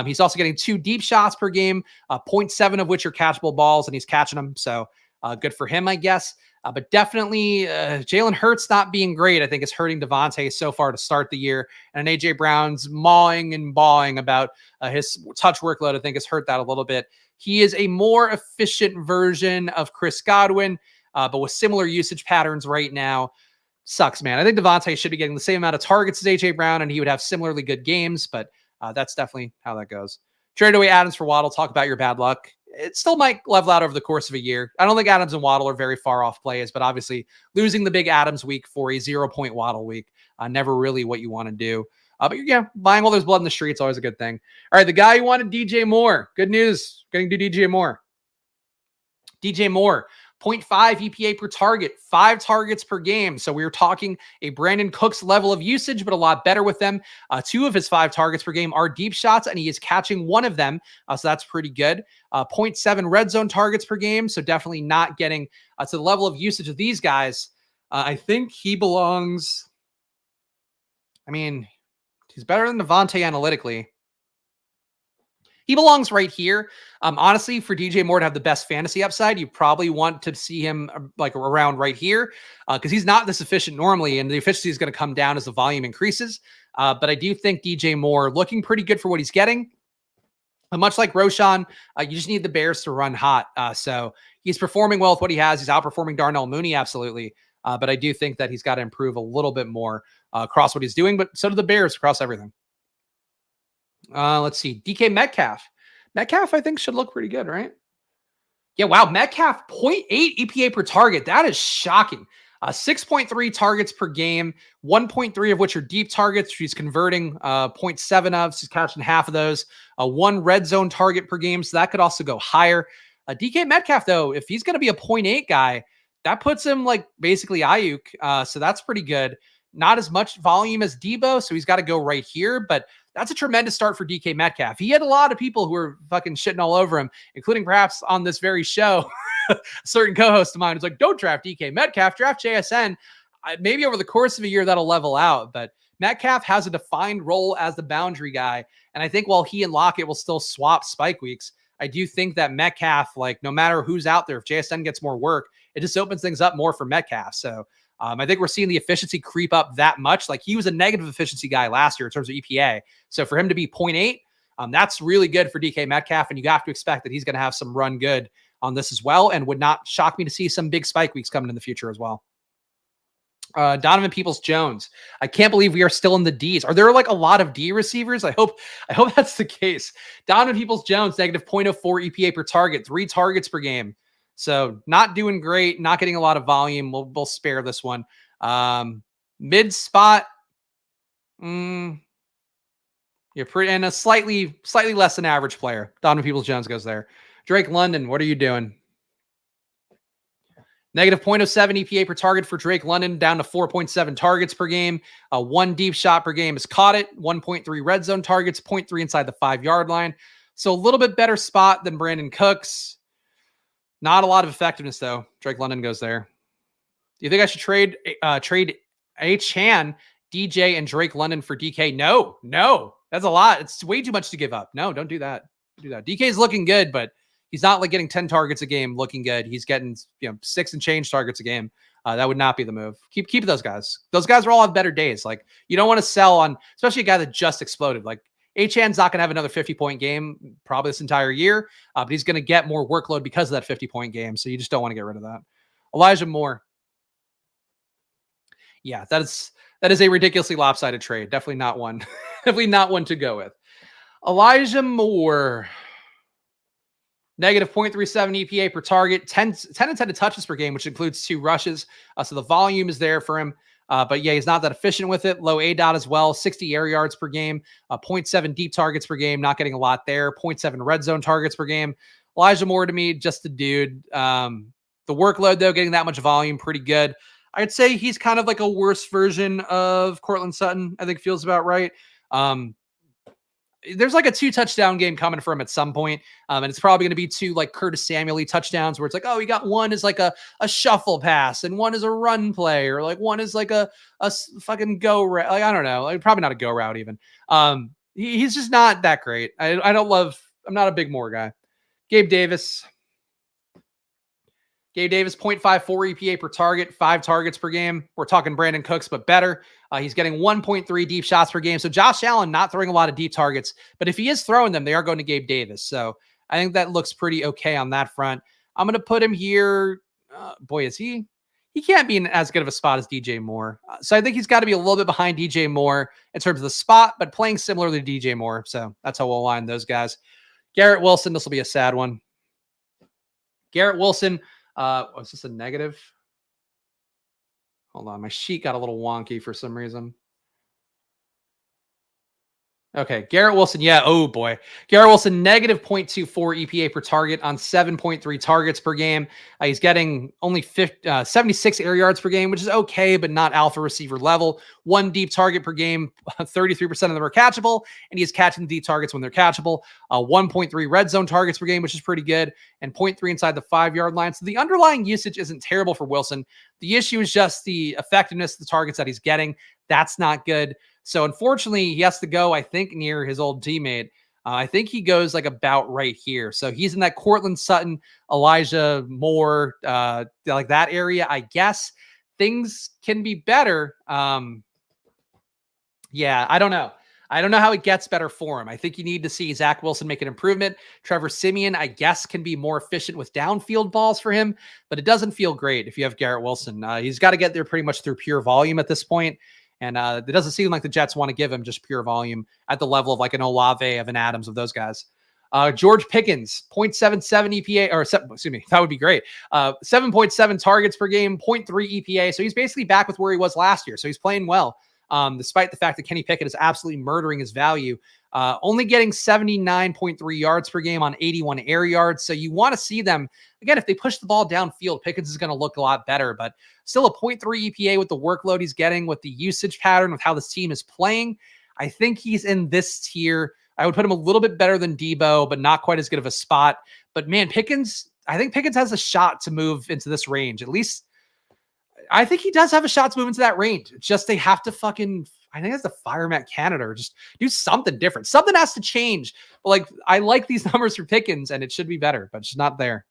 He's also getting 2 deep shots per game, 0.7 of which are catchable balls, and he's catching them. So good for him, I guess. But definitely Jalen Hurts not being great, I think, is hurting Devontae so far to start the year. And A.J. Brown's mawing and bawing about his touch workload, I think, has hurt that a little bit. He is a more efficient version of Chris Godwin, but with similar usage patterns right now. Sucks, man. I think Devontae should be getting the same amount of targets as A.J. Brown, and he would have similarly good games, but that's definitely how that goes. Trade away Adams for Waddle. Talk about your bad luck. It still might level out over the course of a year. I don't think Adams and Waddle are very far off plays, but obviously losing the big Adams week for a 0-point Waddle week, never really what you want to do. But yeah, buying all those blood in the streets, always a good thing. All right, the guy who wanted DJ Moore. Good news. Getting to DJ Moore. DJ Moore, 0.5 EPA per target, 5 targets per game. So we were talking a Brandon Cooks level of usage, but a lot better with them. 2 of his 5 targets per game are deep shots, and he is catching 1 of them. So that's pretty good. 0.7 red zone targets per game. So definitely not getting to the level of usage of these guys. I think he belongs. I mean, he's better than Devontae analytically. He belongs right here. Honestly, for DJ Moore to have the best fantasy upside, you probably want to see him like around right here because he's not this efficient normally, and the efficiency is going to come down as the volume increases. But I do think DJ Moore looking pretty good for what he's getting. And much like Roshan, you just need the Bears to run hot. So he's performing well with what he has. He's outperforming Darnell Mooney, absolutely. But I do think that he's got to improve a little bit more across what he's doing, but so do the Bears across everything. Let's see. DK Metcalf. Metcalf, I think, should look pretty good, right? Yeah, wow. Metcalf, 0.8 EPA per target. That is shocking. 6.3 targets per game, 1.3 of which are deep targets. She's converting 0.7 of. She's catching half of those. One red zone target per game. So that could also go higher. DK Metcalf, though, if he's going to be a 0.8 guy, that puts him like basically Ayuk. So that's pretty good. Not as much volume as Debo, so he's got to go right here. But that's a tremendous start for DK Metcalf. He had a lot of people who were fucking shitting all over him, including perhaps on this very show. A certain co-host of mine was like, don't draft DK Metcalf, draft JSN. Maybe over the course of a year, that'll level out. But Metcalf has a defined role as the boundary guy. And I think while he and Lockett will still swap spike weeks, I do think that Metcalf, like no matter who's out there, if JSN gets more work, it just opens things up more for Metcalf. So I think we're seeing the efficiency creep up that much. Like he was a negative efficiency guy last year in terms of EPA. So for him to be 0.8, that's really good for DK Metcalf. And you have to expect that he's going to have some run good on this as well. And would not shock me to see some big spike weeks coming in the future as well. Donovan Peoples-Jones. I can't believe we are still in the Ds. Are there like a lot of D receivers? I hope that's the case. Donovan Peoples-Jones, negative 0.04 EPA per target, 3 targets per game. So not doing great, not getting a lot of volume. We'll spare this one. Mid spot. You're pretty, and a slightly less than average player. Donovan Peoples-Jones goes there. Drake London, what are you doing? Negative 0.07 EPA per target for Drake London, down to 4.7 targets per game. 1 deep shot per game has caught it. 1.3 red zone targets, 0.3 inside the 5-yard line. So a little bit better spot than Brandon Cooks. Not a lot of effectiveness, though. Drake London goes there. Do you think I should trade Chan, DJ, and Drake London for DK? No. That's a lot. It's way too much to give up. No, don't do that. DK's looking good, but he's not like getting 10 targets a game looking good. He's getting 6 and change targets a game. That would not be the move. Keep those guys. Those guys are all have better days. Like you don't want to sell on, especially a guy that just exploded. Like Achan's not going to have another 50-point game probably this entire year, but he's going to get more workload because of that 50-point game. So you just don't want to get rid of that. Elijah Moore. Yeah, that is a ridiculously lopsided trade. Definitely not one. Definitely not one to go with. Elijah Moore. Negative 0.37 EPA per target, 10 intended touches per game, which includes 2 rushes. So the volume is there for him. But yeah, he's not that efficient with it. Low ADOT as well, 60 air yards per game, 0.7 deep targets per game, not getting a lot there, 0.7 red zone targets per game. Elijah Moore to me, just a dude. The workload, though, getting that much volume, pretty good. I'd say he's kind of like a worse version of Courtland Sutton, I think feels about right. There's like a 2-touchdown game coming for him at some point. And it's probably going to be 2 like Curtis Samuel touchdowns where it's like, oh, he got one is like a shuffle pass and one is a run play, or like one is like a fucking go route. Like, I don't know. Like, probably not a go route even. He's just not that great. I'm not a big Moore guy. Gabe Davis, 0.54 EPA per target, 5 targets per game. We're talking Brandon Cooks, but better. He's getting 1.3 deep shots per game. So Josh Allen not throwing a lot of deep targets, but if he is throwing them, they are going to Gabe Davis. So I think that looks pretty okay on that front. I'm going to put him here. Boy, is he can't be in as good of a spot as DJ Moore. So I think he's got to be a little bit behind DJ Moore in terms of the spot, but playing similarly to DJ Moore. So that's how we'll align those guys. Garrett Wilson, this will be a sad one. Garrett Wilson, was this a negative? Hold on, my sheet got a little wonky for some reason. Okay, Garrett Wilson, yeah, oh boy. Garrett Wilson, negative 0.24 EPA per target on 7.3 targets per game. He's getting only 76 air yards per game, which is okay, but not alpha receiver level. 1 deep target per game, 33% of them are catchable, and he is catching deep targets when they're catchable. 1.3 red zone targets per game, which is pretty good, and 0.3 inside the 5-yard line. So the underlying usage isn't terrible for Wilson. The issue is just the effectiveness of the targets that he's getting. That's not good. So unfortunately, he has to go, I think, near his old teammate. I think he goes like about right here. So he's in that Courtland Sutton, Elijah Moore, like that area, I guess. Things can be better. Yeah, I don't know. I don't know how it gets better for him. I think you need to see Zach Wilson make an improvement. Trevor Siemian, I guess, can be more efficient with downfield balls for him, but it doesn't feel great if you have Garrett Wilson. He's got to get there pretty much through pure volume at this point. And it doesn't seem like the Jets want to give him just pure volume at the level of like an Olave, of an Adams, of those guys. George Pickens, 0.77 EPA, or excuse me, that would be great. 7.7 targets per game, 0.3 EPA. So he's basically back with where he was last year. So he's playing well, despite the fact that Kenny Pickett is absolutely murdering his value. Only getting 79.3 yards per game on 81 air yards. So you want to see them, again, if they push the ball downfield, Pickens is going to look a lot better, but still a 0.3 EPA with the workload he's getting, with the usage pattern, with how this team is playing. I think he's in this tier. I would put him a little bit better than Debo, but not quite as good of a spot. But man, Pickens, I think Pickens has a shot to move into this range. At least I think he does have a shot to move into that range. It's just they have to I think it's to fire Matt Canada or just do something different. Something has to change. But like, I like these numbers for Pickens, and it should be better, but it's not there.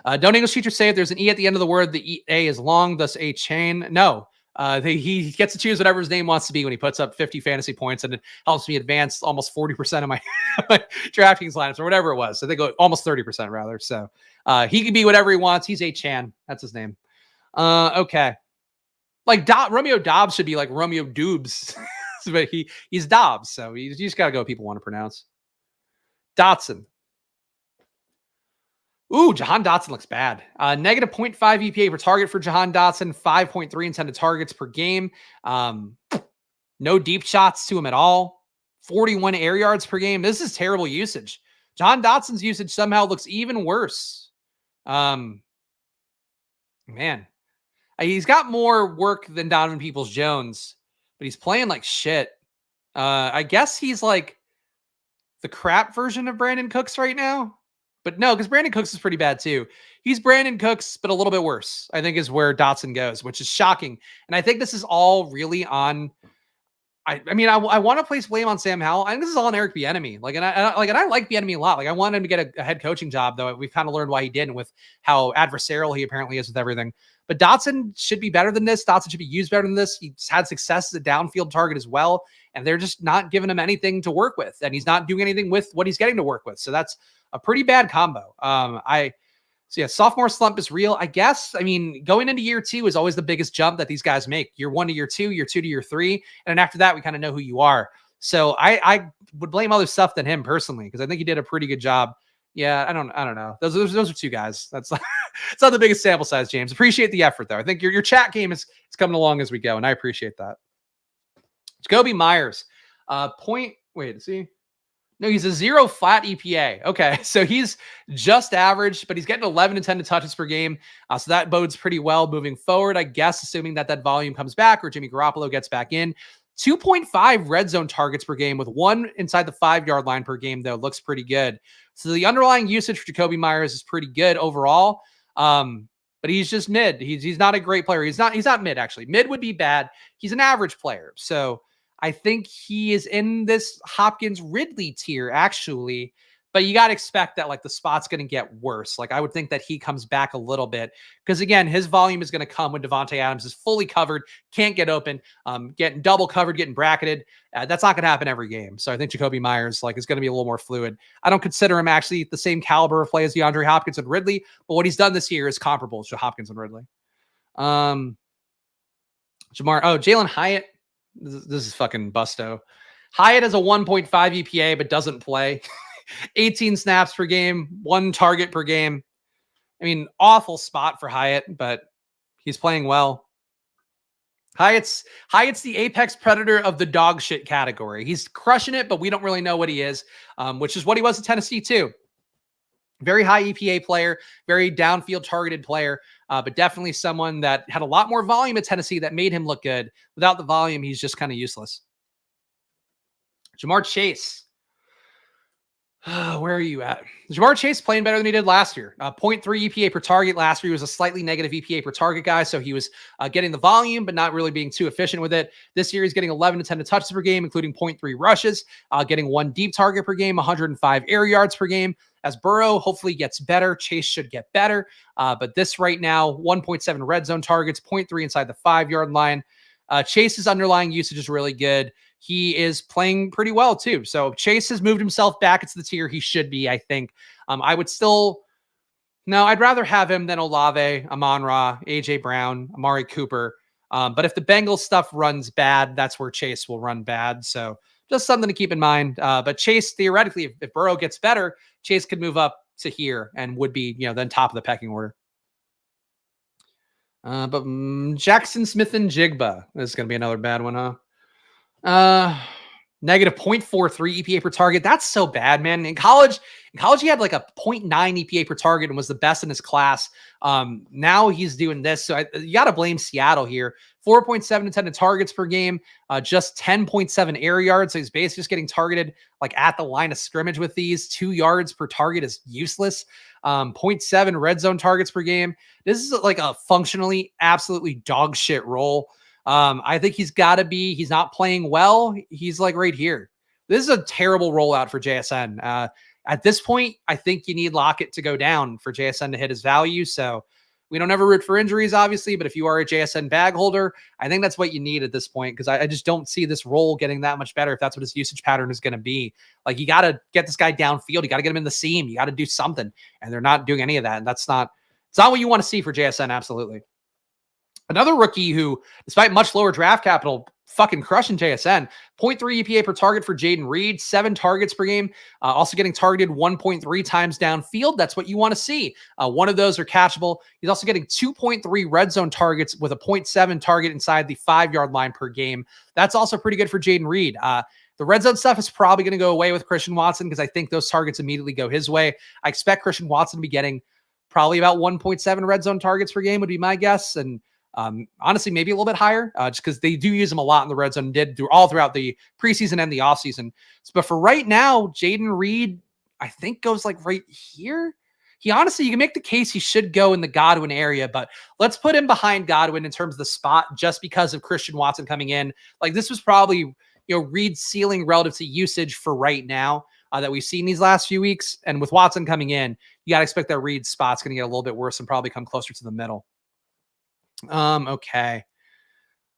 Don't English teachers say if there's an E at the end of the word, the A is long, thus a chain? No. He gets to choose whatever his name wants to be when he puts up 50 fantasy points, and it helps me advance almost 40% of my, my DraftKings lineups, or whatever it was. So they go almost 30% rather. So he can be whatever he wants. He's A-Chan. That's his name. Okay. Like Romeo Dobbs should be like Romeo Doobs, but he's Dobbs. So you just got to go what people want to pronounce. Dotson. Ooh, Jahan Dotson looks bad. Negative 0.5 EPA per target for Jahan Dotson, 5.3 intended targets per game. No deep shots to him at all. 41 air yards per game. This is terrible usage. Jahan Dotson's usage somehow looks even worse. Man, he's got more work than Donovan Peoples-Jones, but he's playing like shit. I guess he's like the crap version of Brandon Cooks right now. But no, because Brandon Cooks is pretty bad too. He's Brandon Cooks, but a little bit worse, I think, is where Dotson goes, which is shocking. And I think this is all really on. I want to place blame on Sam Howell. I think this is all on Eric Bieniemy. And I like Bieniemy a lot. Like, I want him to get a head coaching job, though. We've kind of learned why he didn't, with how adversarial he apparently is with everything. But Dotson should be better than this. Dotson should be used better than this. He's had success as a downfield target as well, and they're just not giving him anything to work with, and he's not doing anything with what he's getting to work with. So that's a pretty bad combo. Sophomore slump is real, I guess. I mean, going into year two is always the biggest jump that these guys make. Year 1 to year 2, year 2 to year 3. And then after that, we kind of know who you are. So I would blame other stuff than him personally, because I think he did a pretty good job. Yeah, I don't know. Those are two guys. That's it's not the biggest sample size, James. Appreciate the effort, though. I think your chat game is coming along as we go, and I appreciate that. Jacoby Myers. No, he's a 0 flat EPA. Okay, so he's just average, but he's getting 11 intended touches per game. So that bodes pretty well moving forward, I guess, assuming that volume comes back or Jimmy Garoppolo gets back in. 2.5 red zone targets per game with 1 inside the 5-yard line per game, though, looks pretty good. So the underlying usage for Jacoby Myers is pretty good overall. But he's just mid. He's not a great player. He's not mid, actually. Mid would be bad. He's an average player. So I think he is in this Hopkins-Ridley tier, actually. But you got to expect that, like, the spot's going to get worse. Like, I would think that he comes back a little bit. Because, again, his volume is going to come when Devontae Adams is fully covered, can't get open, getting double covered, getting bracketed. That's not going to happen every game. So I think Jacoby Myers, is going to be a little more fluid. I don't consider him actually the same caliber of play as DeAndre Hopkins and Ridley. But what he's done this year is comparable to Hopkins and Ridley. Jalen Hyatt. This is fucking busto. Hyatt has a 1.5 EPA, but doesn't play. 18 snaps per game, 1 target per game. I mean, awful spot for Hyatt, but he's playing well. Hyatt's the apex predator of the dog shit category. He's crushing it, but we don't really know what he is, which is what he was in Tennessee too. Very high EPA player, very downfield targeted player, but definitely someone that had a lot more volume at Tennessee that made him look good. Without the volume, he's just kind of useless. Jamar Chase. Where are you at? Jamar Chase playing better than he did last year. 0.3 EPA per target. Last year he was a slightly negative EPA per target guy, so he was getting the volume, but not really being too efficient with it. This year he's getting 11 to 10 touches per game, including 0.3 rushes, getting 1 deep target per game, 105 air yards per game. As Burrow hopefully gets better, Chase should get better. But this right now, 1.7 red zone targets, 0.3 inside the 5-yard line. Chase's underlying usage is really good. He is playing pretty well too. So Chase has moved himself back into the tier he should be, I think. I would still, no, I'd rather have him than Olave, Amon-Ra, AJ Brown, Amari Cooper. But if the Bengals stuff runs bad, that's where Chase will run bad. So just something to keep in mind. But Chase, theoretically, if Burrow gets better, Chase could move up to here and would be, then top of the pecking order. But Jackson Smith and Jigba. This is going to be another bad one, huh? Negative 0.43 EPA per target. That's so bad, man. In college, he had like a 0.9 EPA per target and was the best in his class. Now he's doing this. So you got to blame Seattle here. 4.7 intended targets per game, just 10.7 air yards. So he's basically just getting targeted like at the line of scrimmage with these. 2 yards per target is useless. 0.7 red zone targets per game. This is like a functionally absolutely dog shit role. I think he's not playing well. He's like right here. This is a terrible rollout for JSN. At this point, I think you need Lockett to go down for JSN to hit his value. So we don't ever root for injuries, obviously, but if you are a JSN bag holder, I think that's what you need at this point, because I just don't see this role getting that much better if that's what his usage pattern is going to be. Like, you got to get this guy downfield. You got to get him in the seam. You got to do something. And they're not doing any of that. And it's not what you want to see for JSN. Absolutely. Another rookie who, despite much lower draft capital, fucking crushing JSN. 0.3 EPA per target for Jaden Reed, 7 targets per game. Also getting targeted 1.3 times downfield. That's what you want to see. One of those are catchable. He's also getting 2.3 red zone targets with a 0.7 target inside the 5-yard line per game. That's also pretty good for Jaden Reed. The red zone stuff is probably going to go away with Christian Watson because I think those targets immediately go his way. I expect Christian Watson to be getting probably about 1.7 red zone targets per game would be my guess. And honestly, maybe a little bit higher, just because they do use him a lot in the red zone, did all throughout the preseason and the offseason. But for right now, Jaden Reed, I think, goes like right here. He honestly, you can make the case he should go in the Godwin area, but let's put him behind Godwin in terms of the spot just because of Christian Watson coming in. Like, this was probably, Reed's ceiling relative to usage for right now that we've seen these last few weeks. And with Watson coming in, you got to expect that Reed's spot's going to get a little bit worse and probably come closer to the middle. Okay.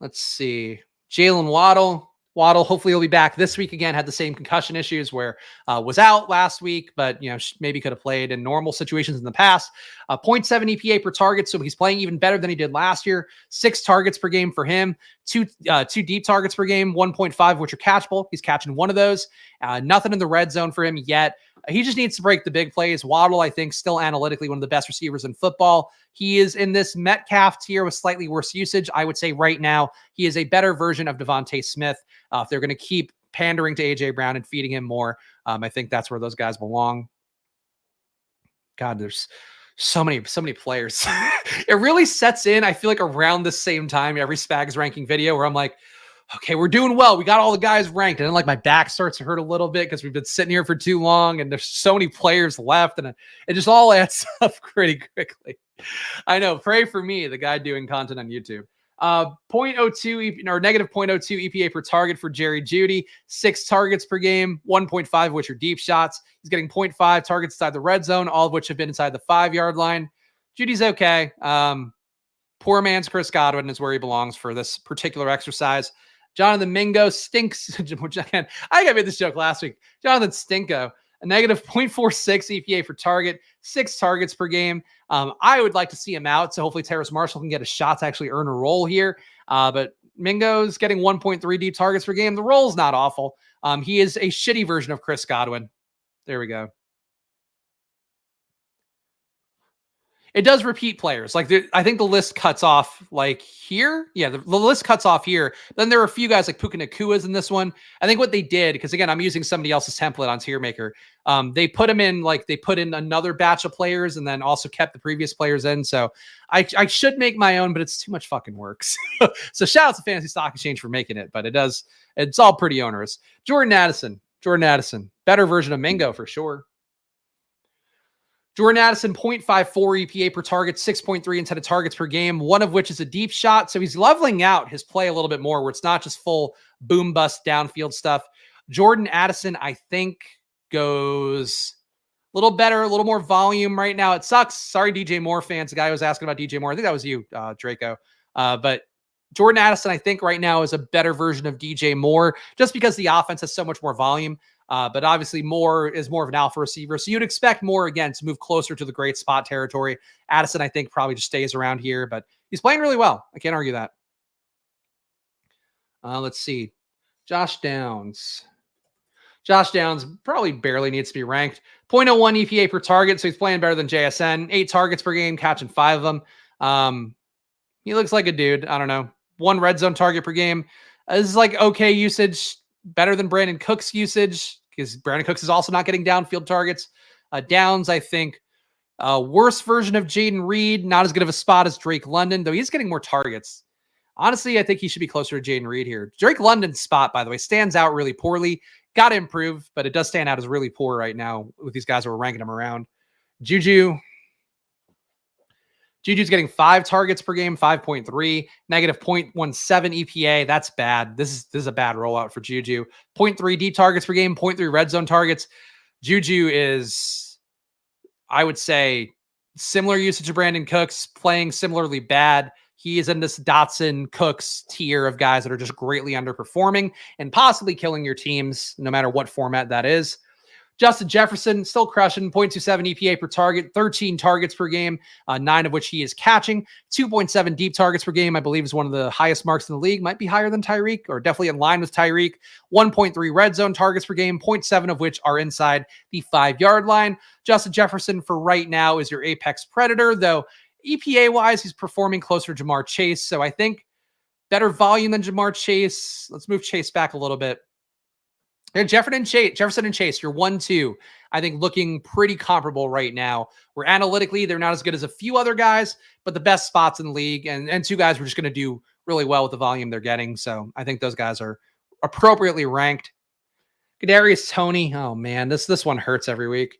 Let's see. Jalen Waddle. Hopefully he'll be back this week again. Had the same concussion issues where was out last week, but maybe could have played in normal situations in the past. 0.7 EPA per target, so he's playing even better than he did last year. 6 targets per game for him. Two deep targets per game, 1.5 which are catchable. He's catching one of those. Nothing in the red zone for him yet. He just needs to break the big plays. Waddle, I think, still analytically one of the best receivers in football. He is in this Metcalf tier with slightly worse usage. I would say right now he is a better version of Devontae Smith. If they're going to keep pandering to AJ Brown and feeding him more, I think that's where those guys belong. God, there's so many players. It really sets in, I feel like, around the same time every SPAGS ranking video where I'm like, okay, we're doing well. We got all the guys ranked. And then like my back starts to hurt a little bit because we've been sitting here for too long and there's so many players left and it just all adds up pretty quickly. I know. Pray for me, the guy doing content on YouTube. 0.02 or negative 0.02 EPA per target for Jerry Jeudy. 6 targets per game, 1.5 of which are deep shots. He's getting 0.5 targets inside the red zone, all of which have been inside the 5-yard line. Judy's okay. Poor man's Chris Godwin is where he belongs for this particular exercise. Jonathan Mingo stinks. I made this joke last week. Jonathan Stinko, a negative 0.46 EPA for target, 6 targets per game. I would like to see him out, so hopefully Terrace Marshall can get a shot to actually earn a role here. But Mingo's getting 1.3 deep targets per game. The role's not awful. He is a shitty version of Chris Godwin. There we go. It does repeat players. Like, I think the list cuts off like here. Yeah, the list cuts off here. Then there are a few guys like Puka Nakua's in this one. I think what they did, because again, I'm using somebody else's template on Tier Maker. They put them in, like they put in another batch of players and then also kept the previous players in. So I should make my own, but it's too much fucking work. So shout out to Fantasy Stock Exchange for making it, but it's all pretty onerous. Jordan Addison, better version of Mingo for sure. Jordan Addison, 0.54 EPA per target, 6.3 intended targets per game, one of which is a deep shot. So he's leveling out his play a little bit more where it's not just full boom bust downfield stuff. Jordan Addison, I think, goes a little better, a little more volume right now. It sucks. Sorry, DJ Moore fans. The guy who was asking about DJ Moore. I think that was you, Draco. But Jordan Addison, I think right now is a better version of DJ Moore just because the offense has so much more volume. But obviously Moore is more of an alpha receiver. So you'd expect Moore, again, to move closer to the great spot territory. Addison, I think, probably just stays around here, but he's playing really well. I can't argue that. Let's see. Josh Downs. Josh Downs probably barely needs to be ranked. 0.01 EPA per target, so he's playing better than JSN. 8 targets per game, catching 5 of them. He looks like a dude. I don't know. 1 red zone target per game. This is like okay usage, better than Brandon Cooks' usage because Brandon Cooks is also not getting downfield targets. Downs, I think, worse version of Jaden Reed. Not as good of a spot as Drake London, though he's getting more targets. Honestly, I think he should be closer to Jaden Reed here. Drake London's spot, by the way, stands out really poorly. Got to improve, but it does stand out as really poor right now with these guys who are ranking him around. Juju's getting 5 targets per game, 5.3, negative 0.17 EPA. That's bad. This is a bad rollout for Juju. 0.3 deep targets per game, 0.3 red zone targets. Juju is, I would say, similar usage to Brandon Cooks, playing similarly bad. He is in this Dotson Cooks tier of guys that are just greatly underperforming and possibly killing your teams, no matter what format that is. Justin Jefferson still crushing 0.27 EPA per target, 13 targets per game, 9 of which he is catching. 2.7 deep targets per game, I believe, is one of the highest marks in the league. Might be higher than Tyreek, or definitely in line with Tyreek. 1.3 red zone targets per game, 0.7 of which are inside the 5-yard line. Justin Jefferson, for right now, is your apex predator, though EPA-wise, he's performing closer to Jamar Chase. So I think better volume than Jamar Chase. Let's move Chase back a little bit. Jefferson and Chase, you're 1-2. I think looking pretty comparable right now. Where analytically, they're not as good as a few other guys, but the best spots in the league. And 2 guys we're just going to do really well with the volume they're getting. So I think those guys are appropriately ranked. Kadarius Toney. Oh, man, this one hurts every week.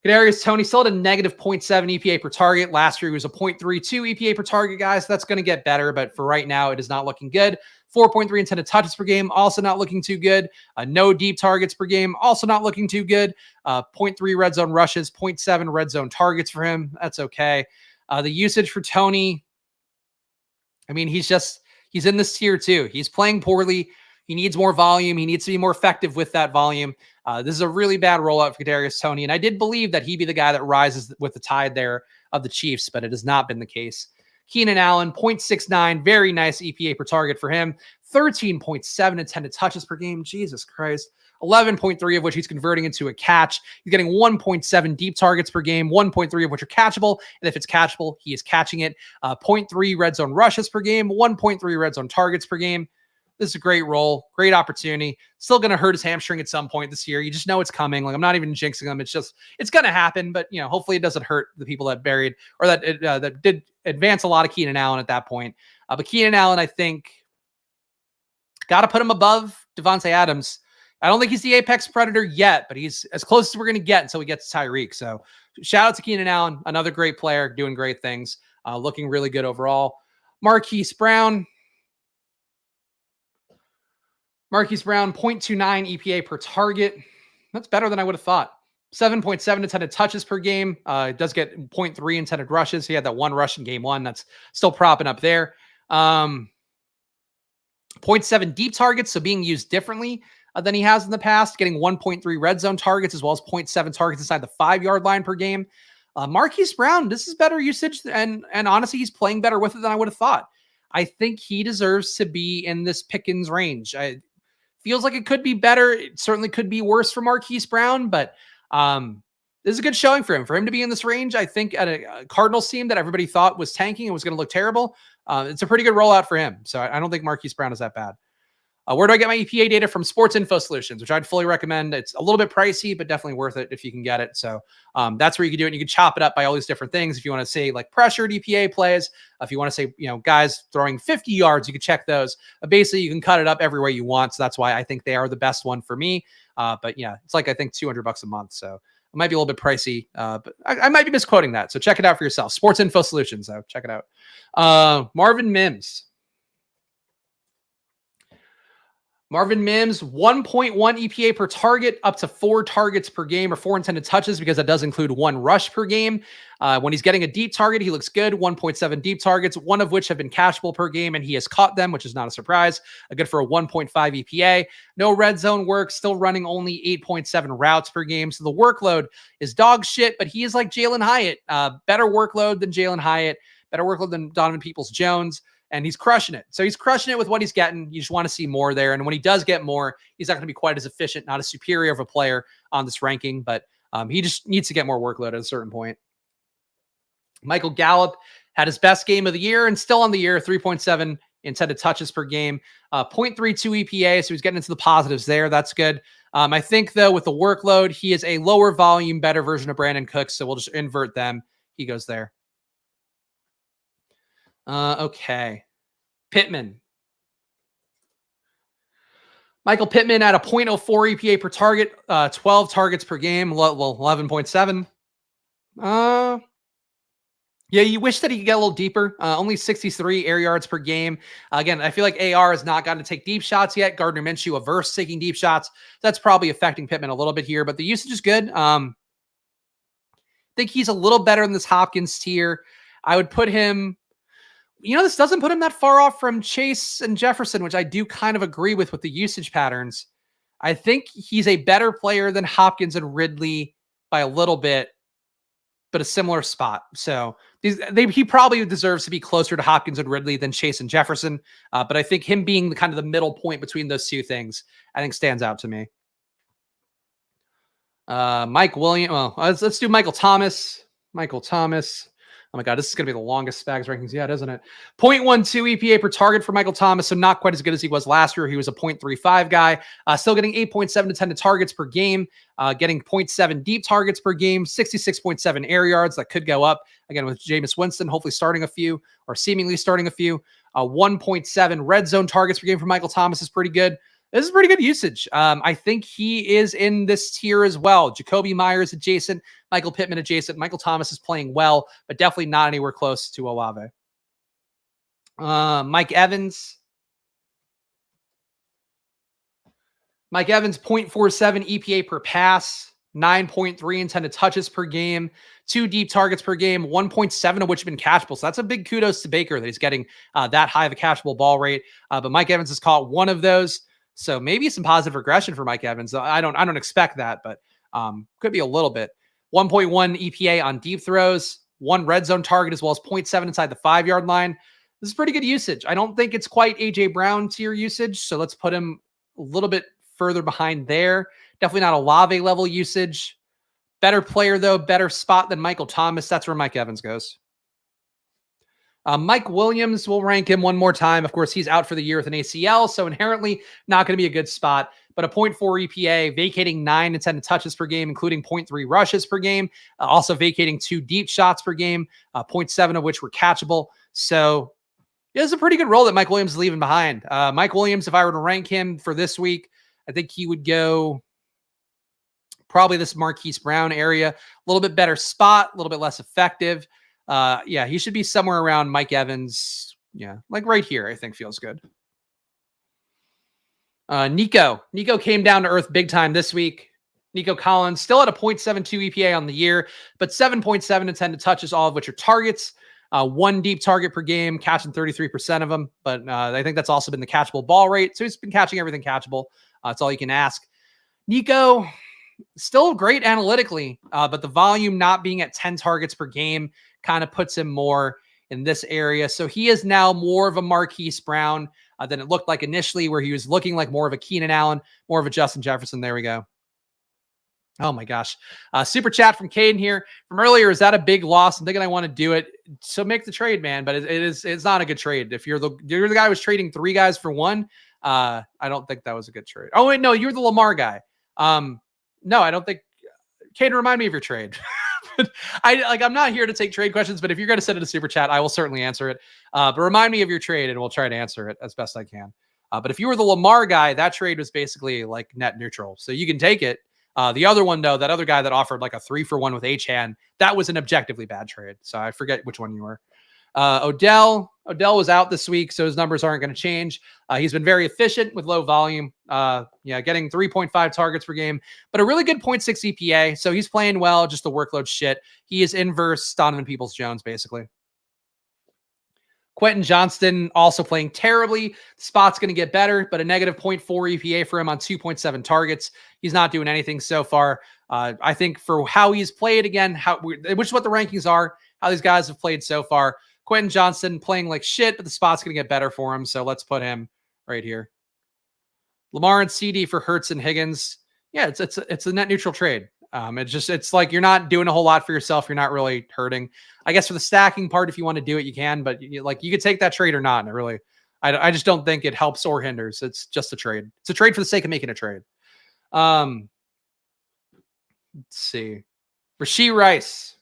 Kadarius Toney still at a negative 0.7 EPA per target. Last year, he was a 0.32 EPA per target, guys. So that's going to get better, but for right now, it is not looking good. 4.3 intended touches per game, also not looking too good. No deep targets per game, also not looking too good. 0.3 red zone rushes, 0.7 red zone targets for him. That's okay. The usage for Toney, I mean, he's in this tier too. He's playing poorly. He needs more volume. He needs to be more effective with that volume. This is a really bad rollout for Kadarius Toney, and I did believe that he'd be the guy that rises with the tide there of the Chiefs, but it has not been the case. Keenan Allen, 0.69, very nice EPA per target for him. 13.7 intended touches per game. Jesus Christ. 11.3 of which he's converting into a catch. He's getting 1.7 deep targets per game, 1.3 of which are catchable. And if it's catchable, he is catching it. 0.3 red zone rushes per game, 1.3 red zone targets per game. This is a great role, great opportunity. Still going to hurt his hamstring at some point this year. You just know it's coming. Like, I'm not even jinxing him. It's going to happen, but hopefully it doesn't hurt the people that buried or that did advance a lot of Keenan Allen at that point. But Keenan Allen, I think, got to put him above Devontae Adams. I don't think he's the apex predator yet, but he's as close as we're going to get until we get to Tyreek. So shout out to Keenan Allen, another great player, doing great things, looking really good overall. Marquise Brown, 0.29 EPA per target. That's better than I would have thought. 7.7 intended touches per game. It does get 0.3 intended rushes. He had that 1 rush in game 1. That's still propping up there. 0.7 deep targets, so being used differently than he has in the past, getting 1.3 red zone targets as well as 0.7 targets inside the 5-yard line per game. Marquise Brown, this is better usage, and honestly, he's playing better with it than I would have thought. I think he deserves to be in this Pickens range. Feels like it could be better. It certainly could be worse for Marquise Brown, but this is a good showing for him. For him to be in this range, I think at a Cardinals team that everybody thought was tanking and was going to look terrible, it's a pretty good rollout for him. So I don't think Marquise Brown is that bad. Where do I get my EPA data from? Sports Info Solutions, which I'd fully recommend. It's a little bit pricey, but definitely worth it if you can get it. So that's where you can do it. And you can chop it up by all these different things. If you want to say like pressured EPA plays, if you want to say, guys throwing 50 yards, you can check those. Basically, you can cut it up every way you want. So that's why I think they are the best one for me. But yeah, it's like, I think $200 a month. So it might be a little bit pricey, but I might be misquoting that. So check it out for yourself. Sports Info Solutions, though. Check it out. Marvin Mims. Marvin Mims, 1.1 EPA per target, up to 4 targets per game, or 4 intended touches, because that does include 1 rush per game. When he's getting a deep target, he looks good. 1.7 deep targets, 1 of which have been catchable per game, and he has caught them, which is not a surprise. Good for a 1.5 EPA. No red zone work, still running only 8.7 routes per game. So the workload is dog shit, but he is like Jalen Hyatt. Better workload than Jalen Hyatt, better workload than Donovan Peoples-Jones. And he's crushing it. So he's crushing it with what he's getting. You just want to see more there. And when he does get more, he's not going to be quite as efficient, not as superior of a player on this ranking, but he just needs to get more workload at a certain point. Michael Gallup had his best game of the year and still on the year, 3.7 intended touches per game, 0.32 EPA. So he's getting into the positives there. That's good. I think, though, with the workload, he is a lower volume, better version of Brandon Cooks. So we'll just invert them. He goes there. Okay. Pittman. Michael Pittman at a 0.04 EPA per target, 12 targets per game, well, 11.7. Yeah, you wish that he could get a little deeper. Only 63 air yards per game. Again, I feel like AR has not gotten to take deep shots yet. Gardner Minshew averse taking deep shots. That's probably affecting Pittman a little bit here, but the usage is good. I think he's a little better in this Hopkins tier. I would put him... this doesn't put him that far off from Chase and Jefferson, which I do kind of agree with the usage patterns. I think he's a better player than Hopkins and Ridley by a little bit, but a similar spot. So he probably deserves to be closer to Hopkins and Ridley than Chase and Jefferson. But I think him being kind of the middle point between those two things, I think stands out to me. Mike Williams. Well, let's do Michael Thomas. Michael Thomas. Oh my God, this is going to be the longest SPAGS rankings yet, isn't it? 0.12 EPA per target for Michael Thomas, so not quite as good as he was last year. He was a 0.35 guy, still getting 8.7 intended targets per game, getting 0.7 deep targets per game, 66.7 air yards. That could go up, again, with Jameis Winston, hopefully starting a few, or seemingly starting a few. 1.7 red zone targets per game for Michael Thomas is pretty good. This is pretty good usage. I think he is in this tier as well. Jacoby Myers adjacent, Michael Pittman adjacent. Michael Thomas is playing well, but definitely not anywhere close to Olave. Mike Evans. Mike Evans, 0.47 EPA per pass, 9.3 intended touches per game, 2 deep targets per game, 1.7 of which have been catchable. So that's a big kudos to Baker that he's getting that high of a catchable ball rate. But Mike Evans has caught 1 of those. So maybe some positive regression for Mike Evans. I don't expect that, but could be a little bit. 1.1 EPA on deep throws, 1 red zone target, as well as 0.7 inside the 5-yard line. This is pretty good usage. I don't think it's quite AJ Brown tier usage, so let's put him a little bit further behind there. Definitely not Olave level usage. Better player, though, better spot than Michael Thomas. That's where Mike Evans goes. Mike Williams, we'll rank him one more time. Of course, he's out for the year with an ACL, so inherently not going to be a good spot, but a 0.4 EPA, vacating 9 intended touches per game, including 0.3 rushes per game, also vacating 2 deep shots per game, 0.7 of which were catchable. So it was a pretty good role that Mike Williams is leaving behind. Mike Williams, if I were to rank him for this week, I think he would go probably this Marquise Brown area, a little bit better spot, a little bit less effective. Yeah, he should be somewhere around Mike Evans. Yeah, like right here, I think feels good. Nico came down to earth big time this week. Nico Collins still at a 0.72 EPA on the year, but 7.7 intended touches, all of which are targets. 1 deep target per game, catching 33% of them. But I think that's also been the catchable ball rate. So he's been catching everything catchable. That's all you can ask. Nico, still great analytically, but the volume not being at 10 targets per game kind of puts him more in this area. So he is now more of a Marquise Brown than it looked like initially, where he was looking like more of a Keenan Allen, more of a Justin Jefferson. There we go. Oh my gosh. Super chat from Caden here from earlier. Is that a big loss? I'm thinking I want to do it. So make the trade, man. But it's not a good trade. If you're the guy who was trading 3 guys for 1, I don't think that was a good trade. Oh wait, no, you're the Lamar guy. No, I don't think. Caden, remind me of your trade. I'm not here to take trade questions, but if you're going to send it a super chat, I will certainly answer it. But remind me of your trade and we'll try to answer it as best I can. But if you were the Lamar guy, that trade was basically like net neutral. So you can take it. The other one, though, that other guy that offered like a 3-for-1 with H-Han, that was an objectively bad trade. So I forget which one you were. Odell was out this week, so his numbers aren't going to change. He's been very efficient with low volume. Getting 3.5 targets per game, but a really good 0.6 EPA. So he's playing well, just the workload shit. He is inverse Donovan Peoples-Jones, basically. Quentin Johnston also playing terribly. The spot's going to get better, but a negative 0.4 EPA for him on 2.7 targets. He's not doing anything so far. I think for how he's played again, which is what the rankings are, how these guys have played so far. Quentin Johnston playing like shit, but the spot's going to get better for him. So let's put him right here. Lamar and CD for Hurts and Higgins. Yeah, it's a net neutral trade. It's like you're not doing a whole lot for yourself. You're not really hurting. I guess for the stacking part, if you want to do it, you can. But you could take that trade or not. And I just don't think it helps or hinders. It's just a trade. It's a trade for the sake of making a trade. Let's see. Rashee Rice.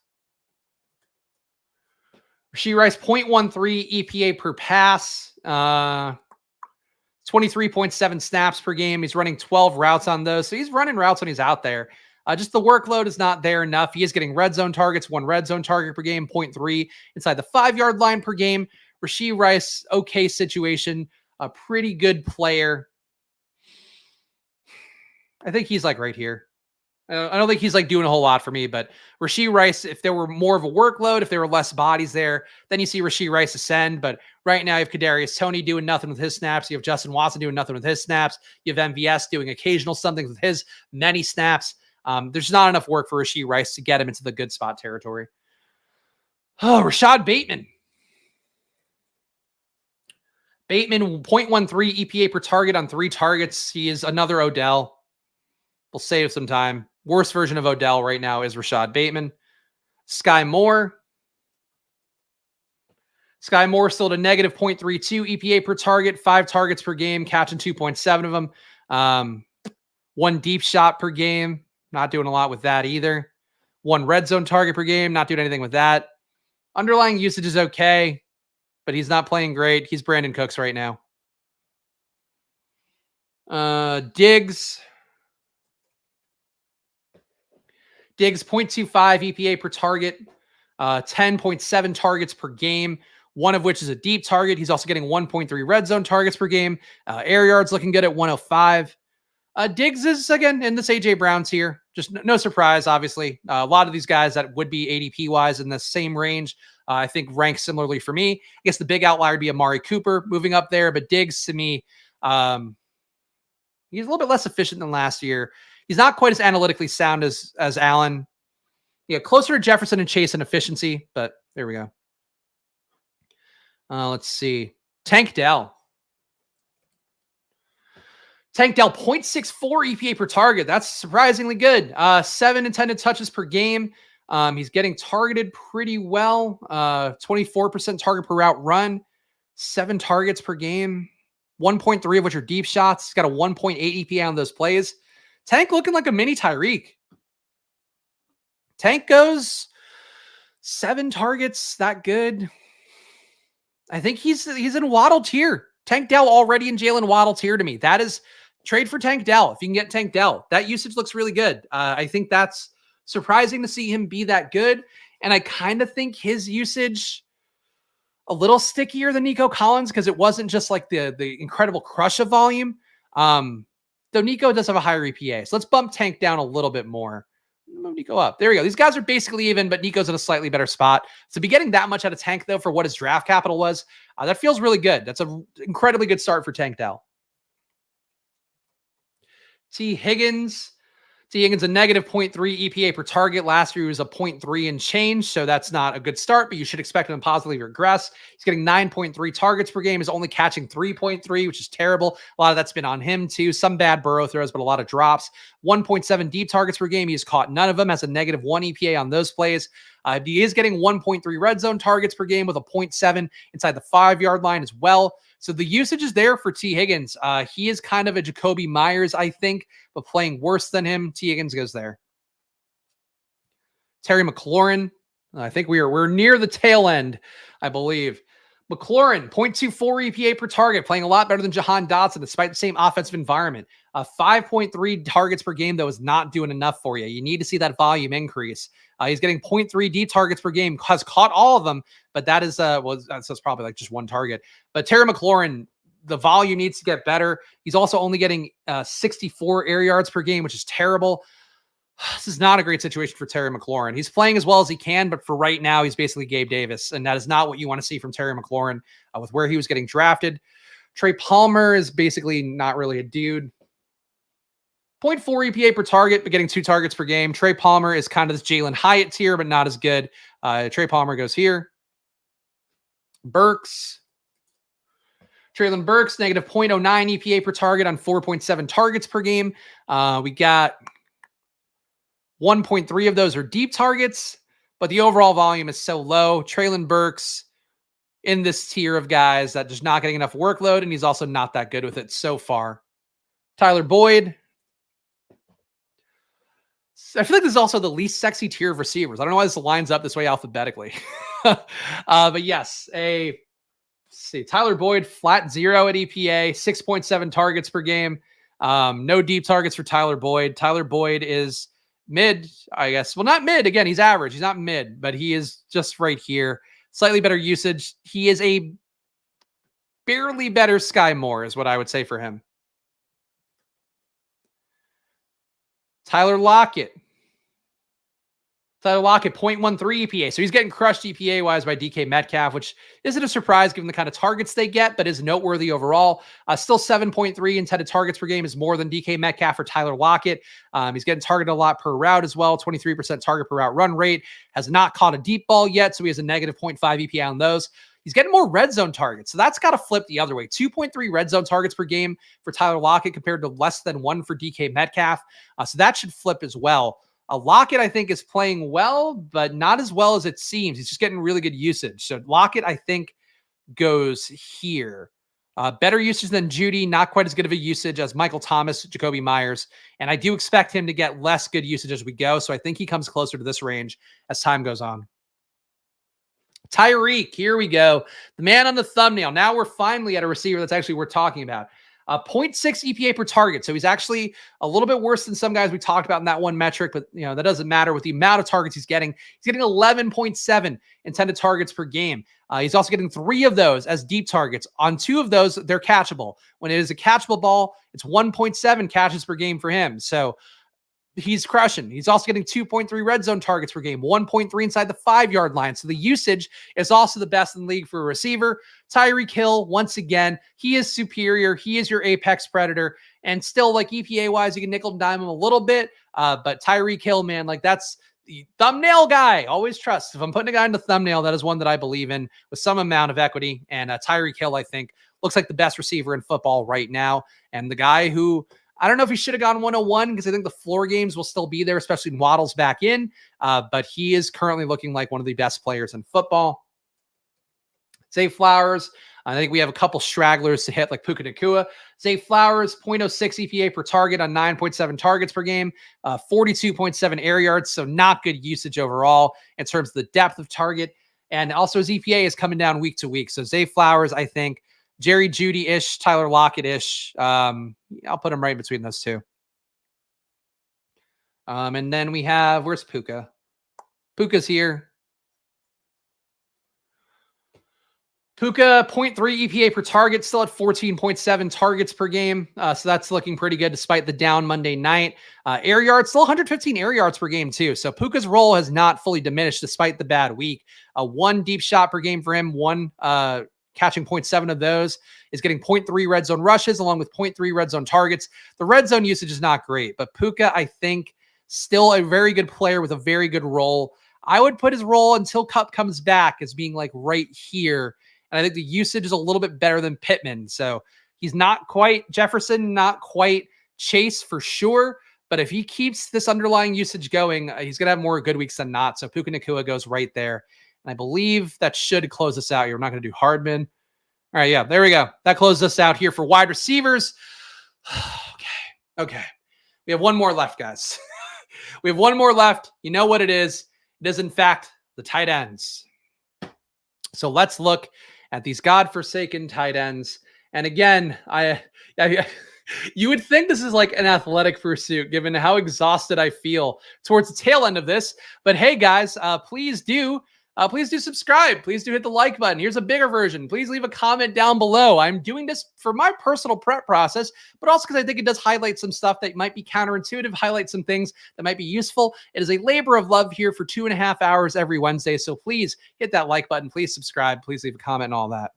0.13 EPA per pass. 23.7 snaps per game. He's running 12 routes on those. So he's running routes when he's out there. Just the workload is not there enough. He is getting red zone targets, 1 red zone target per game, 0.3 inside the 5-yard line per game. Rashee Rice, okay situation. A pretty good player. I think he's like right here. I don't think he's like doing a whole lot for me, but Rashee Rice, if there were more of a workload, if there were less bodies there, then you see Rashee Rice ascend. But right now you have Kadarius Toney doing nothing with his snaps. You have Justin Watson doing nothing with his snaps. You have MVS doing occasional something with his many snaps. There's not enough work for Rashee Rice to get him into the good spot territory. Oh, Rashad Bateman. 0.13 EPA per target on 3 targets. He is another Odell. We'll save some time. Worst version of Odell right now is Rashad Bateman. Sky Moore. Still at a negative 0.32 EPA per target, 5 targets per game, catching 2.7 of them. 1 deep shot per game. Not doing a lot with that either. 1 red zone target per game. Not doing anything with that. Underlying usage is okay, but he's not playing great. He's Brandon Cooks right now. Diggs. 0.25 EPA per target, 10.7 targets per game, one of which is a deep target. He's also getting 1.3 red zone targets per game. Air yards looking good at 105. Diggs is, again, in this A.J. Brown's here. Just no surprise, obviously. A lot of these guys that would be ADP-wise in the same range, I think rank similarly for me. I guess the big outlier would be Amari Cooper moving up there, but Diggs, to me, he's a little bit less efficient than last year. He's not quite as analytically sound as Allen. Yeah, closer to Jefferson and Chase in efficiency, but there we go. Let's see. Tank Dell. 0.64 EPA per target. That's surprisingly good. 7 intended touches per game. He's getting targeted pretty well. 24% target per route run. 7 targets per game. 1.3 of which are deep shots. He's got a 1.8 EPA on those plays. Tank looking like a mini Tyreek. Tank goes 7 targets. That good. I think he's in Waddle tier. Tank Dell already in Jalen Waddle tier to me. That is trade for Tank Dell. If you can get Tank Dell, that usage looks really good. I think that's surprising to see him be that good. And I kind of think his usage a little stickier than Nico Collins because it wasn't just like the incredible crush of volume. Though Nico does have a higher EPA. So let's bump Tank down a little bit more. Move Nico up. There we go. These guys are basically even, but Nico's in a slightly better spot. To be getting that much out of Tank, though, for what his draft capital was, that feels really good. That's an incredibly good start for Tank Dell. T. Higgins, a negative 0.3 EPA per target. Last year he was a 0.3 and change, so that's not a good start, but you should expect him to positively regress. He's getting 9.3 targets per game. He's only catching 3.3, which is terrible. A lot of that's been on him, too. Some bad Burrow throws, but a lot of drops. 1.7 deep targets per game. He has caught none of them. Has a negative 1 EPA on those plays. He is getting 1.3 red zone targets per game with a 0.7 inside the 5-yard line as well. So the usage is there for T. Higgins. He is kind of a Jacoby Myers, I think, but playing worse than him. T. Higgins goes there. Terry McLaurin. I think we're near the tail end, I believe. McLaurin, 0.24 EPA per target, playing a lot better than Jahan Dotson despite the same offensive environment. 5.3 targets per game, though, is not doing enough for you. You need to see that volume increase. He's getting 0.3 deep targets per game, has caught all of them, but that is, that's probably like just one target. But Terry McLaurin, the volume needs to get better. He's also only getting 64 air yards per game, which is terrible. This is not a great situation for Terry McLaurin. He's playing as well as he can, but for right now, he's basically Gabe Davis, and that is not what you want to see from Terry McLaurin with where he was getting drafted. Trey Palmer is basically not really a dude. 0.4 EPA per target, but getting 2 targets per game. Trey Palmer is kind of this Jalen Hyatt tier, but not as good. Trey Palmer goes here. Burks. Treylon Burks, negative 0.09 EPA per target on 4.7 targets per game. We got 1.3 of those are deep targets, but the overall volume is so low. Treylon Burks in this tier of guys that just not getting enough workload, and he's also not that good with it so far. Tyler Boyd. I feel like this is also the least sexy tier of receivers. I don't know why this lines up this way alphabetically. But yes, let's see. Tyler Boyd, flat 0 at EPA, 6.7 targets per game. No deep targets for Tyler Boyd. Tyler Boyd is mid, I guess. Well, not mid. Again, he's average. He's not mid, but he is just right here. Slightly better usage. He is a barely better Sky Moore is what I would say for him. Tyler Lockett. Tyler Lockett, 0.13 EPA. So he's getting crushed EPA-wise by DK Metcalf, which isn't a surprise given the kind of targets they get, but is noteworthy overall. Still 7.3 intended targets per game is more than DK Metcalf or Tyler Lockett. He's getting targeted a lot per route as well, 23% target per route run rate. Has not caught a deep ball yet, so he has a negative 0.5 EPA on those. He's getting more red zone targets, so that's got to flip the other way. 2.3 red zone targets per game for Tyler Lockett compared to less than 1 for DK Metcalf. So that should flip as well. Lockett, I think, is playing well, but not as well as it seems. He's just getting really good usage. So Lockett, I think, goes here. Better usage than Judy, not quite as good of a usage as Michael Thomas, Jacoby Myers. And I do expect him to get less good usage as we go. So I think he comes closer to this range as time goes on. Tyreek, here we go. The man on the thumbnail. Now we're finally at a receiver that's actually worth talking about. 0.6 EPA per target. So he's actually a little bit worse than some guys we talked about in that one metric, but that doesn't matter with the amount of targets he's getting. He's getting 11.7 intended targets per game. He's also getting 3 of those as deep targets. On 2 of those, they're catchable. When it is a catchable ball, it's 1.7 catches per game for him. So he's crushing. He's also getting 2.3 red zone targets per game, 1.3 inside the 5-yard line. So the usage is also the best in the league for a receiver. Tyreek Hill, once again, he is superior. He is your apex predator. And still, like EPA-wise, you can nickel and dime him a little bit. But Tyreek Hill, man, like that's the thumbnail guy. Always trust. If I'm putting a guy in the thumbnail, that is one that I believe in with some amount of equity. And Tyreek Hill, I think, looks like the best receiver in football right now. And the guy who, I don't know if he should have gone 101 because I think the floor games will still be there, especially when Waddle's back in. But he is currently looking like one of the best players in football. Zay Flowers, I think we have a couple stragglers to hit like Puka Nacua. Zay Flowers, 0.06 EPA per target on 9.7 targets per game, 42.7 air yards. So not good usage overall in terms of the depth of target. And also his EPA is coming down week to week. So Zay Flowers, I think, Jerry Jeudy-ish, Tyler Lockett-ish. I'll put him right between those two. And then we have, where's Puka? Puka's here. Puka, 0.3 EPA per target, still at 14.7 targets per game. So that's looking pretty good despite the down Monday night. Air yards, still 115 air yards per game too. So Puka's role has not fully diminished despite the bad week. 1 deep shot per game for him, 1 catching 0.7 of those, is getting 0.3 red zone rushes along with 0.3 red zone targets. The red zone usage is not great, but Puka, I think, still a very good player with a very good role. I would put his role until Kupp comes back as being like right here. And I think the usage is a little bit better than Pittman. So he's not quite Jefferson, not quite Chase for sure. But if he keeps this underlying usage going, he's going to have more good weeks than not. So Puka Nacua goes right there. And I believe that should close us out here. We're not going to do Hardman. All right, yeah, there we go. That closes us out here for wide receivers. Okay. We have one more left, guys. We have one more left. You know what it is. It is, in fact, the tight ends. So let's look at these godforsaken tight ends. And again, you would think this is like an athletic pursuit given how exhausted I feel towards the tail end of this. But hey, guys, please do subscribe. Please do hit the like button. Here's a bigger version. Please leave a comment down below. I'm doing this for my personal prep process, but also because I think it does highlight some stuff that might be counterintuitive, highlight some things that might be useful. It is a labor of love here for 2.5 hours every Wednesday. So please hit that like button. Please subscribe. Please leave a comment and all that.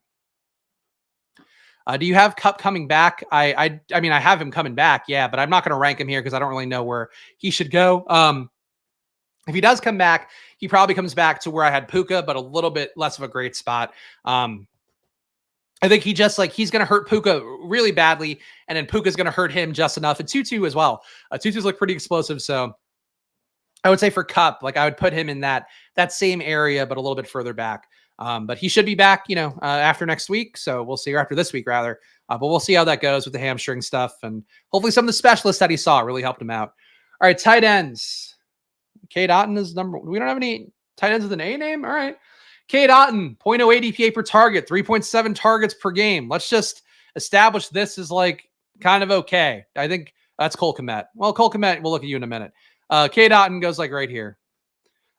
Do you have Cup coming back? I mean, I have him coming back, yeah, but I'm not going to rank him here because I don't really know where he should go. If he does come back, he probably comes back to where I had Puka, but a little bit less of a great spot. I think he's going to hurt Puka really badly, and then Puka's going to hurt him just enough, and Tutu as well. Tutu's look pretty explosive, so I would say for Cup, I would put him in that same area, but a little bit further back. But he should be back, after next week. So we'll see, or after this week rather. But we'll see how that goes with the hamstring stuff. And hopefully some of the specialists that he saw really helped him out. All right, tight ends. Cade Otton is number one. We don't have any tight ends with an A name. All right. Cade Otton, 0.08 EPA per target, 3.7 targets per game. Let's just establish this is kind of okay. I think that's Cole Kmet. Well, Cole Kmet, we'll look at you in a minute. Cade Otton goes right here.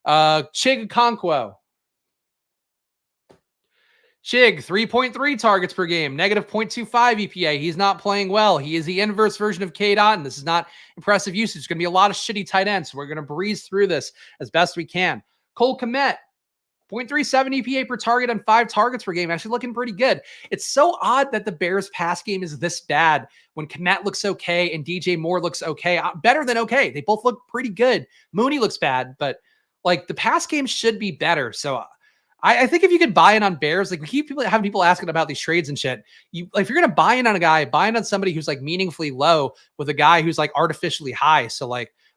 Chig Okonkwo. Chig, 3.3 targets per game, negative 0.25 EPA. He's not playing well. He is the inverse version of Cade Otton. This is not impressive usage. There's going to be a lot of shitty tight ends. So we're going to breeze through this as best we can. Cole Kmet, 0.37 EPA per target on 5 targets per game. Actually looking pretty good. It's so odd that the Bears pass game is this bad when Kmet looks okay and DJ Moore looks okay. Better than okay. They both look pretty good. Mooney looks bad, but the pass game should be better. So I think if you could buy in on Bears, we keep having people asking about these trades and shit. If you're going to buy in on a guy, buy in on somebody who's meaningfully low with a guy who's artificially high. So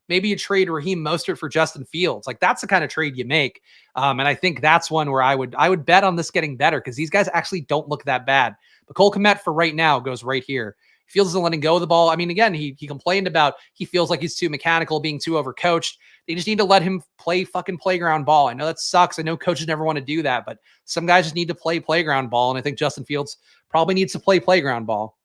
maybe you trade Raheem Mostert for Justin Fields. That's the kind of trade you make. And I think that's one where I would bet on this getting better because these guys actually don't look that bad. But Cole Kmet for right now goes right here. Fields isn't letting go of the ball. I mean, again, he complained about he feels like he's too mechanical, being too overcoached. They just need to let him play fucking playground ball. I know that sucks. I know coaches never want to do that, but some guys just need to play playground ball, and I think Justin Fields probably needs to play playground ball.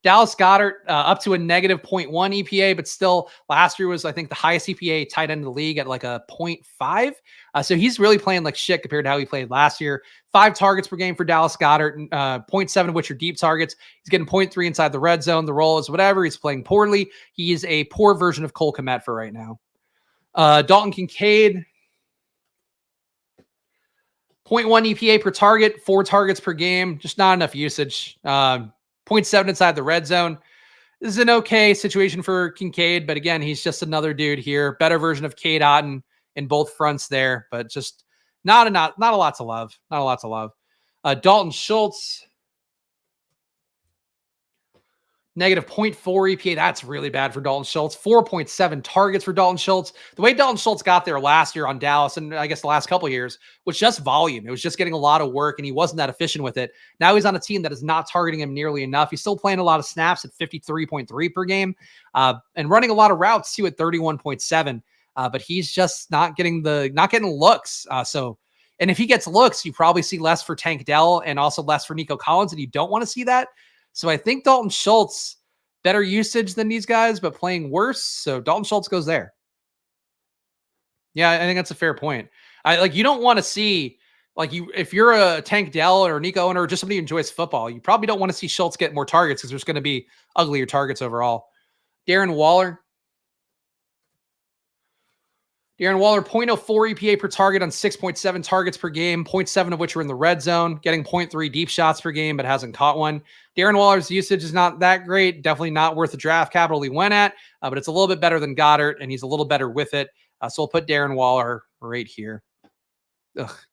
Dallas Goedert up to a negative 0.1 EPA, but still last year was, I think, the highest EPA tight end in the league at a 0.5. So he's really playing like shit compared to how he played last year. 5 targets per game for Dallas Goedert, 0.7 of which are deep targets. He's getting 0.3 inside the red zone. The role is whatever. He's playing poorly. He is a poor version of Cole Kmet for right now. Dalton Kincaid, 0.1 EPA per target, 4 targets per game. Just not enough usage. 0.7 inside the red zone. This is an okay situation for Kincaid, but again, he's just another dude here. Better version of Cade Otton in both fronts there, but just not a lot to love. Not a lot to love. Dalton Schultz, negative 0.4 EPA. That's really bad for Dalton Schultz. 4.7 targets for Dalton Schultz. The way Dalton Schultz got there last year on Dallas, and I guess the last couple of years, was just volume. It was just getting a lot of work, and he wasn't that efficient with it. Now he's on a team that is not targeting him nearly enough. He's still playing a lot of snaps at 53.3 per game, and running a lot of routes too at 31.7. But he's just not getting looks. And if he gets looks, you probably see less for Tank Dell and also less for Nico Collins, and you don't want to see that. So I think Dalton Schultz, better usage than these guys, but playing worse. So Dalton Schultz goes there. Yeah, I think that's a fair point. You don't want to see, if you're a Tank Dell or Nico owner or just somebody who enjoys football, you probably don't want to see Schultz get more targets because there's going to be uglier targets overall. Darren Waller, 0.04 EPA per target on 6.7 targets per game, 0.7 of which are in the red zone, getting 0.3 deep shots per game, but hasn't caught one. Darren Waller's usage is not that great. Definitely not worth the draft capital he went at, but it's a little bit better than Goddard, and he's a little better with it. So we'll put Darren Waller right here.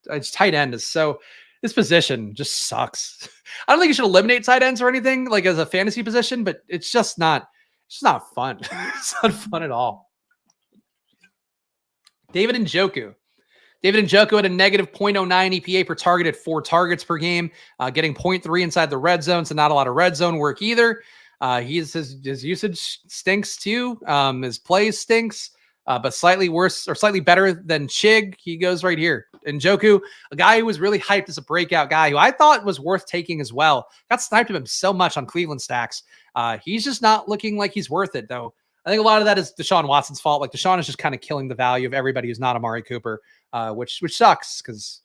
It's tight end is so... This position just sucks. I don't think you should eliminate tight ends or anything, as a fantasy position, but it's just not fun. It's not fun at all. David Njoku at a negative 0.09 EPA per target at 4 targets per game, getting 0.3 inside the red zone, so not a lot of red zone work either. His usage stinks too. His play stinks, but slightly worse or slightly better than Chig. He goes right here. Njoku, a guy who was really hyped as a breakout guy who I thought was worth taking as well. Got sniped of him so much on Cleveland stacks. He's just not looking like he's worth it, though. I think a lot of that is Deshaun Watson's fault. Like, Deshaun is just kind of killing the value of everybody who's not Amari Cooper, which sucks because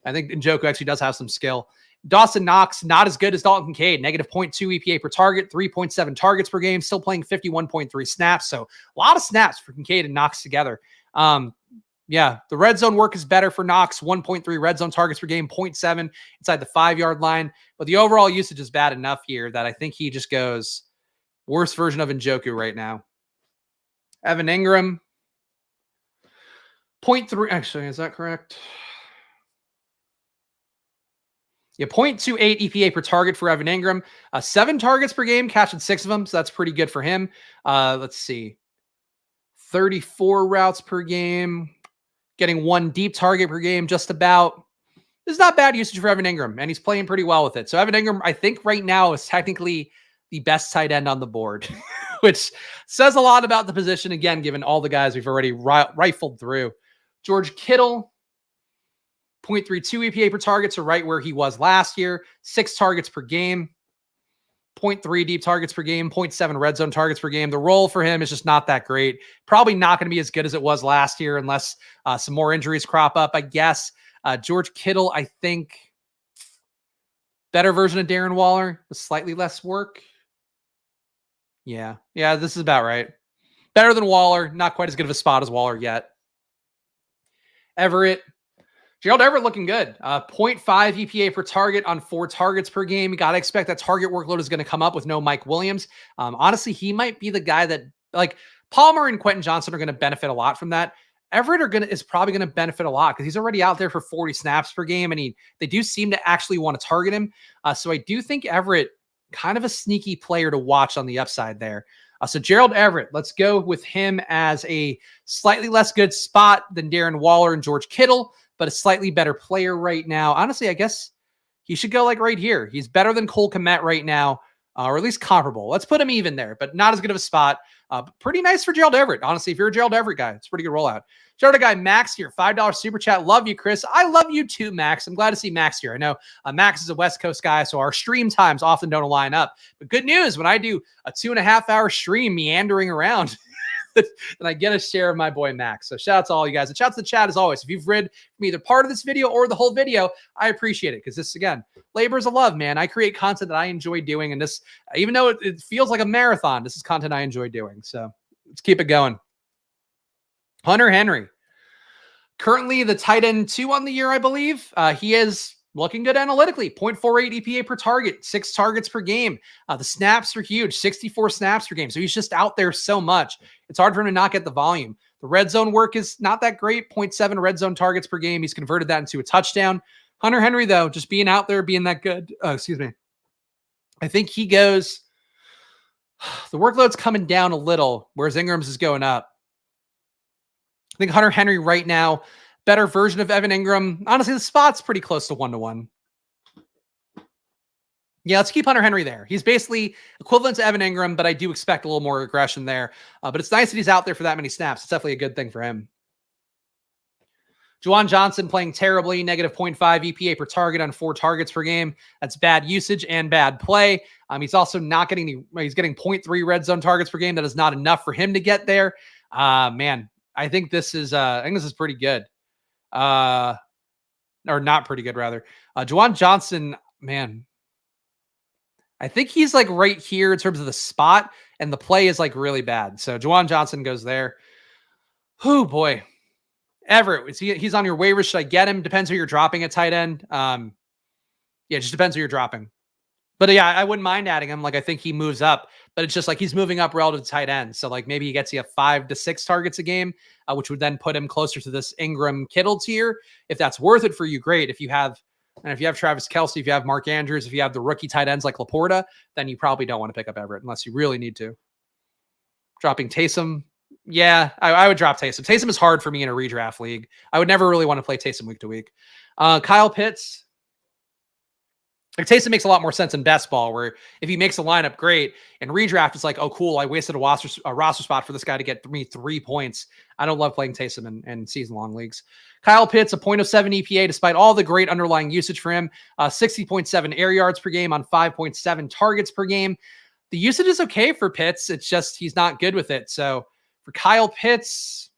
I think Njoku actually does have some skill. Dawson Knox, not as good as Dalton Kincaid, negative 0.2 EPA per target, 3.7 targets per game, still playing 51.3 snaps. So a lot of snaps for Kincaid and Knox together. Yeah, the red zone work is better for Knox, 1.3 red zone targets per game, 0.7 inside the 5-yard line. But the overall usage is bad enough here that I think he just goes worst version of Njoku right now. Evan Ingram, 0.3. Actually, is that correct? Yeah, 0.28 EPA per target for Evan Ingram. 7 targets per game, catching 6 of them, so that's pretty good for him. Let's see. 34 routes per game, getting 1 deep target per game, just about. This is not bad usage for Evan Ingram, and he's playing pretty well with it. So Evan Ingram, I think right now is technically the best tight end on the board, which says a lot about the position, again, given all the guys we've already rifled through. George Kittle, 0.32 EPA per target, so right where he was last year. 6 targets per game, 0.3 deep targets per game, 0.7 red zone targets per game. The role for him is just not that great. Probably not going to be as good as it was last year unless some more injuries crop up, I guess. George Kittle, I think, better version of Darren Waller with slightly less work. Yeah, this is about right. Better than Waller, not quite as good of a spot as Waller yet. Gerald Everett looking good. 0.5 EPA per target on 4 targets per game. You got to expect that target workload is going to come up with no Mike Williams. Honestly, he might be the guy that, like, Palmer and Quentin Johnson are going to benefit a lot from that. Everett is probably going to benefit a lot because he's already out there for 40 snaps per game, and they do seem to actually want to target him. So I do think Everett, kind of a sneaky player to watch on the upside there. So Gerald Everett, let's go with him as a slightly less good spot than Darren Waller and George Kittle, but a slightly better player right now. Honestly, I guess he should go like right here. He's better than Cole Kmet right now, or at least comparable. Let's put him even there, but not as good of a spot. Pretty nice for Gerald Everett. Honestly, if you're a Gerald Everett guy, it's a pretty good rollout. Shout out to guy Max here, $5 super chat. Love you, Chris. I love you too, Max. I'm glad to see Max here. I know Max is a West Coast guy, so our stream times often don't line up. But good news, when I do a 2.5-hour stream meandering around, and I get a share of my boy Max. So shout out to all you guys. And shout out to the chat as always. If you've read from either part of this video or the whole video, I appreciate it because this, again, labor is a love, man. I create content that I enjoy doing. And this, even though it feels like a marathon, this is content I enjoy doing. So let's keep it going. Hunter Henry, currently the tight end 2 on the year, I believe. He is looking good analytically. 0.48 EPA per target, 6 targets per game. The snaps are huge, 64 snaps per game. So he's just out there so much. It's hard for him to not get the volume. The red zone work is not that great, 0.7 red zone targets per game. He's converted that into a touchdown. Hunter Henry, though, just being out there, being that good. Excuse me. I think he goes, the workload's coming down a little, whereas Ingram's is going up. I think Hunter Henry right now, better version of Evan Ingram. Honestly, the spot's pretty close to 1-to-1. Yeah, let's keep Hunter Henry there. He's basically equivalent to Evan Ingram, but I do expect a little more aggression there. But it's nice that he's out there for that many snaps. It's definitely a good thing for him. Juwan Johnson playing terribly, negative 0.5 EPA per target on 4 targets per game. That's bad usage and bad play. He's also not getting he's getting 0.3 red zone targets per game. That is not enough for him to get there. Man, I think this is pretty good. Or not pretty good, rather. Juwan Johnson, man, I think he's like right here in terms of the spot, and the play is like really bad. So Juwan Johnson goes there. Oh boy. Everett, he's on your waivers. Should I get him? Depends who you're dropping at tight end. Yeah, it just depends who you're dropping. But yeah, I wouldn't mind adding him. Like, I think he moves up, but it's just like he's moving up relative to tight end. So like maybe he gets you 5 to 6 targets a game, which would then put him closer to this Ingram Kittle tier. If that's worth it for you, great. If you have Travis Kelce, if you have Mark Andrews, if you have the rookie tight ends like Laporta, then you probably don't want to pick up Everett unless you really need to. Dropping Taysom. Yeah, I would drop Taysom. Taysom is hard for me in a redraft league. I would never really want to play Taysom week to week. Kyle Pitts. Like Taysom makes a lot more sense in best ball, where if he makes a lineup, great. And redraft, it's like, oh, cool. I wasted a roster spot for this guy to get me 3 points. I don't love playing Taysom in season long leagues. Kyle Pitts, a .07 EPA, despite all the great underlying usage for him, 60.7 air yards per game on 5.7 targets per game. The usage is okay for Pitts. It's just he's not good with it. So for Kyle Pitts,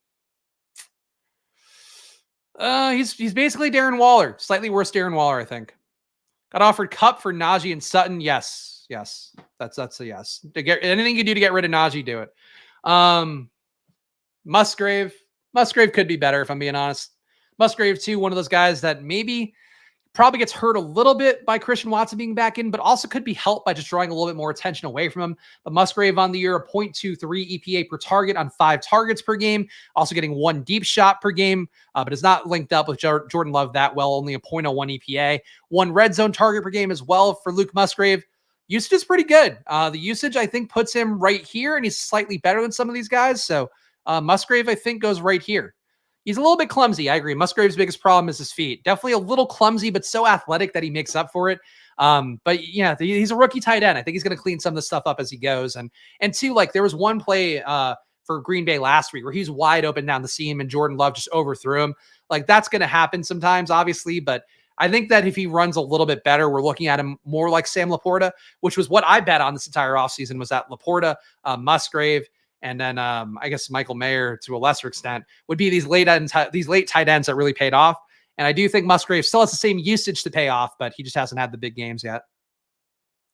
he's basically Darren Waller, slightly worse Darren Waller, I think. Got offered Cup for Najee and Sutton. Yes. That's a yes. To get anything you do to get rid of Najee, do it. Musgrave could be better if I'm being honest. Musgrave too, one of those guys that maybe probably gets hurt a little bit by Christian Watson being back in, but also could be helped by just drawing a little bit more attention away from him. But Musgrave on the year, a .23 EPA per target on 5 targets per game, also getting 1 deep shot per game, but is not linked up with Jordan Love that well, only a .01 EPA. 1 red zone target per game as well for Luke Musgrave. Usage is pretty good. The usage, I think, puts him right here, and he's slightly better than some of these guys. So Musgrave, I think, goes right here. He's a little bit clumsy. I agree. Musgrave's biggest problem is his feet. Definitely a little clumsy, but so athletic that he makes up for it. But yeah, he's a rookie tight end. I think he's going to clean some of the stuff up as he goes. And two, like there was one play for Green Bay last week where he's wide open down the seam and Jordan Love just overthrew him. Like that's going to happen sometimes, obviously. But I think that if he runs a little bit better, we're looking at him more like Sam Laporta, which was what I bet on this entire offseason was that Laporta, Musgrave, and then I guess Michael Mayer to a lesser extent would be these late tight ends that really paid off. And I do think Musgrave still has the same usage to pay off, but he just hasn't had the big games yet.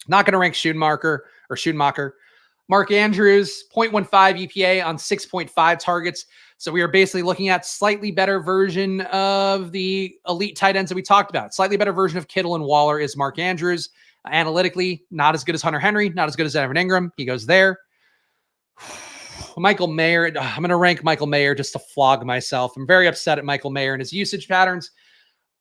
Not going to rank Schoonmaker. Mark Andrews, 0.15 EPA on 6.5 targets. So we are basically looking at slightly better version of the elite tight ends that we talked about. Slightly better version of Kittle and Waller is Mark Andrews. Analytically, not as good as Hunter Henry, not as good as Evan Ingram. He goes there. Michael Mayer, I'm going to rank Michael Mayer just to flog myself. I'm very upset at Michael Mayer and his usage patterns.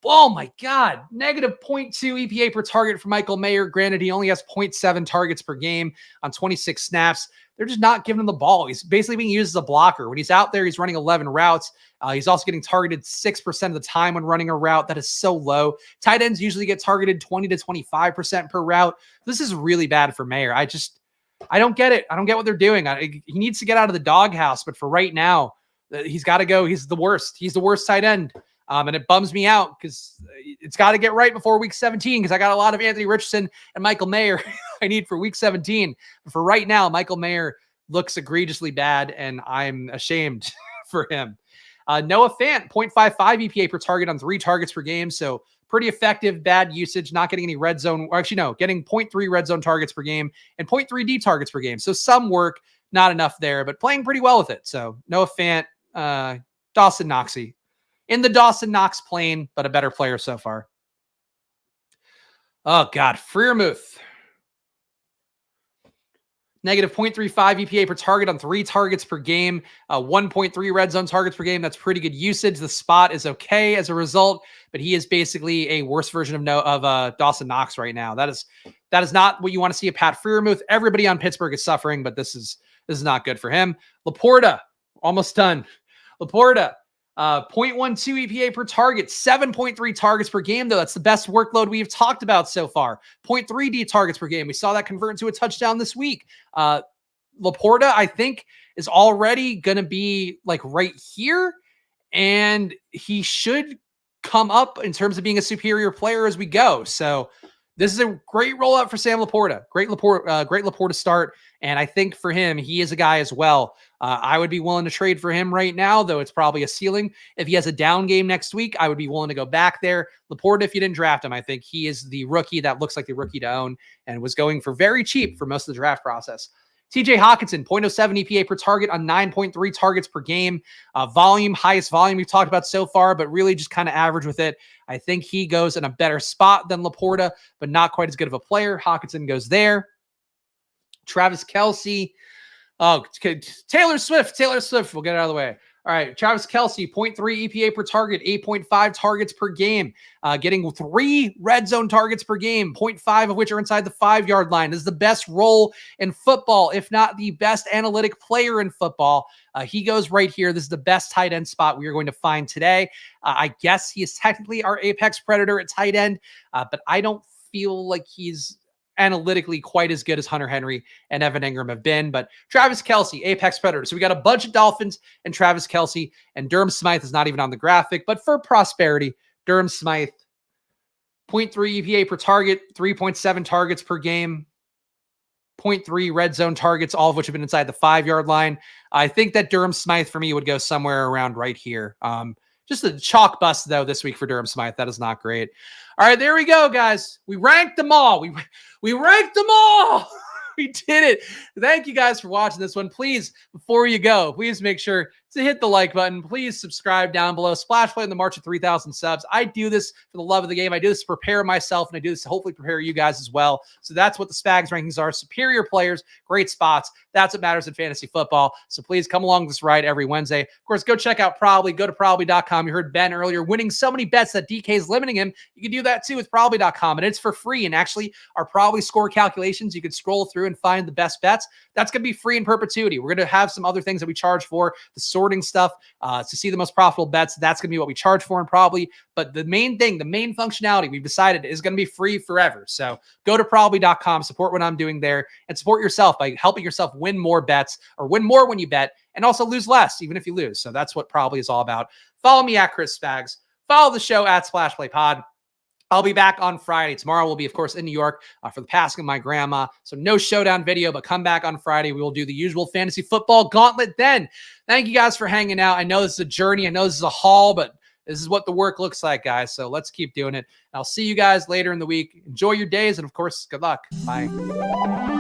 Oh my God, negative 0.2 EPA per target for Michael Mayer. Granted, he only has 0.7 targets per game on 26 snaps. They're just not giving him the ball. He's basically being used as a blocker. When he's out there, he's running 11 routes. He's also getting targeted 6% of the time when running a route. That is so low. Tight ends usually get targeted 20 to 25% per route. This is really bad for Mayer. I don't get it. I don't get what they're doing. He needs to get out of the doghouse, but for right now, he's got to go. He's the worst. He's the worst tight end. And it bums me out because it's got to get right before week 17 because I got a lot of Anthony Richardson and Michael Mayer I need for week 17. But for right now, Michael Mayer looks egregiously bad, and I'm ashamed for him. Noah Fant, 0.55 EPA per target on 3 targets per game. So pretty effective, bad usage, not getting any red zone. Or actually, no, getting 0.3 red zone targets per game and 0.3 deep targets per game. So some work, not enough there, but playing pretty well with it. So Noah Fant, Dawson Knoxy. In the Dawson Knox plane, but a better player so far. Oh, God. Freiermuth. Negative 0.35 EPA per target on 3 targets per game. 1.3 red zone targets per game. That's pretty good usage. The spot is okay as a result, but he is basically a worse version of Dawson Knox right now. That is not what you want to see at Pat Freiermuth. Everybody on Pittsburgh is suffering, but this is not good for him. Laporta, almost done. Laporta. 0.12 EPA per target, 7.3 targets per game, though. That's the best workload we've talked about so far. 0.3 D targets per game. We saw that convert into a touchdown this week. Laporta, I think, is already going to be like right here, and he should come up in terms of being a superior player as we go. So this is a great rollout for Sam Laporta. Great Laporta start. And I think for him, he is a guy as well. I would be willing to trade for him right now, though it's probably a ceiling. If he has a down game next week, I would be willing to go back there. Laporta, if you didn't draft him, I think he is the rookie that looks like the rookie to own and was going for very cheap for most of the draft process. TJ Hawkinson, 0.07 EPA per target on 9.3 targets per game. Volume, highest volume we've talked about so far, but really just kind of average with it. I think he goes in a better spot than Laporta, but not quite as good of a player. Hawkinson goes there. Travis Kelce. Oh, Taylor Swift. We'll get it out of the way. All right, Travis Kelce, 0.3 EPA per target, 8.5 targets per game, getting 3 red zone targets per game, 0.5 of which are inside the 5-yard line. This is the best role in football, if not the best analytic player in football. He goes right here. This is the best tight end spot we are going to find today. I guess he is technically our apex predator at tight end, but I don't feel like he's analytically quite as good as Hunter Henry and Evan Ingram have been. But Travis Kelce, Apex Predator. So we got a bunch of Dolphins and Travis Kelce, and Durham Smythe is not even on the graphic. But for prosperity, Durham Smythe, 0.3 EPA per target, 3.7 targets per game, 0.3 red zone targets, all of which have been inside the 5-yard line. I think that Durham Smythe for me would go somewhere around right here. Just a chalk bust, though, this week for Durham Smythe. That is not great. All right, there we go, guys. We ranked them all. We ranked them all. We did it. Thank you guys for watching this one. Please, before you go, please make sure to hit the like button. Please subscribe down below. Splash Play in the March of 3,000 subs. I do this for the love of the game. I do this to prepare myself, and I do this to hopefully prepare you guys as well. So that's what the SPAGS rankings are. Superior players, great spots. That's what matters in fantasy football. So please come along this ride every Wednesday. Of course, go check out Probably. Go to probably.com. You heard Ben earlier winning so many bets that DK is limiting him. You can do that too with probably.com, and it's for free. And actually, our Probably score calculations, you can scroll through and find the best bets. That's going to be free in perpetuity. We're going to have some other things that we charge for, the sorting stuff, to see the most profitable bets. That's going to be what we charge for and Probably. But the main thing, the main functionality we've decided is going to be free forever. So go to probably.com, support what I'm doing there, and support yourself by helping yourself win more bets or win more when you bet and also lose less, even if you lose. So that's what Probably is all about. Follow me at Chris Spags. Follow the show at Splash Play Pod. I'll be back on Friday. Tomorrow we'll be, of course, in New York for the passing of my grandma. So no showdown video, but come back on Friday. We will do the usual fantasy football gauntlet then. Thank you guys for hanging out. I know this is a journey. I know this is a haul, but this is what the work looks like, guys. So let's keep doing it. I'll see you guys later in the week. Enjoy your days. And, of course, good luck. Bye.